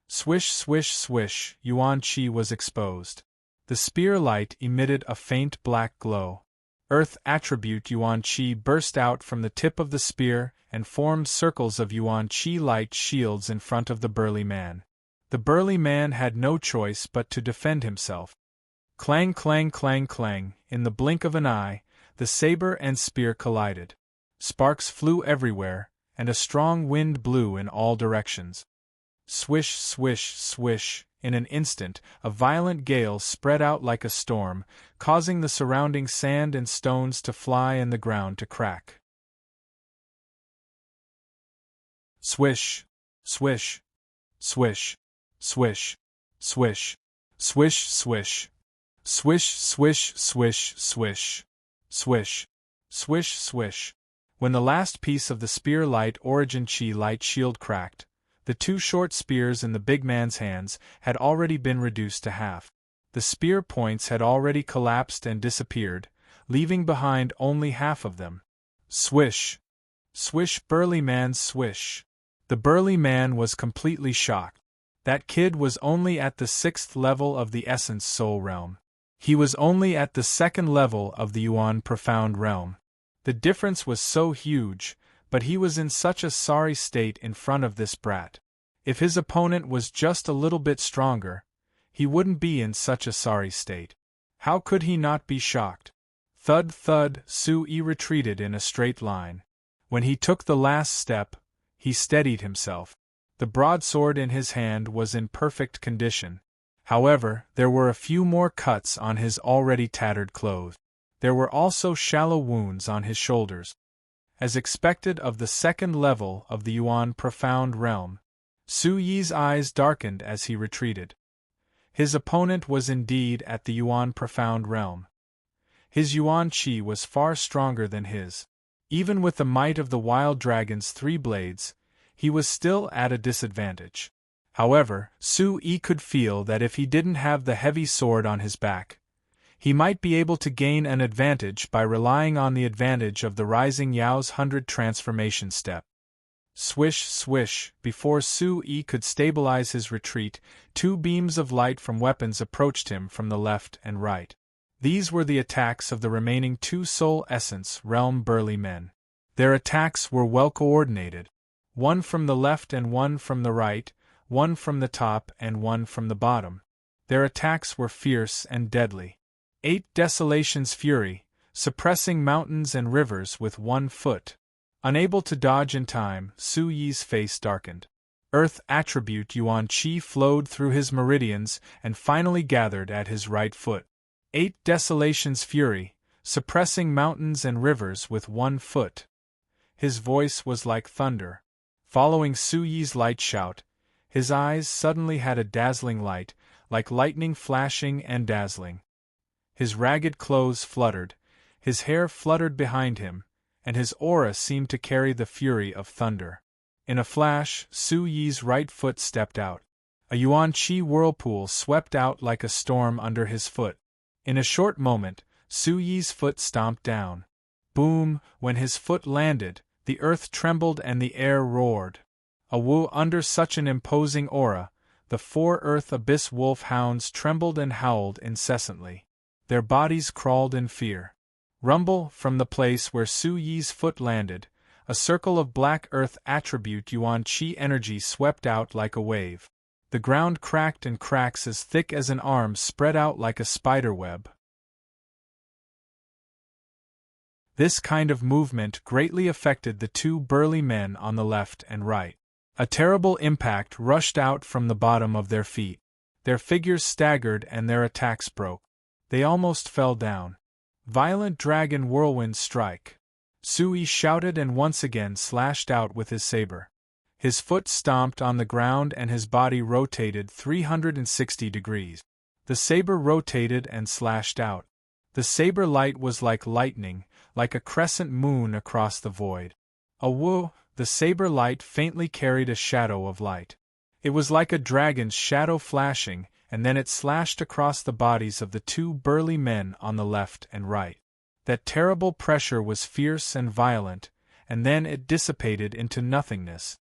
Swish, swish, swish, Yuan Qi was exposed. The spear light emitted a faint black glow. Earth attribute Yuan Qi burst out from the tip of the spear and formed circles of Yuan Qi light shields in front of the burly man. The burly man had no choice but to defend himself. Clang, clang, clang, clang, in the blink of an eye, the saber and spear collided. Sparks flew everywhere, and a strong wind blew in all directions. Swish, swish, swish, in an instant, a violent gale spread out like a storm, causing the surrounding sand and stones to fly and the ground to crack. Swish, swish, swish, swish, swish, swish, swish, swish, swish, swish, swish, swish, swish, swish. When the last piece of the spear light origin Qi light shield cracked, the two short spears in the big man's hands had already been reduced to half. The spear points had already collapsed and disappeared, leaving behind only half of them. Swish! Swish, burly man, swish! The burly man was completely shocked. That kid was only at the 6th level of the Essence Soul realm. He was only at the 2nd level of the Yuan Profound realm. The difference was so huge, but he was in such a sorry state in front of this brat. If his opponent was just a little bit stronger, he wouldn't be in such a sorry state. How could he not be shocked? Thud thud, Su Yi retreated in a straight line. When he took the last step, he steadied himself. The broadsword in his hand was in perfect condition. However, there were a few more cuts on his already tattered clothes. There were also shallow wounds on his shoulders. As expected of the 2nd level of the Yuan Profound realm, Su Yi's eyes darkened as he retreated. His opponent was indeed at the Yuan Profound realm. His Yuan Qi was far stronger than his. Even with the might of the Wild Dragon's 3 blades, he was still at a disadvantage. However, Su Yi could feel that if he didn't have the heavy sword on his back, he might be able to gain an advantage by relying on the advantage of the Rising Yao's 100 transformation step. Swish, swish, before Su Yi could stabilize his retreat, 2 beams of light from weapons approached him from the left and right. These were the attacks of the remaining 2 Soul Essence realm burly men. Their attacks were well coordinated. One from the left and one from the right, one from the top and one from the bottom. Their attacks were fierce and deadly. 8 Desolation's Fury, suppressing mountains and rivers with 1 foot. Unable to dodge in time, Su Yi's face darkened. Earth attribute Yuan Qi flowed through his meridians and finally gathered at his right foot. 8 Desolation's Fury, suppressing mountains and rivers with 1 foot. His voice was like thunder. Following Su Yi's light shout, his eyes suddenly had a dazzling light, like lightning flashing and dazzling. His ragged clothes fluttered, his hair fluttered behind him, and his aura seemed to carry the fury of thunder. In a flash, Su Yi's right foot stepped out. A Yuan Qi whirlpool swept out like a storm under his foot. In a short moment, Su Yi's foot stomped down. Boom! When his foot landed, the earth trembled and the air roared. Under such an imposing aura, the 4 earth abyss wolf hounds trembled and howled incessantly. Their bodies crawled in fear. Rumble, from the place where Su Yi's foot landed, a circle of black earth attribute Yuan Qi energy swept out like a wave. The ground cracked and cracks as thick as an arm spread out like a spider web. This kind of movement greatly affected the 2 burly men on the left and right. A terrible impact rushed out from the bottom of their feet. Their figures staggered and their attacks broke. They almost fell down. Violent dragon whirlwind strike. Su Yi shouted and once again slashed out with his saber. His foot stomped on the ground and his body rotated 360 degrees. The saber rotated and slashed out. The saber light was like lightning, like a crescent moon across the void. The saber light faintly carried a shadow of light. It was like a dragon's shadow flashing, and then it slashed across the bodies of the 2 burly men on the left and right. That terrible pressure was fierce and violent, and then it dissipated into nothingness.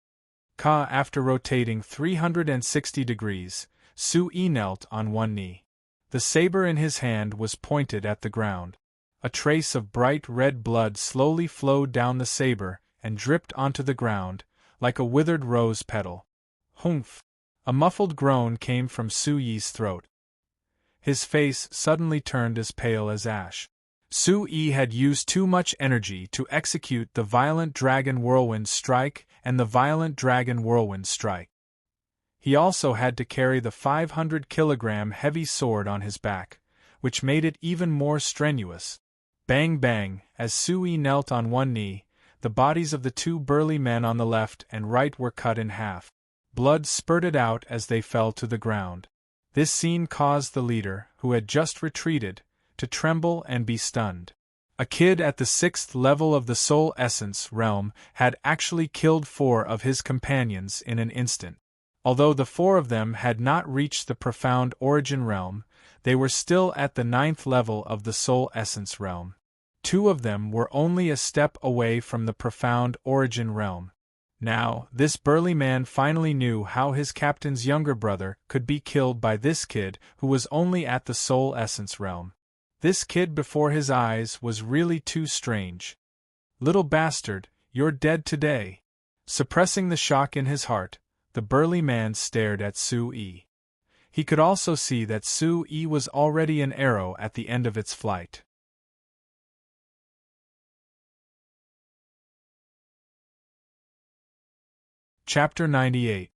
After rotating 360 degrees, Su Yi knelt on one knee. The saber in his hand was pointed at the ground. A trace of bright red blood slowly flowed down the saber and dripped onto the ground, like a withered rose petal. Humph! A muffled groan came from Su Yi's throat. His face suddenly turned as pale as ash. Su Yi had used too much energy to execute the violent dragon whirlwind strike and the violent dragon whirlwind strike. He also had to carry the 500-kilogram heavy sword on his back, which made it even more strenuous. Bang bang, as Su Yi knelt on one knee, the bodies of the 2 burly men on the left and right were cut in half. Blood spurted out as they fell to the ground. This scene caused the leader, who had just retreated, to tremble and be stunned. A kid at the 6th level of the Soul Essence realm had actually killed 4 of his companions in an instant. Although the 4 of them had not reached the profound origin realm, they were still at the 9th level of the Soul Essence realm. 2 of them were only a step away from the profound origin realm. Now, this burly man finally knew how his captain's younger brother could be killed by this kid who was only at the Soul Essence realm. This kid before his eyes was really too strange. Little bastard, you're dead today. Suppressing the shock in his heart, the burly man stared at Su Yi. He could also see that Su Yi was already an arrow at the end of its flight. Chapter 98.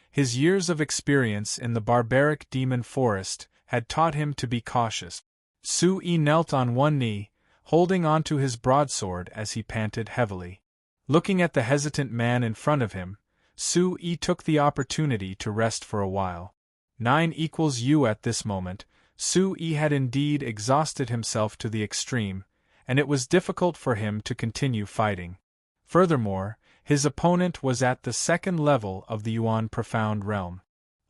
His years of experience in the barbaric demon forest had taught him to be cautious. Su Yi knelt on one knee, holding onto his broadsword as he panted heavily. Looking at the hesitant man in front of him, Su Yi took the opportunity to rest for a while. 9 = U at this moment, Su Yi had indeed exhausted himself to the extreme, and it was difficult for him to continue fighting. Furthermore, his opponent was at the 2nd level of the Yuan Profound Realm.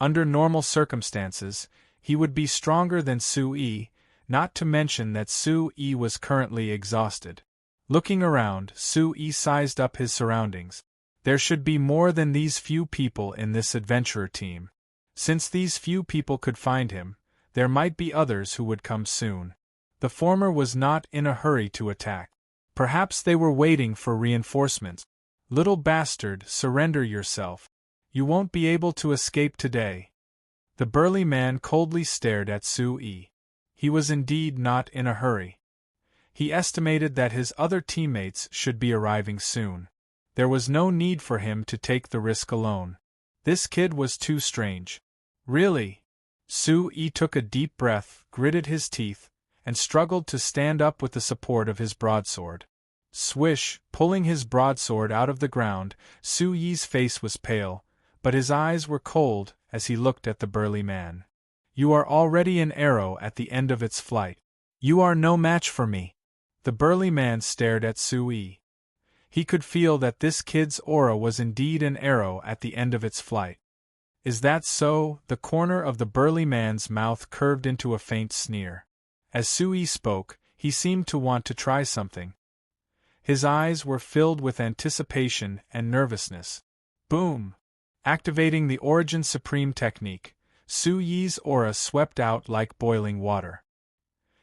Under normal circumstances, he would be stronger than Su Yi, not to mention that Su Yi was currently exhausted. Looking around, Su Yi sized up his surroundings. There should be more than these few people in this adventurer team. Since these few people could find him, there might be others who would come soon. The former was not in a hurry to attack. Perhaps they were waiting for reinforcements. Little bastard, surrender yourself. You won't be able to escape today. The burly man coldly stared at Su Yi. He was indeed not in a hurry. He estimated that his other teammates should be arriving soon. There was no need for him to take the risk alone. This kid was too strange. Really? Su Yi took a deep breath, gritted his teeth, and struggled to stand up with the support of his broadsword. Swish, pulling his broadsword out of the ground, Su Yi's face was pale, but his eyes were cold as he looked at the burly man. You are already an arrow at the end of its flight. You are no match for me. The burly man stared at Su Yi. He could feel that this kid's aura was indeed an arrow at the end of its flight. Is that so? The corner of the burly man's mouth curved into a faint sneer. As Su Yi spoke, he seemed to want to try something. His eyes were filled with anticipation and nervousness. Boom! Activating the Origin Supreme technique, Su Yi's aura swept out like boiling water.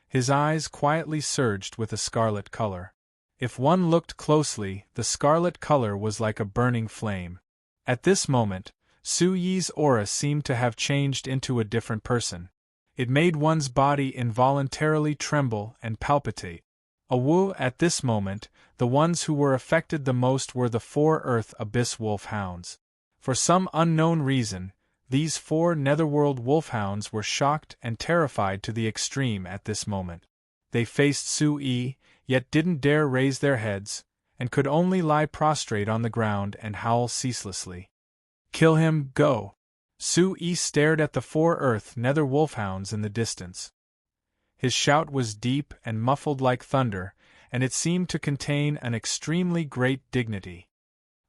His eyes quietly surged with a scarlet color. If one looked closely, the scarlet color was like a burning flame. At this moment, Su Yi's aura seemed to have changed into a different person. It made one's body involuntarily tremble and palpitate. At this moment, the ones who were affected the most were the 4 Earth Abyss Wolfhounds. For some unknown reason, these 4 Netherworld Wolfhounds were shocked and terrified to the extreme at this moment. They faced Su Yi, yet didn't dare raise their heads, and could only lie prostrate on the ground and howl ceaselessly. Kill him, go! Su Yi stared at the 4 Earth Nether Wolfhounds in the distance. His shout was deep and muffled like thunder, and it seemed to contain an extremely great dignity.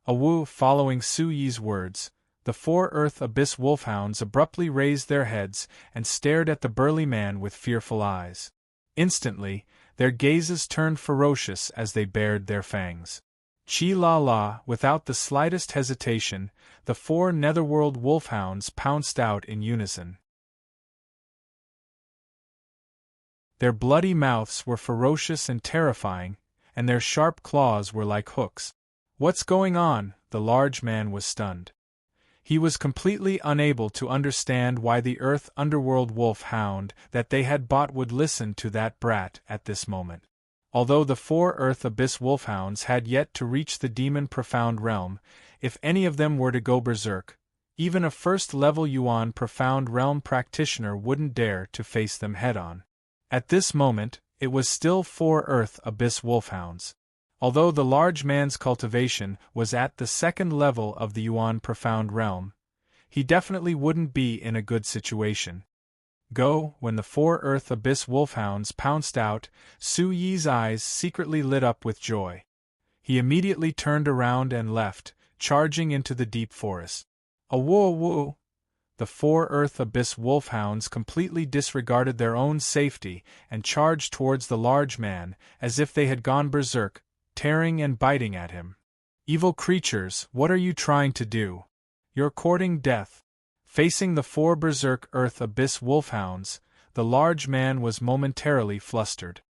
Following Su Yi's words, the 4 Earth Abyss Wolfhounds abruptly raised their heads and stared at the burly man with fearful eyes. Instantly, their gazes turned ferocious as they bared their fangs. Chi-la-la, without the slightest hesitation, the 4 Netherworld Wolfhounds pounced out in unison. Their bloody mouths were ferocious and terrifying, and their sharp claws were like hooks. What's going on? The large man was stunned. He was completely unable to understand why the Earth Underworld Wolfhound that they had bought would listen to that brat at this moment. Although the 4 Earth Abyss Wolfhounds had yet to reach the Demon Profound Realm, if any of them were to go berserk, even a first-level Yuan Profound Realm practitioner wouldn't dare to face them head-on. At this moment, it was still 4 Earth Abyss Wolfhounds. Although the large man's cultivation was at the 2nd level of the Yuan Profound Realm, he definitely wouldn't be in a good situation. When the 4 Earth Abyss Wolfhounds pounced out, Su Yi's eyes secretly lit up with joy. He immediately turned around and left, charging into the deep forest. The 4 Earth Abyss Wolfhounds completely disregarded their own safety and charged towards the large man as if they had gone berserk, tearing and biting at him. Evil creatures, what are you trying to do? You're courting death. Facing the 4 berserk Earth Abyss Wolfhounds, the large man was momentarily flustered.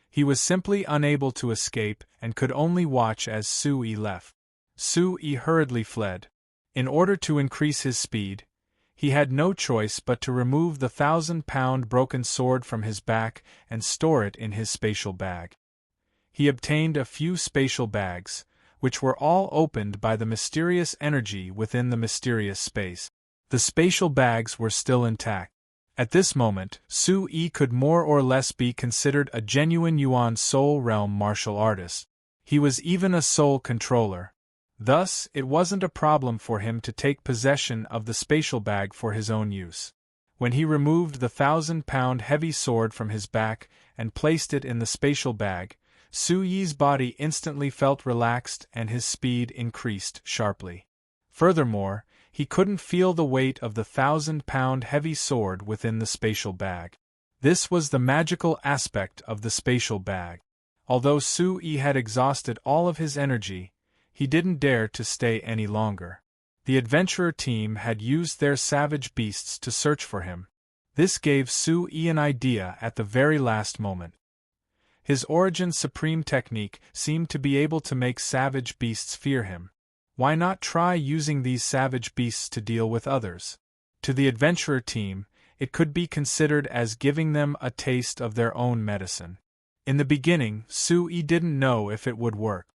He was simply unable to escape and could only watch as Su Yi left. Su Yi hurriedly fled. In order to increase his speed, he had no choice but to remove the 1,000-pound broken sword from his back and store it in his spatial bag. He obtained a few spatial bags, which were all opened by the mysterious energy within the mysterious space. The spatial bags were still intact. At this moment, Su Yi could more or less be considered a genuine Yuan Soul Realm martial artist. He was even a soul controller. Thus, it wasn't a problem for him to take possession of the spatial bag for his own use. When he removed the 1,000-pound heavy sword from his back and placed it in the spatial bag, Su Yi's body instantly felt relaxed and his speed increased sharply. Furthermore, he couldn't feel the weight of the 1,000-pound heavy sword within the spatial bag. This was the magical aspect of the spatial bag. Although Su Yi had exhausted all of his energy, he didn't dare to stay any longer. The adventurer team had used their savage beasts to search for him. This gave Su Yi an idea at the very last moment. His Origin Supreme technique seemed to be able to make savage beasts fear him. Why not try using these savage beasts to deal with others? To the adventurer team, it could be considered as giving them a taste of their own medicine. In the beginning, Su Yi didn't know if it would work.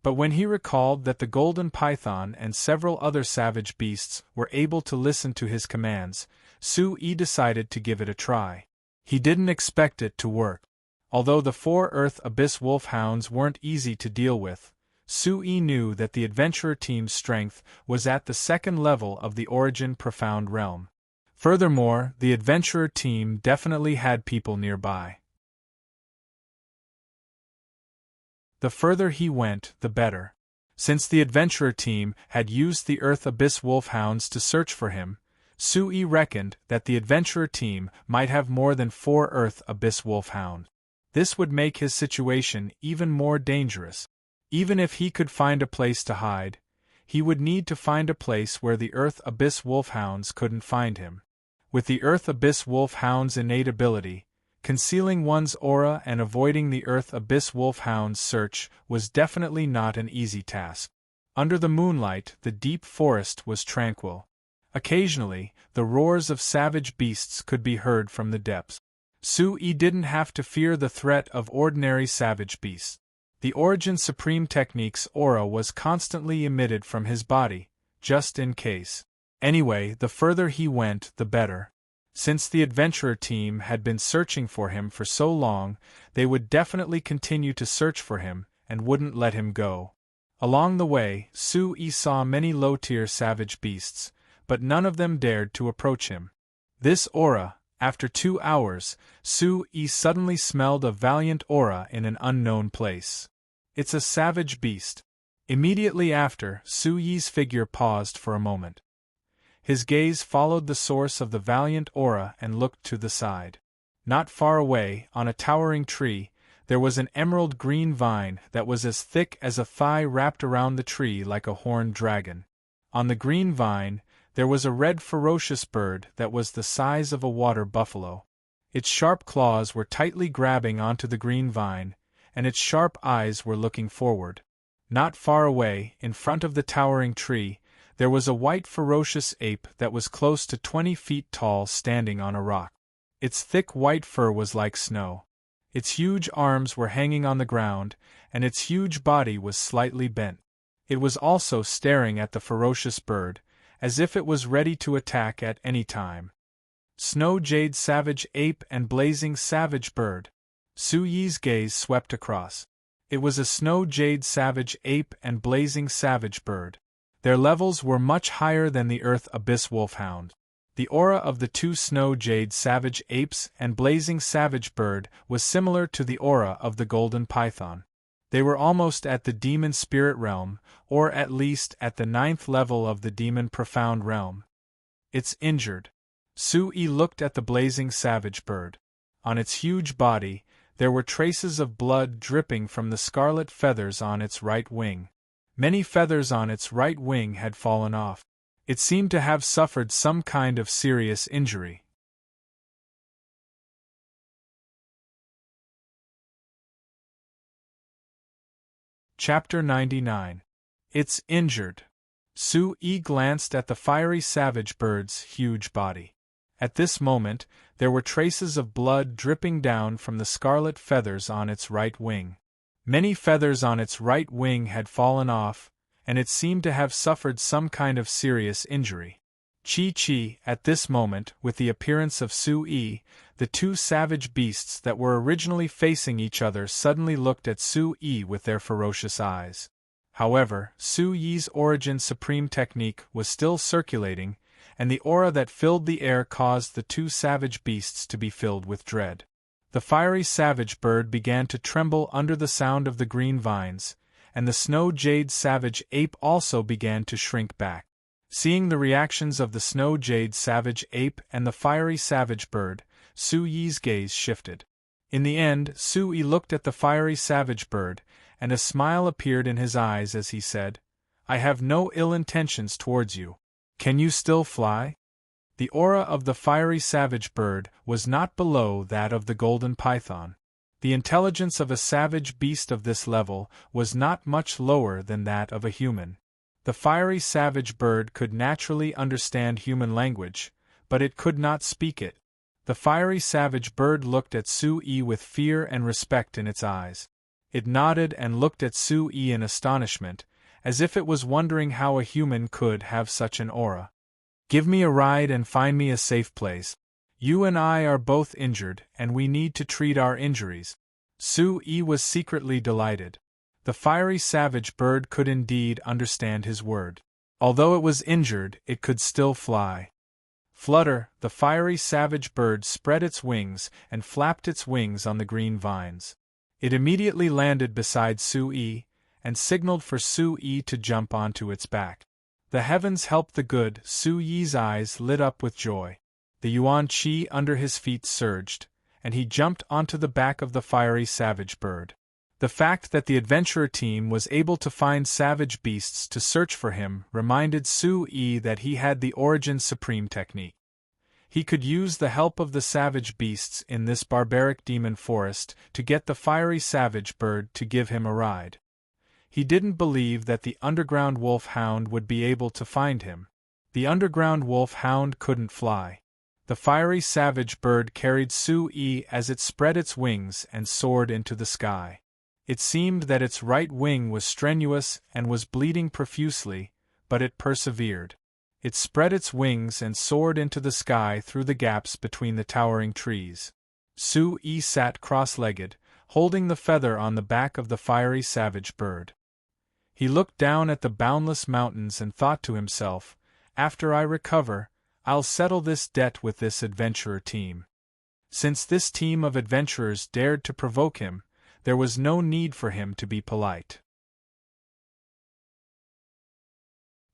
But when he recalled that the golden python and several other savage beasts were able to listen to his commands, Su Yi decided to give it a try. He didn't expect it to work. Although the 4 Earth Abyss wolfhounds weren't easy to deal with, Sui knew that the adventurer team's strength was at the second level of the Origin Profound realm. Furthermore, the adventurer team definitely had people nearby. The further he went, the better. Since the adventurer team had used the Earth Abyss wolfhounds to search for him, Sui reckoned that the adventurer team might have more than 4 Earth Abyss wolfhounds. This would make his situation even more dangerous. Even if he could find a place to hide, he would need to find a place where the Earth Abyss wolfhounds couldn't find him. With the Earth Abyss wolfhound's innate ability, concealing one's aura and avoiding the Earth Abyss wolfhound's search was definitely not an easy task. Under the moonlight, the deep forest was tranquil. Occasionally, the roars of savage beasts could be heard from the depths. Sui didn't have to fear the threat of ordinary savage beasts. The Origin Supreme Technique's aura was constantly emitted from his body, just in case. Anyway, the further he went, the better. Since the adventurer team had been searching for him for so long, they would definitely continue to search for him and wouldn't let him go. Along the way, Sui saw many low-tier savage beasts, but none of them dared to approach him. This aura, after 2 hours, Sui suddenly smelled a valiant aura in an unknown place. It's a savage beast. Immediately after, Sui's figure paused for a moment. His gaze followed the source of the valiant aura and looked to the side. Not far away, on a towering tree, there was an emerald green vine that was as thick as a thigh wrapped around the tree like a horned dragon. On the green vine, there was a red ferocious bird that was the size of a water buffalo. Its sharp claws were tightly grabbing onto the green vine, and its sharp eyes were looking forward. Not far away, in front of the towering tree, there was a white ferocious ape that was close to 20 feet tall standing on a rock. Its thick white fur was like snow. Its huge arms were hanging on the ground, and its huge body was slightly bent. It was also staring at the ferocious bird, as if it was ready to attack at any time. Snow Jade Savage Ape and Blazing Savage Bird. Sui's gaze swept across. It was a Snow Jade Savage Ape and Blazing Savage Bird. Their levels were much higher than the Earth Abyss Wolfhound. The aura of the 2 Snow Jade Savage Apes and Blazing Savage Bird was similar to the aura of the Golden Python. They were almost at the Demon Spirit Realm, or at least at the 9th level of the Demon Profound Realm. It's injured. Sui looked at the Blazing Savage Bird. On its huge body, there were traces of blood dripping from the scarlet feathers on its right wing. Many feathers on its right wing had fallen off. It seemed to have suffered some kind of serious injury. Chapter 99. It's injured. Sui glanced at the fiery savage bird's huge body. At this moment, there were traces of blood dripping down from the scarlet feathers on its right wing. Many feathers on its right wing had fallen off, and it seemed to have suffered some kind of serious injury. Chi-Chi, at this moment, with the appearance of Sui, the 2 savage beasts that were originally facing each other suddenly looked at Sui with their ferocious eyes. However, Sui's Origin Supreme Technique was still circulating, and the aura that filled the air caused the 2 savage beasts to be filled with dread. The fiery savage bird began to tremble under the sound of the green vines, and the Snow Jade Savage Ape also began to shrink back. Seeing the reactions of the Snow Jade Savage Ape and the fiery savage bird, Sui's gaze shifted. In the end, Sui looked at the fiery savage bird, and a smile appeared in his eyes as he said, "I have no ill intentions towards you. Can you still fly?" The aura of the fiery savage bird was not below that of the golden python. The intelligence of a savage beast of this level was not much lower than that of a human. The fiery savage bird could naturally understand human language, but it could not speak it. The fiery savage bird looked at Sui with fear and respect in its eyes. It nodded and looked at Sui in astonishment, as if it was wondering how a human could have such an aura. "Give me a ride and find me a safe place. You and I are both injured, and we need to treat our injuries." Su-yi was secretly delighted. The fiery savage bird could indeed understand his word. Although it was injured, it could still fly. Flutter, the fiery savage bird spread its wings and flapped its wings on the green vines. It immediately landed beside Su-yi, and signaled for Su-yi to jump onto its back. The heavens helped the good. Su-yi's eyes lit up with joy. The yuan qi under his feet surged, and he jumped onto the back of the fiery savage bird. The fact that the adventurer team was able to find savage beasts to search for him reminded Su-yi that he had the Origin Supreme technique. He could use the help of the savage beasts in this barbaric demon forest to get the fiery savage bird to give him a ride. He didn't believe that the underground wolf hound would be able to find him. The underground wolf hound couldn't fly. The fiery savage bird carried Su-yi as it spread its wings and soared into the sky. It seemed that its right wing was strenuous and was bleeding profusely, but it persevered. It spread its wings and soared into the sky through the gaps between the towering trees. Su-yi sat cross-legged, holding the feather on the back of the fiery savage bird. He looked down at the boundless mountains and thought to himself, "After I recover, I'll settle this debt with this adventurer team." Since this team of adventurers dared to provoke him, there was no need for him to be polite.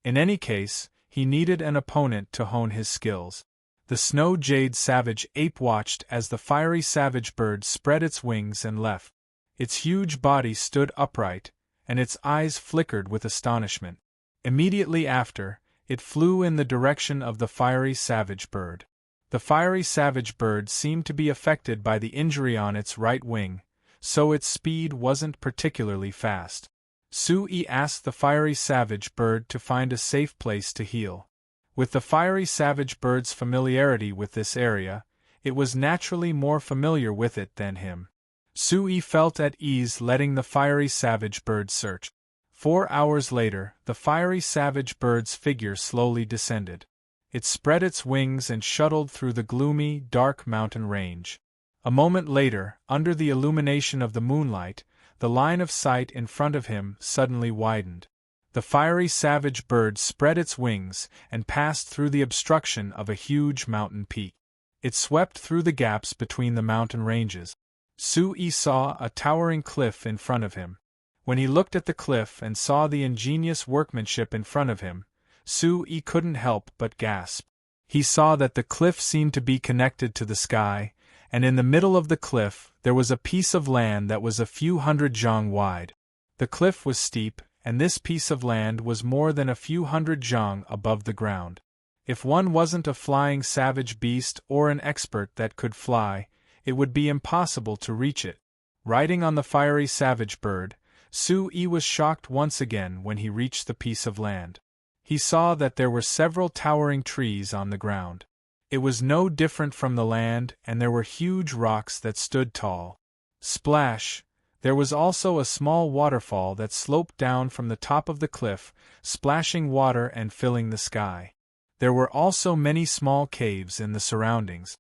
In any case, he needed an opponent to hone his skills. The snow jade savage ape watched as the fiery savage bird spread its wings and left. Its huge body stood upright, and its eyes flickered with astonishment. Immediately after, it flew in the direction of the fiery savage bird. The fiery savage bird seemed to be affected by the injury on its right wing, so its speed wasn't particularly fast. Su-yi asked the fiery savage bird to find a safe place to heal. With the fiery savage bird's familiarity with this area, it was naturally more familiar with it than him. Su-yi felt at ease letting the fiery savage bird search. 4 hours later, the fiery savage bird's figure slowly descended. It spread its wings and shuttled through the gloomy, dark mountain range. A moment later, under the illumination of the moonlight, the line of sight in front of him suddenly widened. The fiery savage bird spread its wings and passed through the obstruction of a huge mountain peak. It swept through the gaps between the mountain ranges. Su-yi saw a towering cliff in front of him. When he looked at the cliff and saw the ingenious workmanship in front of him, Su-yi couldn't help but gasp. He saw that the cliff seemed to be connected to the sky, and in the middle of the cliff there was a piece of land that was a few hundred zhang wide. The cliff was steep, and this piece of land was more than a few hundred zhang above the ground. If one wasn't a flying savage beast or an expert that could fly, it would be impossible to reach it. Riding on the fiery savage bird, Su-yi was shocked once again when he reached the piece of land. He saw that there were several towering trees on the ground. It was no different from the land, and there were huge rocks that stood tall. Splash! There was also a small waterfall that sloped down from the top of the cliff, splashing water and filling the sky. There were also many small caves in the surroundings.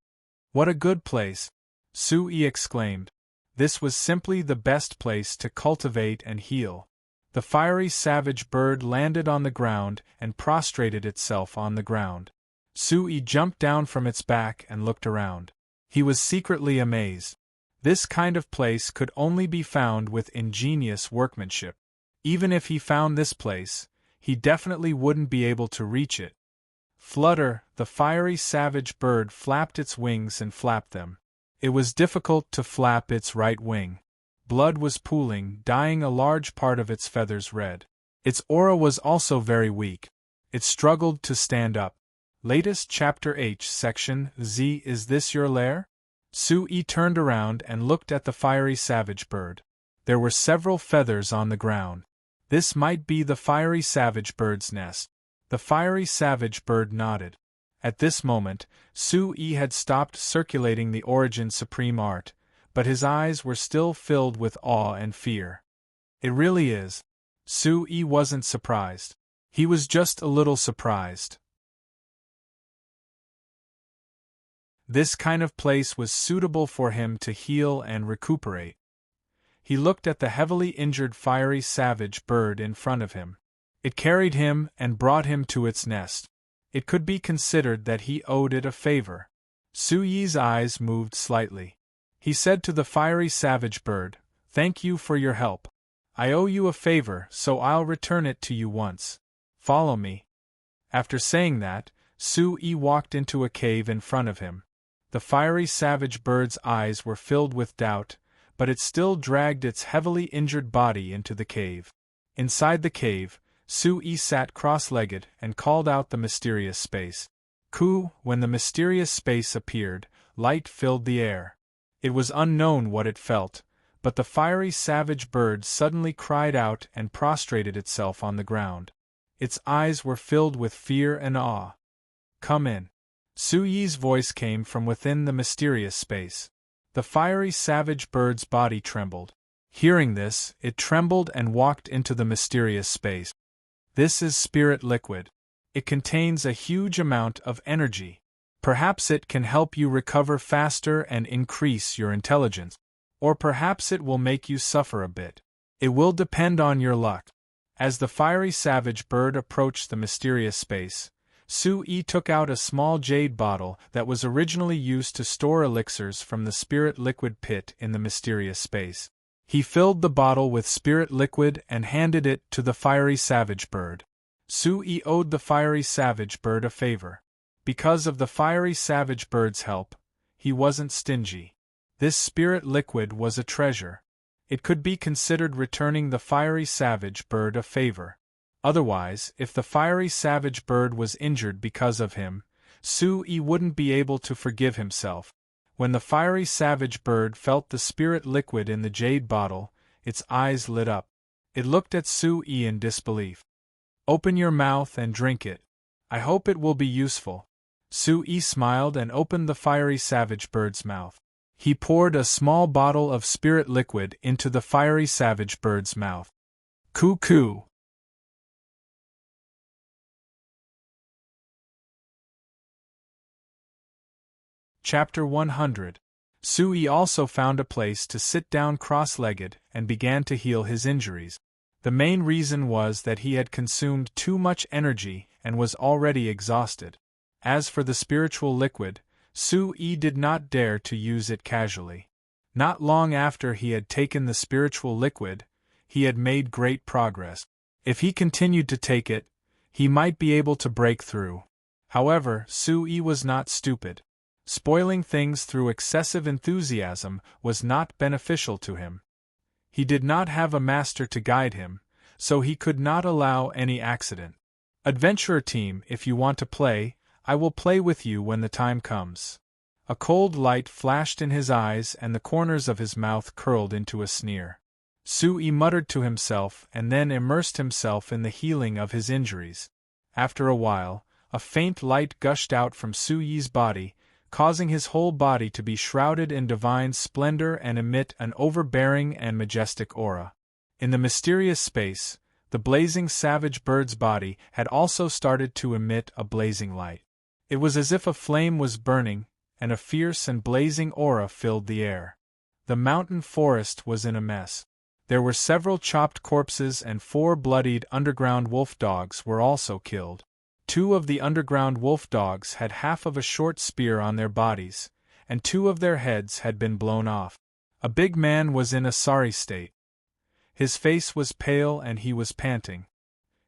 "What a good place!" Su-yi exclaimed. This was simply the best place to cultivate and heal. The fiery savage bird landed on the ground and prostrated itself on the ground. Su-yi jumped down from its back and looked around. He was secretly amazed. This kind of place could only be found with ingenious workmanship. Even if he found this place, he definitely wouldn't be able to reach it. Flutter, the fiery savage bird flapped its wings and flapped them. It was difficult to flap its right wing. Blood was pooling, dyeing a large part of its feathers red. Its aura was also very weak. It struggled to stand up. Latest Chapter H Section Z. Is this your lair? Su-yi turned around and looked at the fiery savage bird. There were several feathers on the ground. This might be the fiery savage bird's nest. The fiery savage bird nodded. At this moment, Su-yi had stopped circulating the Origin Supreme art, but his eyes were still filled with awe and fear. "It really is." Su-yi wasn't surprised. He was just a little surprised. This kind of place was suitable for him to heal and recuperate. He looked at the heavily injured fiery savage bird in front of him. It carried him and brought him to its nest. It could be considered that he owed it a favor. Su Yi's eyes moved slightly. He said to the fiery savage bird, "Thank you for your help. I owe you a favor, so I'll return it to you once. Follow me." After saying that, Su Yi walked into a cave in front of him. The fiery savage bird's eyes were filled with doubt, but it still dragged its heavily injured body into the cave. Inside the cave, Su Yi sat cross-legged and called out the mysterious space. When the mysterious space appeared, light filled the air. It was unknown what it felt, but the fiery savage bird suddenly cried out and prostrated itself on the ground. Its eyes were filled with fear and awe. "Come in." Su Yi's voice came from within the mysterious space. The fiery savage bird's body trembled. Hearing this, it trembled and walked into the mysterious space. "This is spirit liquid. It contains a huge amount of energy. Perhaps it can help you recover faster and increase your intelligence. Or perhaps it will make you suffer a bit. It will depend on your luck." As the fiery savage bird approached the mysterious space, Su Yi took out a small jade bottle that was originally used to store elixirs from the spirit liquid pit in the mysterious space. He filled the bottle with spirit liquid and handed it to the fiery savage bird. Su Yi owed the fiery savage bird a favor. Because of the fiery savage bird's help, he wasn't stingy. This spirit liquid was a treasure. It could be considered returning the fiery savage bird a favor. Otherwise, if the fiery savage bird was injured because of him, Su Yi wouldn't be able to forgive himself. When the fiery savage bird felt the spirit liquid in the jade bottle, its eyes lit up. It looked at Su Yi in disbelief. "Open your mouth and drink it. I hope it will be useful." Su Yi smiled and opened the fiery savage bird's mouth. He poured a small bottle of spirit liquid into the fiery savage bird's mouth. Cuckoo! Chapter 100. Su Yi also found a place to sit down cross-legged and began to heal his injuries. The main reason was that he had consumed too much energy and was already exhausted. As for the spiritual liquid, Su Yi did not dare to use it casually. Not long after he had taken the spiritual liquid, he had made great progress. If he continued to take it, he might be able to break through. However, Su Yi was not stupid. Spoiling things through excessive enthusiasm was not beneficial to him. He did not have a master to guide him, so he could not allow any accident. "Adventurer team, if you want to play, I will play with you when the time comes." A cold light flashed in his eyes and the corners of his mouth curled into a sneer. Su Yi muttered to himself and then immersed himself in the healing of his injuries. After a while, a faint light gushed out from Su Yi's body, causing his whole body to be shrouded in divine splendor and emit an overbearing and majestic aura. In the mysterious space, the blazing savage bird's body had also started to emit a blazing light. It was as if a flame was burning, and a fierce and blazing aura filled the air. The mountain forest was in a mess. There were several chopped corpses and 4 bloodied underground wolf dogs were also killed. 2 of the underground wolf dogs had half of a short spear on their bodies, and 2 of their heads had been blown off. A big man was in a sorry state. His face was pale and he was panting.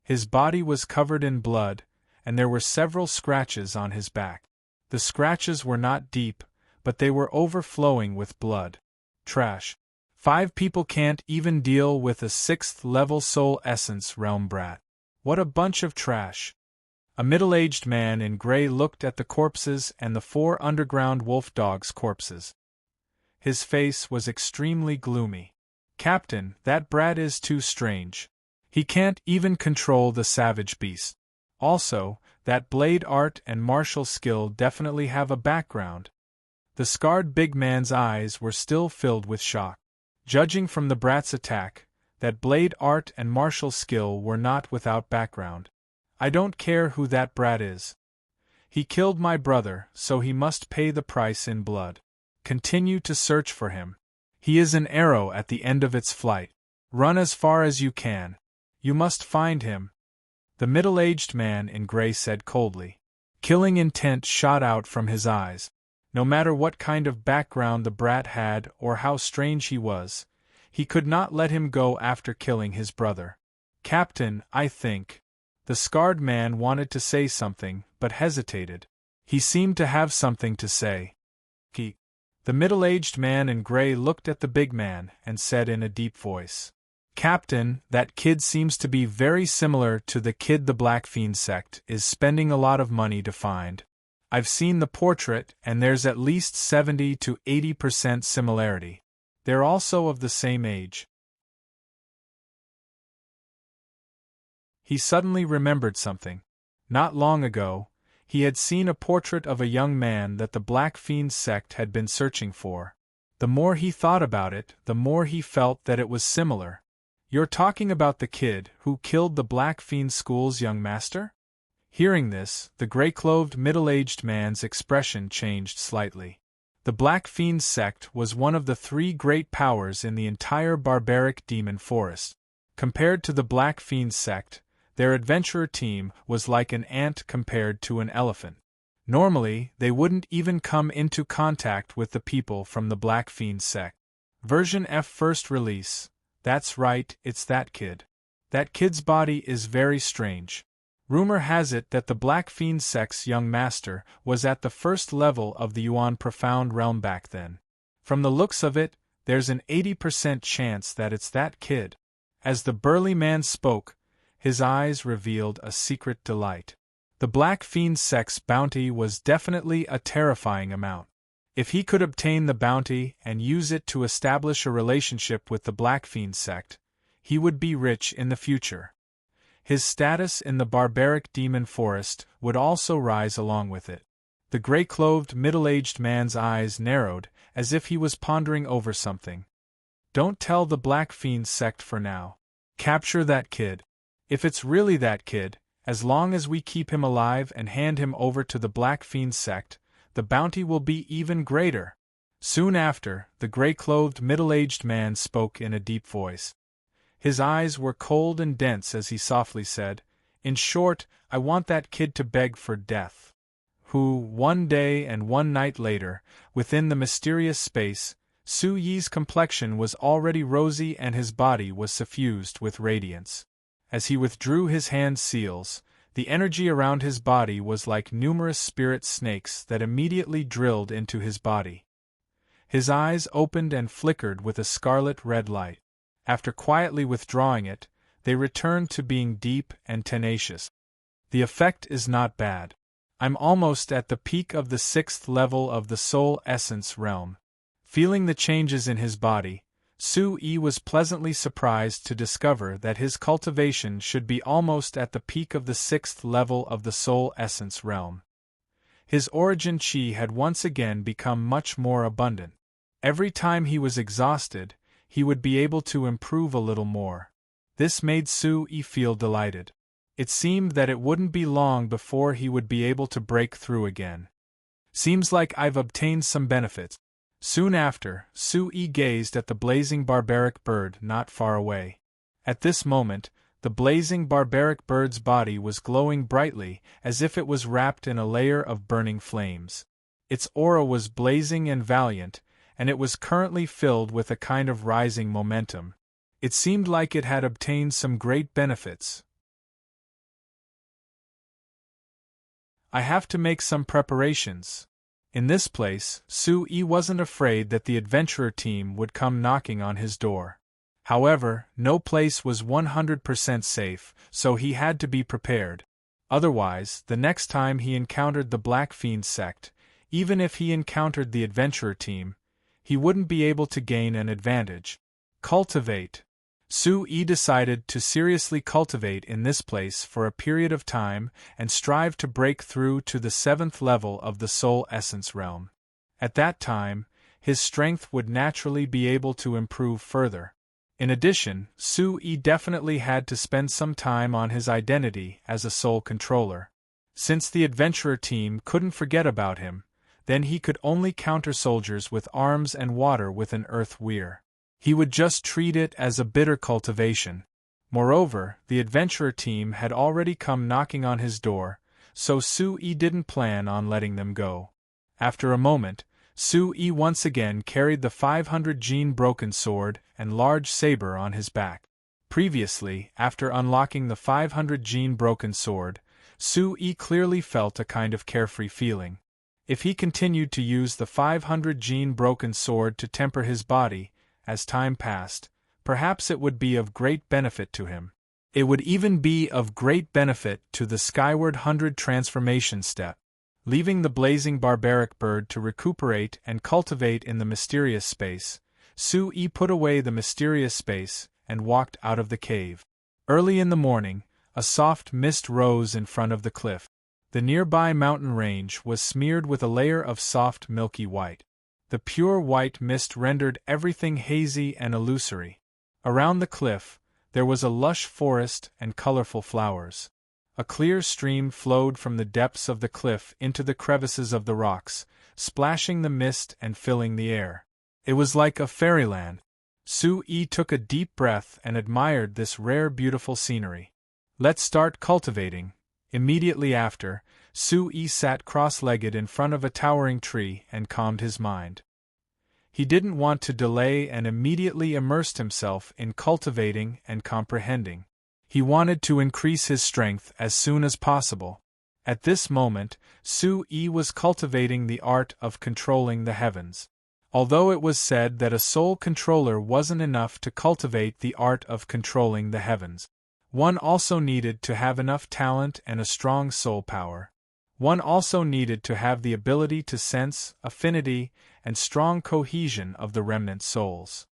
His body was covered in blood, and there were several scratches on his back. The scratches were not deep, but they were overflowing with blood. Trash. 5 people can't even deal with a 6th-level soul essence realm brat. What a bunch of trash. A middle-aged man in gray looked at the corpses and the 4 underground wolf dogs' corpses. His face was extremely gloomy. "Captain, that brat is too strange. He can't even control the savage beast. Also, that blade art and martial skill definitely have a background." The scarred big man's eyes were still filled with shock. Judging from the brat's attack, that blade art and martial skill were not without background. "I don't care who that brat is. He killed my brother, so he must pay the price in blood. Continue to search for him. He is an arrow at the end of its flight. Run as far as you can. You must find him," the middle-aged man in gray said coldly. Killing intent shot out from his eyes. No matter what kind of background the brat had or how strange he was, he could not let him go after killing his brother. "Captain, I think." The scarred man wanted to say something, but hesitated. He seemed to have something to say. The middle-aged man in gray looked at the big man and said in a deep voice, "Captain, that kid seems to be very similar to the kid the Black Fiend sect is spending a lot of money to find. I've seen the portrait and there's at least 70 to 80% similarity. They're also of the same age." He suddenly remembered something. Not long ago, he had seen a portrait of a young man that the Black Fiend sect had been searching for. The more he thought about it, the more he felt that it was similar. "You're talking about the kid who killed the Black Fiend school's young master?" Hearing this, the gray-clothed middle-aged man's expression changed slightly. The Black Fiend sect was one of the 3 great powers in the entire barbaric demon forest. Compared to the Black Fiend sect, their adventurer team was like an ant compared to an elephant. Normally, they wouldn't even come into contact with the people from the Black Fiend sect. Version F first release. That's right, it's that kid. That kid's body is very strange. Rumor has it that the Black Fiend sect's young master was at the first level of the Yuan Profound Realm back then. From the looks of it, there's an 80% chance that it's that kid. As the burly man spoke, his eyes revealed a secret delight. The Black Fiend sect's bounty was definitely a terrifying amount. If he could obtain the bounty and use it to establish a relationship with the Black Fiend sect, he would be rich in the future. His status in the barbaric demon forest would also rise along with it. The gray-clothed middle-aged man's eyes narrowed, as if he was pondering over something. "Don't tell the Black Fiend sect for now. Capture that kid. If it's really that kid, as long as we keep him alive and hand him over to the Black Fiend sect, the bounty will be even greater." Soon after, the gray-clothed middle-aged man spoke in a deep voice. His eyes were cold and dense as he softly said, "In short, I want that kid to beg for death." Who, one day and one night later, within the mysterious space, Su Yi's complexion was already rosy and his body was suffused with radiance. As he withdrew his hand seals, the energy around his body was like numerous spirit snakes that immediately drilled into his body. His eyes opened and flickered with a scarlet-red light. After quietly withdrawing it, they returned to being deep and tenacious. "The effect is not bad. I'm almost at the peak of the 6th level of the soul essence realm." Feeling the changes in his body, Su Yi was pleasantly surprised to discover that his cultivation should be almost at the peak of the 6th level of the soul essence realm. His origin chi had once again become much more abundant. Every time he was exhausted, he would be able to improve a little more. This made Su Yi feel delighted. It seemed that it wouldn't be long before he would be able to break through again. "Seems like I've obtained some benefits." Soon after, Su Yi gazed at the blazing barbaric bird not far away. At this moment, the blazing barbaric bird's body was glowing brightly as if it was wrapped in a layer of burning flames. Its aura was blazing and valiant, and it was currently filled with a kind of rising momentum. It seemed like it had obtained some great benefits. "I have to make some preparations." In this place, Su Yi wasn't afraid that the adventurer team would come knocking on his door. However, no place was 100% safe, so he had to be prepared. Otherwise, the next time he encountered the Black Fiend sect, even if he encountered the adventurer team, he wouldn't be able to gain an advantage. Cultivate. Su Yi decided to seriously cultivate in this place for a period of time and strive to break through to the 7th level of the soul essence realm. At that time, his strength would naturally be able to improve further. In addition, Su Yi definitely had to spend some time on his identity as a soul controller. Since the adventurer team couldn't forget about him, Then he could only counter soldiers with arms and water with an earth weir. He would just treat it as a bitter cultivation. Moreover, the adventurer team had already come knocking on his door, so Sui didn't plan on letting them go. After a moment, Sui once again carried the 500 gene broken sword and large saber on his back. Previously, after unlocking the 500 gene broken sword, Sui clearly felt a kind of carefree feeling. If he continued to use the 500 gene broken sword to temper his body, as time passed, perhaps it would be of great benefit to him. It would even be of great benefit to the skyward 100 transformation step. Leaving the blazing barbaric bird to recuperate and cultivate in the mysterious space, Sui put away the mysterious space and walked out of the cave. Early in the morning, a soft mist rose in front of the cliff. The nearby mountain range was smeared with a layer of soft milky white. The pure white mist rendered everything hazy and illusory. Around the cliff, there was a lush forest and colorful flowers. A clear stream flowed from the depths of the cliff into the crevices of the rocks, splashing the mist and filling the air. It was like a fairyland. Sui took a deep breath and admired this rare beautiful scenery. Let's start cultivating. Immediately after, Sui sat cross-legged in front of a towering tree and calmed his mind. He didn't want to delay and immediately immersed himself in cultivating and comprehending. He wanted to increase his strength as soon as possible. At this moment, Sui was cultivating the art of controlling the heavens. Although it was said that a soul controller wasn't enough to cultivate the art of controlling the heavens. One also needed to have enough talent and a strong soul power. One also needed to have the ability to sense, affinity, and strong cohesion of the remnant souls.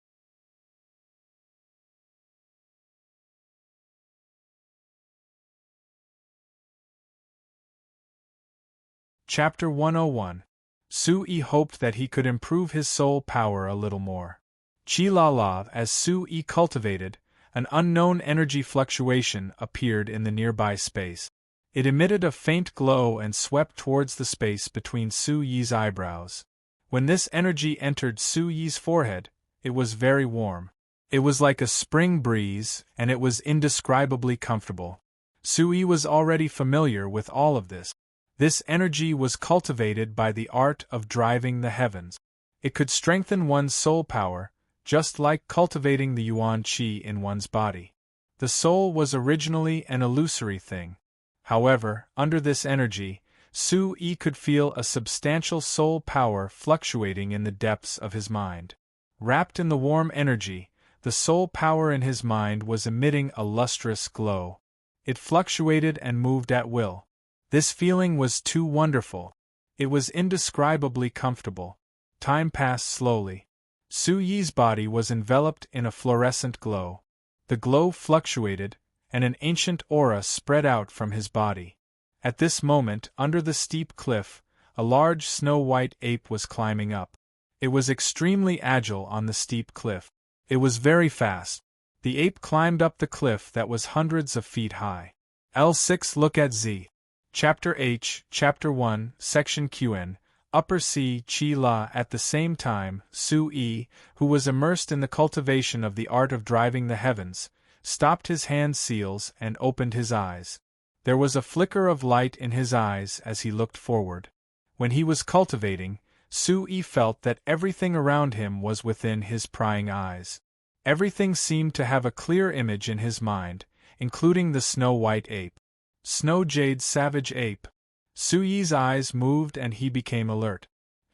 Chapter 101. Sui hoped that he could improve his soul power a little more. Chi-la-la, as Sui cultivated, an unknown energy fluctuation appeared in the nearby space. It emitted a faint glow and swept towards the space between Sui's eyebrows. When this energy entered Sui's forehead, it was very warm. It was like a spring breeze, and it was indescribably comfortable. Sui was already familiar with all of this. This energy was cultivated by the art of driving the heavens. It could strengthen one's soul power, just like cultivating the yuan qi in one's body. The soul was originally an illusory thing. However, under this energy, Sui could feel a substantial soul power fluctuating in the depths of his mind. Wrapped in the warm energy, the soul power in his mind was emitting a lustrous glow. It fluctuated and moved at will. This feeling was too wonderful. It was indescribably comfortable. Time passed slowly. Sui's body was enveloped in a fluorescent glow. The glow fluctuated, and an ancient aura spread out from his body. At this moment, under the steep cliff, a large snow-white ape was climbing up. It was extremely agile on the steep cliff. It was very fast. The ape climbed up the cliff that was hundreds of feet high. L6 Look at Z. Chapter H, Chapter 1, Section QN, Upper C, Chi-la. At the same time, Sui, who was immersed in the cultivation of the art of driving the heavens, stopped his hand seals and opened his eyes. There was a flicker of light in his eyes as he looked forward. When he was cultivating, Sui felt that everything around him was within his prying eyes. Everything seemed to have a clear image in his mind, including the snow-white ape. Snow Jade Savage Ape. Sui's eyes moved and he became alert.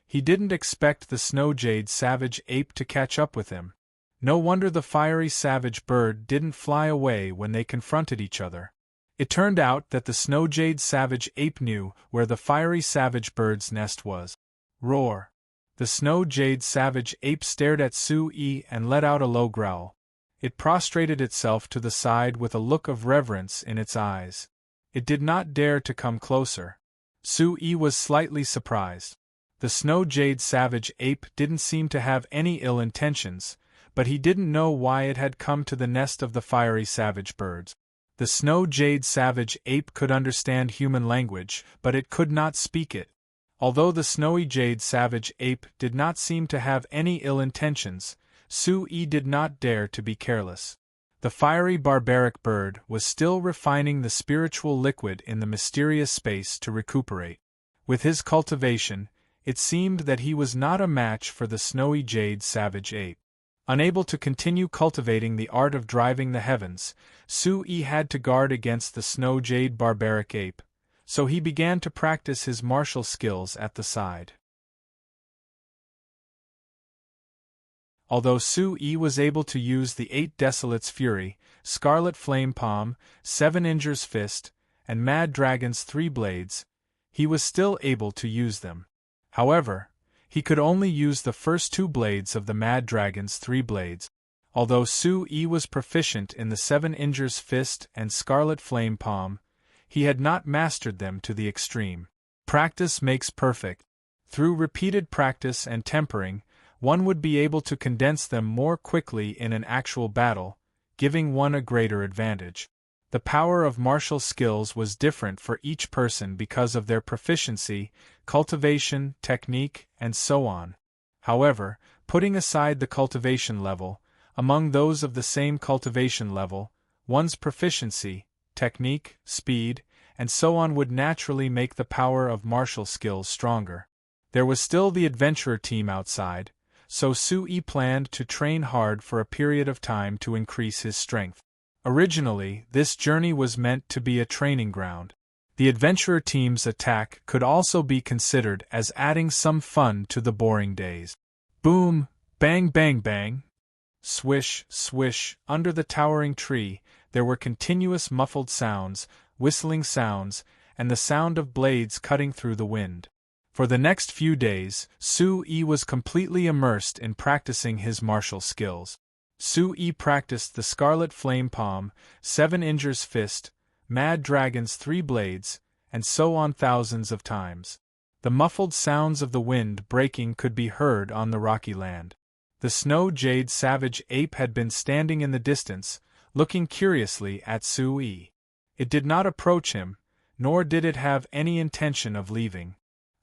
He didn't expect the Snow Jade Savage Ape to catch up with him. No wonder the fiery savage bird didn't fly away when they confronted each other. It turned out that the Snow Jade Savage Ape knew where the fiery savage bird's nest was. Roar! The Snow Jade Savage Ape stared at Sui and let out a low growl. It prostrated itself to the side with a look of reverence in its eyes. It did not dare to come closer. Sui was slightly surprised. The Snow Jade Savage Ape didn't seem to have any ill intentions, but he didn't know why it had come to the nest of the fiery savage birds. The Snow Jade Savage Ape could understand human language, but it could not speak it. Although the snowy jade savage ape did not seem to have any ill intentions, Su-yi did not dare to be careless. The fiery barbaric bird was still refining the spiritual liquid in the mysterious space to recuperate. With his cultivation, it seemed that he was not a match for the snowy jade savage ape. Unable to continue cultivating the art of driving the heavens, Su-yi had to guard against the snow jade barbaric ape, so he began to practice his martial skills at the side. Although Su-yi was able to use the 8 Desolate's Fury, Scarlet Flame Palm, 7 Inger's Fist, and Mad Dragon's 3 Blades, he was still able to use them. However, he could only use the first 2 blades of the Mad Dragon's 3 Blades. Although Su-yi was proficient in the 7 Inger's Fist and Scarlet Flame Palm, he had not mastered them to the extreme. Practice makes perfect. Through repeated practice and tempering, one would be able to condense them more quickly in an actual battle, giving one a greater advantage. The power of martial skills was different for each person because of their proficiency, cultivation, technique, and so on. However, putting aside the cultivation level, among those of the same cultivation level, one's proficiency, technique, speed, and so on would naturally make the power of martial skills stronger. There was still the adventurer team outside, so Su-yi planned to train hard for a period of time to increase his strength. Originally, this journey was meant to be a training ground. The adventurer team's attack could also be considered as adding some fun to the boring days. Boom, bang bang bang. Swish, swish, under the towering tree, there were continuous muffled sounds, whistling sounds, and the sound of blades cutting through the wind. For the next few days, Su-yi was completely immersed in practicing his martial skills. Su-yi practiced the Scarlet Flame Palm, 7 Inger's Fist, Mad Dragon's 3 Blades, and so on thousands of times. The muffled sounds of the wind breaking could be heard on the rocky land. The snow jade savage ape had been standing in the distance, looking curiously at Su-yi. It did not approach him, nor did it have any intention of leaving.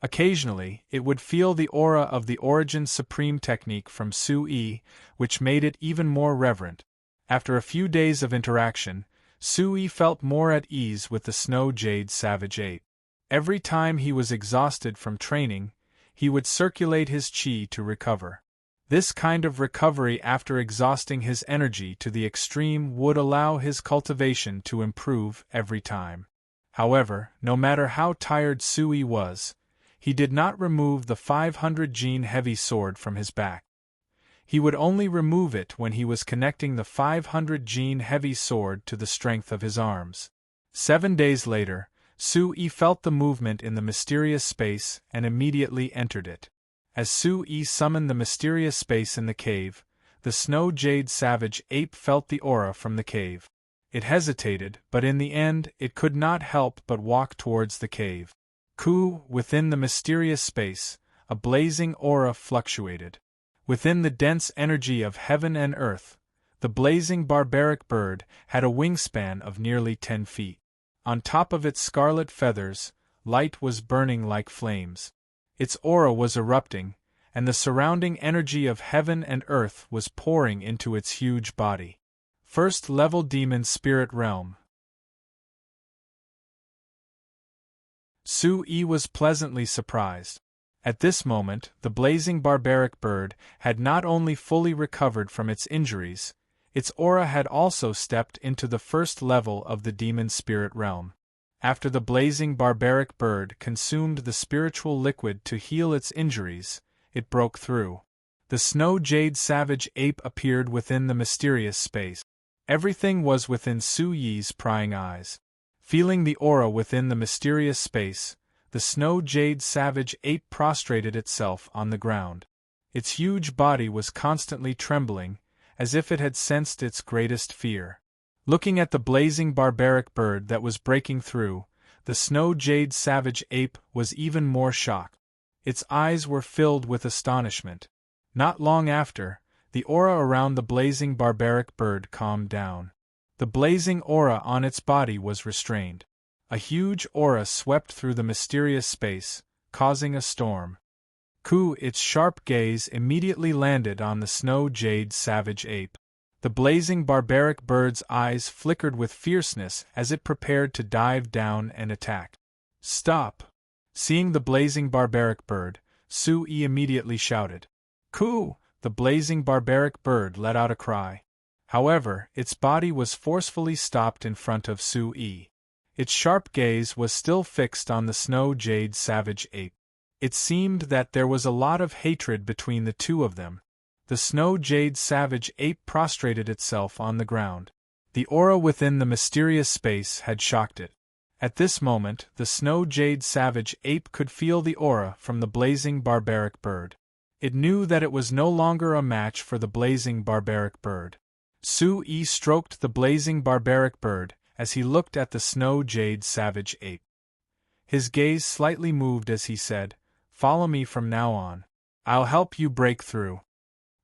Occasionally, it would feel the aura of the Origin Supreme technique from Su-yi, which made it even more reverent. After a few days of interaction, Su-yi felt more at ease with the snow jade savage ape. Every time he was exhausted from training, he would circulate his chi to recover. This kind of recovery after exhausting his energy to the extreme would allow his cultivation to improve every time. However, no matter how tired Su-yi was, he did not remove the 500 gene heavy sword from his back. He would only remove it when he was connecting the 500 gene heavy sword to the strength of his arms. 7 days later, Su-yi felt the movement in the mysterious space and immediately entered it. As Su-yi summoned the mysterious space in the cave, the snow jade savage ape felt the aura from the cave. It hesitated, but in the end it could not help but walk towards the cave. Within the mysterious space, a blazing aura fluctuated. Within the dense energy of heaven and earth, the blazing barbaric bird had a wingspan of nearly 10 feet. On top of its scarlet feathers, light was burning like flames. Its aura was erupting, and the surrounding energy of heaven and earth was pouring into its huge body. First-level demon spirit realm. Su-yi was pleasantly surprised. At this moment, the blazing barbaric bird had not only fully recovered from its injuries, its aura had also stepped into the first level of the demon spirit realm. After the blazing barbaric bird consumed the spiritual liquid to heal its injuries, it broke through. The snow jade savage ape appeared within the mysterious space. Everything was within Su-yi's prying eyes. Feeling the aura within the mysterious space, the snow jade savage ape prostrated itself on the ground. Its huge body was constantly trembling, as if it had sensed its greatest fear. Looking at the blazing barbaric bird that was breaking through, the snow jade savage ape was even more shocked. Its eyes were filled with astonishment. Not long after, the aura around the blazing barbaric bird calmed down. The blazing aura on its body was restrained. A huge aura swept through the mysterious space, causing a storm. Its sharp gaze immediately landed on the snow-jade savage ape. The blazing barbaric bird's eyes flickered with fierceness as it prepared to dive down and attack. Stop! Seeing the blazing barbaric bird, Sui immediately shouted. Coo! The blazing barbaric bird let out a cry. However, its body was forcefully stopped in front of Sui. Its sharp gaze was still fixed on the snow-jade savage ape. It seemed that there was a lot of hatred between the two of them. The snow-jade savage ape prostrated itself on the ground. The aura within the mysterious space had shocked it. At this moment, the snow-jade savage ape could feel the aura from the blazing barbaric bird. It knew that it was no longer a match for the blazing barbaric bird. Sui stroked the blazing barbaric bird as he looked at the snow-jade savage ape. His gaze slightly moved as he said, "Follow me from now on. I'll help you break through."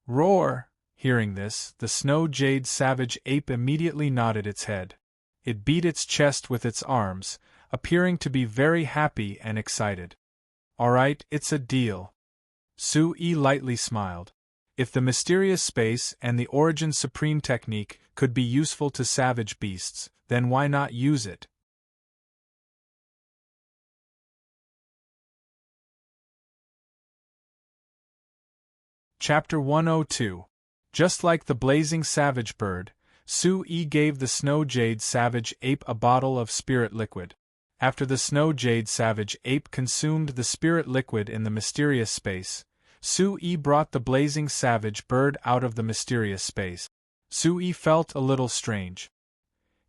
Roar! Hearing this, the snow-jade savage ape immediately nodded its head. It beat its chest with its arms, appearing to be very happy and excited. "Alright, it's a deal." Sui lightly smiled. If the mysterious space and the origin supreme technique could be useful to savage beasts, then why not use it? Chapter 102. Just like the blazing savage bird, Sui gave the snow-jade savage ape a bottle of spirit liquid. After the snow-jade savage ape consumed the spirit liquid in the mysterious space, Sui brought the blazing savage bird out of the mysterious space. Sui felt a little strange.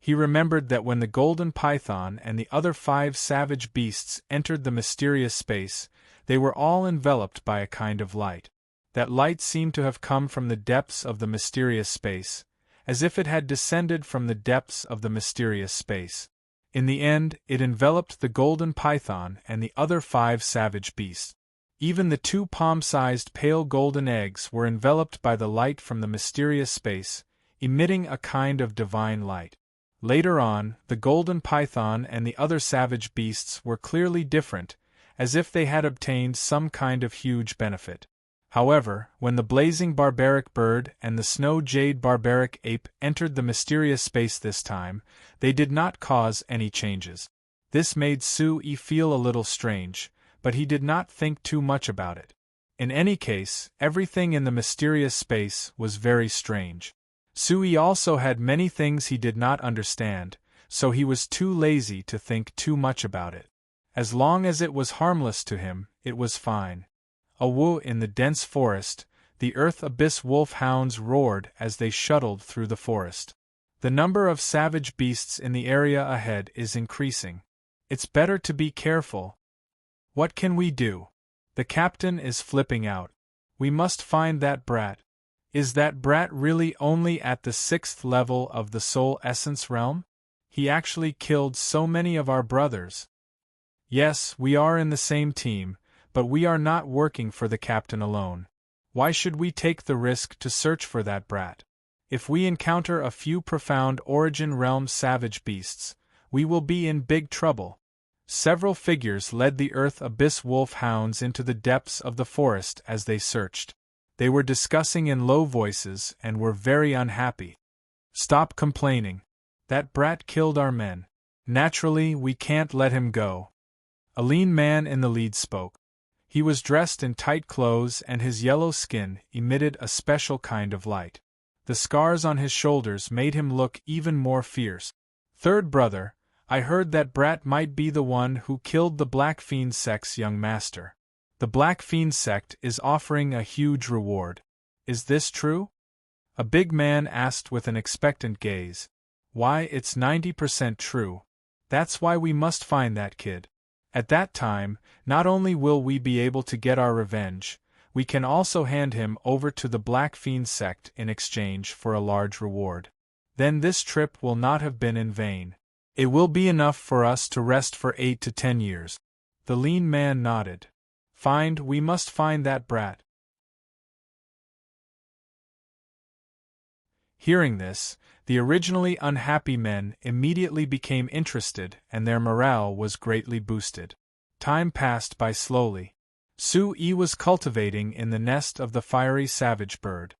He remembered that when the golden python and the other 5 savage beasts entered the mysterious space, they were all enveloped by a kind of light. That light seemed to have come from the depths of the mysterious space, as if it had descended from the depths of the mysterious space. In the end, it enveloped the golden python and the other 5 savage beasts. Even the 2 palm-sized pale golden eggs were enveloped by the light from the mysterious space, emitting a kind of divine light. Later on, the golden python and the other savage beasts were clearly different, as if they had obtained some kind of huge benefit. However, when the blazing barbaric bird and the snow-jade barbaric ape entered the mysterious space this time, they did not cause any changes. This made Sui feel a little strange, but he did not think too much about it. In any case, everything in the mysterious space was very strange. Sui also had many things he did not understand, so he was too lazy to think too much about it. As long as it was harmless to him, it was fine. In the dense forest, the earth abyss wolf hounds roared as they shuttled through the forest. The number of savage beasts in the area ahead is increasing. It's better to be careful. What can we do? The captain is flipping out. We must find that brat. Is that brat really only at the 6th level of the soul essence realm? He actually killed so many of our brothers. Yes, we are in the same team, but we are not working for the captain alone. Why should we take the risk to search for that brat? If we encounter a few profound origin realm savage beasts, we will be in big trouble. Several figures led the earth abyss wolf hounds into the depths of the forest as they searched. They were discussing in low voices and were very unhappy. Stop complaining. That brat killed our men. Naturally, we can't let him go. A lean man in the lead spoke. He was dressed in tight clothes and his yellow skin emitted a special kind of light. The scars on his shoulders made him look even more fierce. Third brother, I heard that brat might be the one who killed the Black Fiend sect's young master. The Black Fiend sect is offering a huge reward. Is this true? A big man asked with an expectant gaze. Why, it's 90% true. That's why we must find that kid. At that time, not only will we be able to get our revenge, we can also hand him over to the Black Fiend sect in exchange for a large reward. Then this trip will not have been in vain. It will be enough for us to rest for 8 to 10 years. The lean man nodded. We must find that brat. Hearing this, the originally unhappy men immediately became interested and their morale was greatly boosted. Time passed by slowly. Su-yi was cultivating in the nest of the fiery savage bird.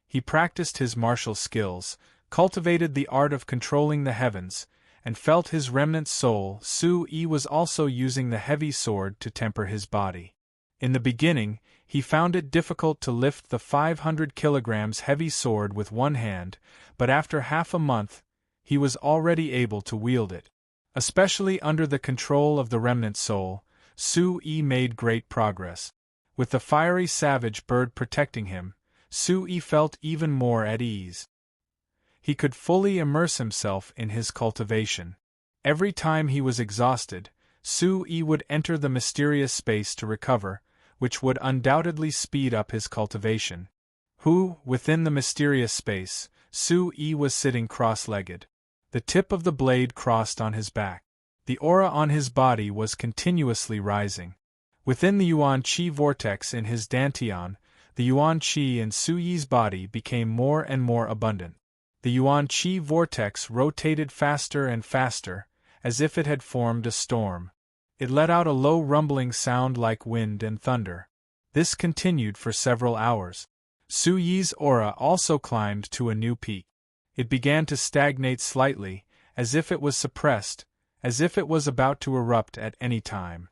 He practiced his martial skills, cultivated the art of controlling the heavens, and felt his remnant soul. Su-yi was also using the heavy sword to temper his body. In the beginning, he found it difficult to lift the 500 kilograms heavy sword with one hand, but after half a month, he was already able to wield it. Especially under the control of the remnant soul, Su-yi made great progress. With the fiery savage bird protecting him, Su-yi felt even more at ease. He could fully immerse himself in his cultivation. Every time he was exhausted, Su-yi would enter the mysterious space to recover, which would undoubtedly speed up his cultivation. Within the mysterious space, Su-yi was sitting cross-legged. The tip of the blade crossed on his back. The aura on his body was continuously rising. Within the yuan qi vortex in his dantian, the yuan qi in Su-yi's body became more and more abundant. The yuan qi vortex rotated faster and faster, as if it had formed a storm. It let out a low rumbling sound like wind and thunder. This continued for several hours. Su-yi's aura also climbed to a new peak. It began to stagnate slightly, as if it was suppressed, as if it was about to erupt at any time.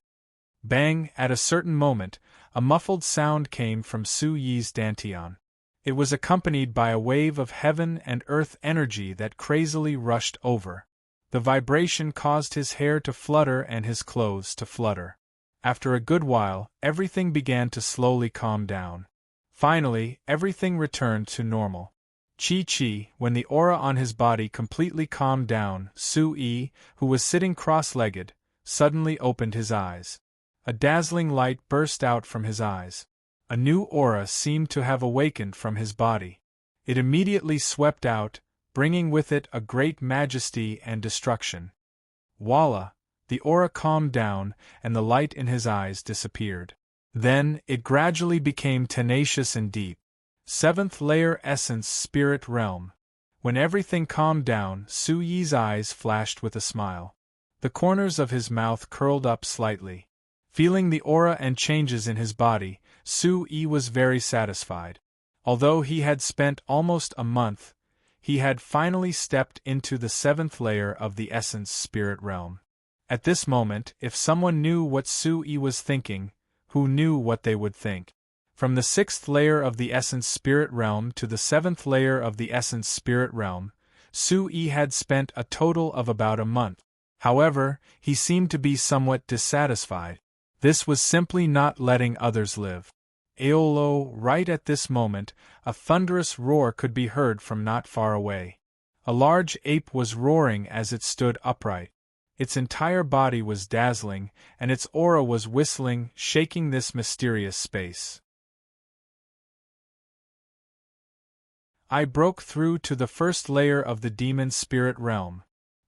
Bang! At a certain moment, a muffled sound came from Su-yi's dantian. It was accompanied by a wave of heaven and earth energy that crazily rushed over. The vibration caused his hair to flutter and his clothes to flutter. After a good while, everything began to slowly calm down. Finally, everything returned to normal. Chi-chi, when the aura on his body completely calmed down, Su-yi, who was sitting cross-legged, suddenly opened his eyes. A dazzling light burst out from his eyes. A new aura seemed to have awakened from his body. It immediately swept out, bringing with it a great majesty and destruction. Voila! The aura calmed down, and the light in his eyes disappeared. Then, it gradually became tenacious and deep. Seventh layer essence spirit realm. When everything calmed down, Su-yi's eyes flashed with a smile. The corners of his mouth curled up slightly. Feeling the aura and changes in his body, Su-yi was very satisfied. Although he had spent almost a month, he had finally stepped into the seventh layer of the essence spirit realm. At this moment, if someone knew what Su-yi was thinking, who knew what they would think? From the sixth layer of the essence spirit realm to the seventh layer of the essence spirit realm, Su-yi had spent a total of about a month. However, he seemed to be somewhat dissatisfied. This was simply not letting others live. Aolo, right at this moment, a thunderous roar could be heard from not far away. A large ape was roaring as it stood upright. Its entire body was dazzling, and its aura was whistling, shaking this mysterious space. I broke through to the first layer of the demon spirit realm.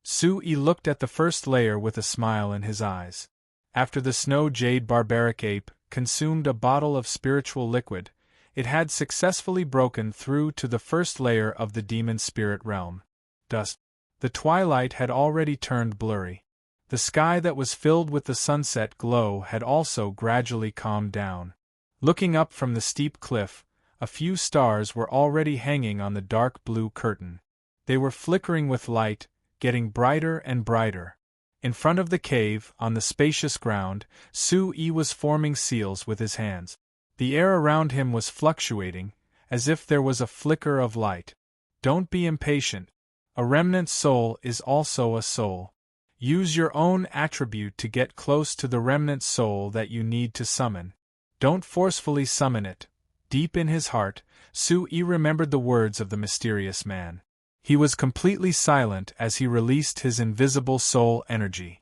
Su-yi looked at the first layer with a smile in his eyes. After the snow jade barbaric ape consumed a bottle of spiritual liquid, it had successfully broken through to the first layer of the demon spirit realm. Dusk. The twilight had already turned blurry. The sky that was filled with the sunset glow had also gradually calmed down. Looking up from the steep cliff, a few stars were already hanging on the dark blue curtain. They were flickering with light, getting brighter and brighter. In front of the cave, on the spacious ground, Su-yi was forming seals with his hands. The air around him was fluctuating, as if there was a flicker of light. Don't be impatient. A remnant soul is also a soul. Use your own attribute to get close to the remnant soul that you need to summon. Don't forcefully summon it. Deep in his heart, Su-yi remembered the words of the mysterious man. He was completely silent as he released his invisible soul energy.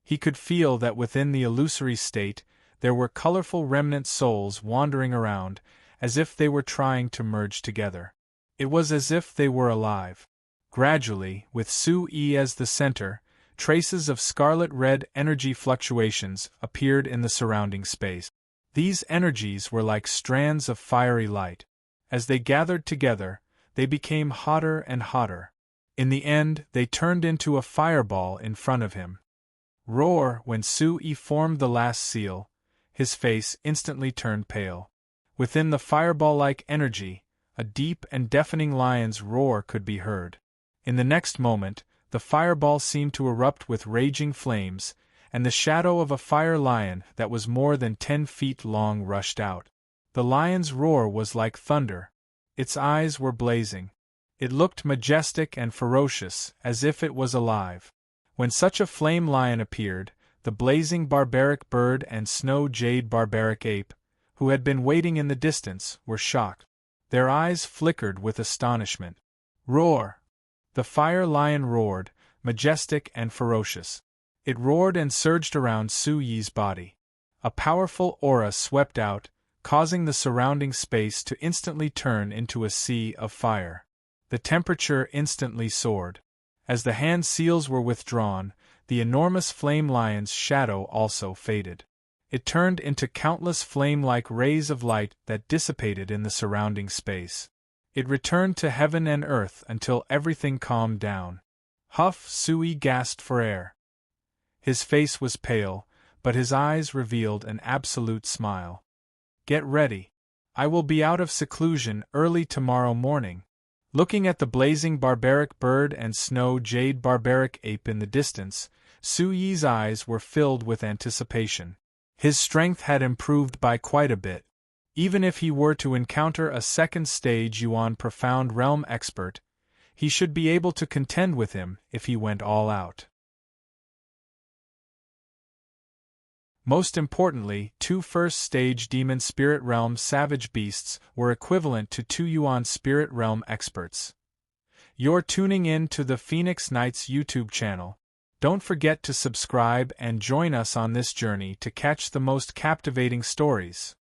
He could feel that within the illusory state, there were colorful remnant souls wandering around, as if they were trying to merge together. It was as if they were alive. Gradually, with Su-yi as the center, traces of scarlet-red energy fluctuations appeared in the surrounding space. These energies were like strands of fiery light. As they gathered together, they became hotter and hotter. In the end, they turned into a fireball in front of him. Roar. When Su-yi formed the last seal, his face instantly turned pale. Within the fireball-like energy, a deep and deafening lion's roar could be heard. In the next moment, the fireball seemed to erupt with raging flames, and the shadow of a fire lion that was more than 10 feet long rushed out. The lion's roar was like thunder. Its eyes were blazing. It looked majestic and ferocious, as if it was alive. When such a flame lion appeared, the blazing barbaric bird and snow jade barbaric ape, who had been waiting in the distance, were shocked. Their eyes flickered with astonishment. Roar! The fire lion roared, majestic and ferocious. It roared and surged around Su-yi's body. A powerful aura swept out, causing the surrounding space to instantly turn into a sea of fire. The temperature instantly soared. As the hand seals were withdrawn, the enormous flame lion's shadow also faded. It turned into countless flame-like rays of light that dissipated in the surrounding space. It returned to heaven and earth until everything calmed down. Huff! Su-yi gasped for air. His face was pale, but his eyes revealed an absolute smile. Get ready. I will be out of seclusion early tomorrow morning. Looking at the blazing barbaric bird and snow jade barbaric ape in the distance, Su-yi's eyes were filled with anticipation. His strength had improved by quite a bit. Even if he were to encounter a second-stage Yuan Profound Realm expert, he should be able to contend with him if he went all out. Most importantly, 2 first-stage Demon Spirit Realm Savage Beasts were equivalent to 2 Yuan Spirit Realm experts. You're tuning in to the Phoenix Knights YouTube channel. Don't forget to subscribe and join us on this journey to catch the most captivating stories.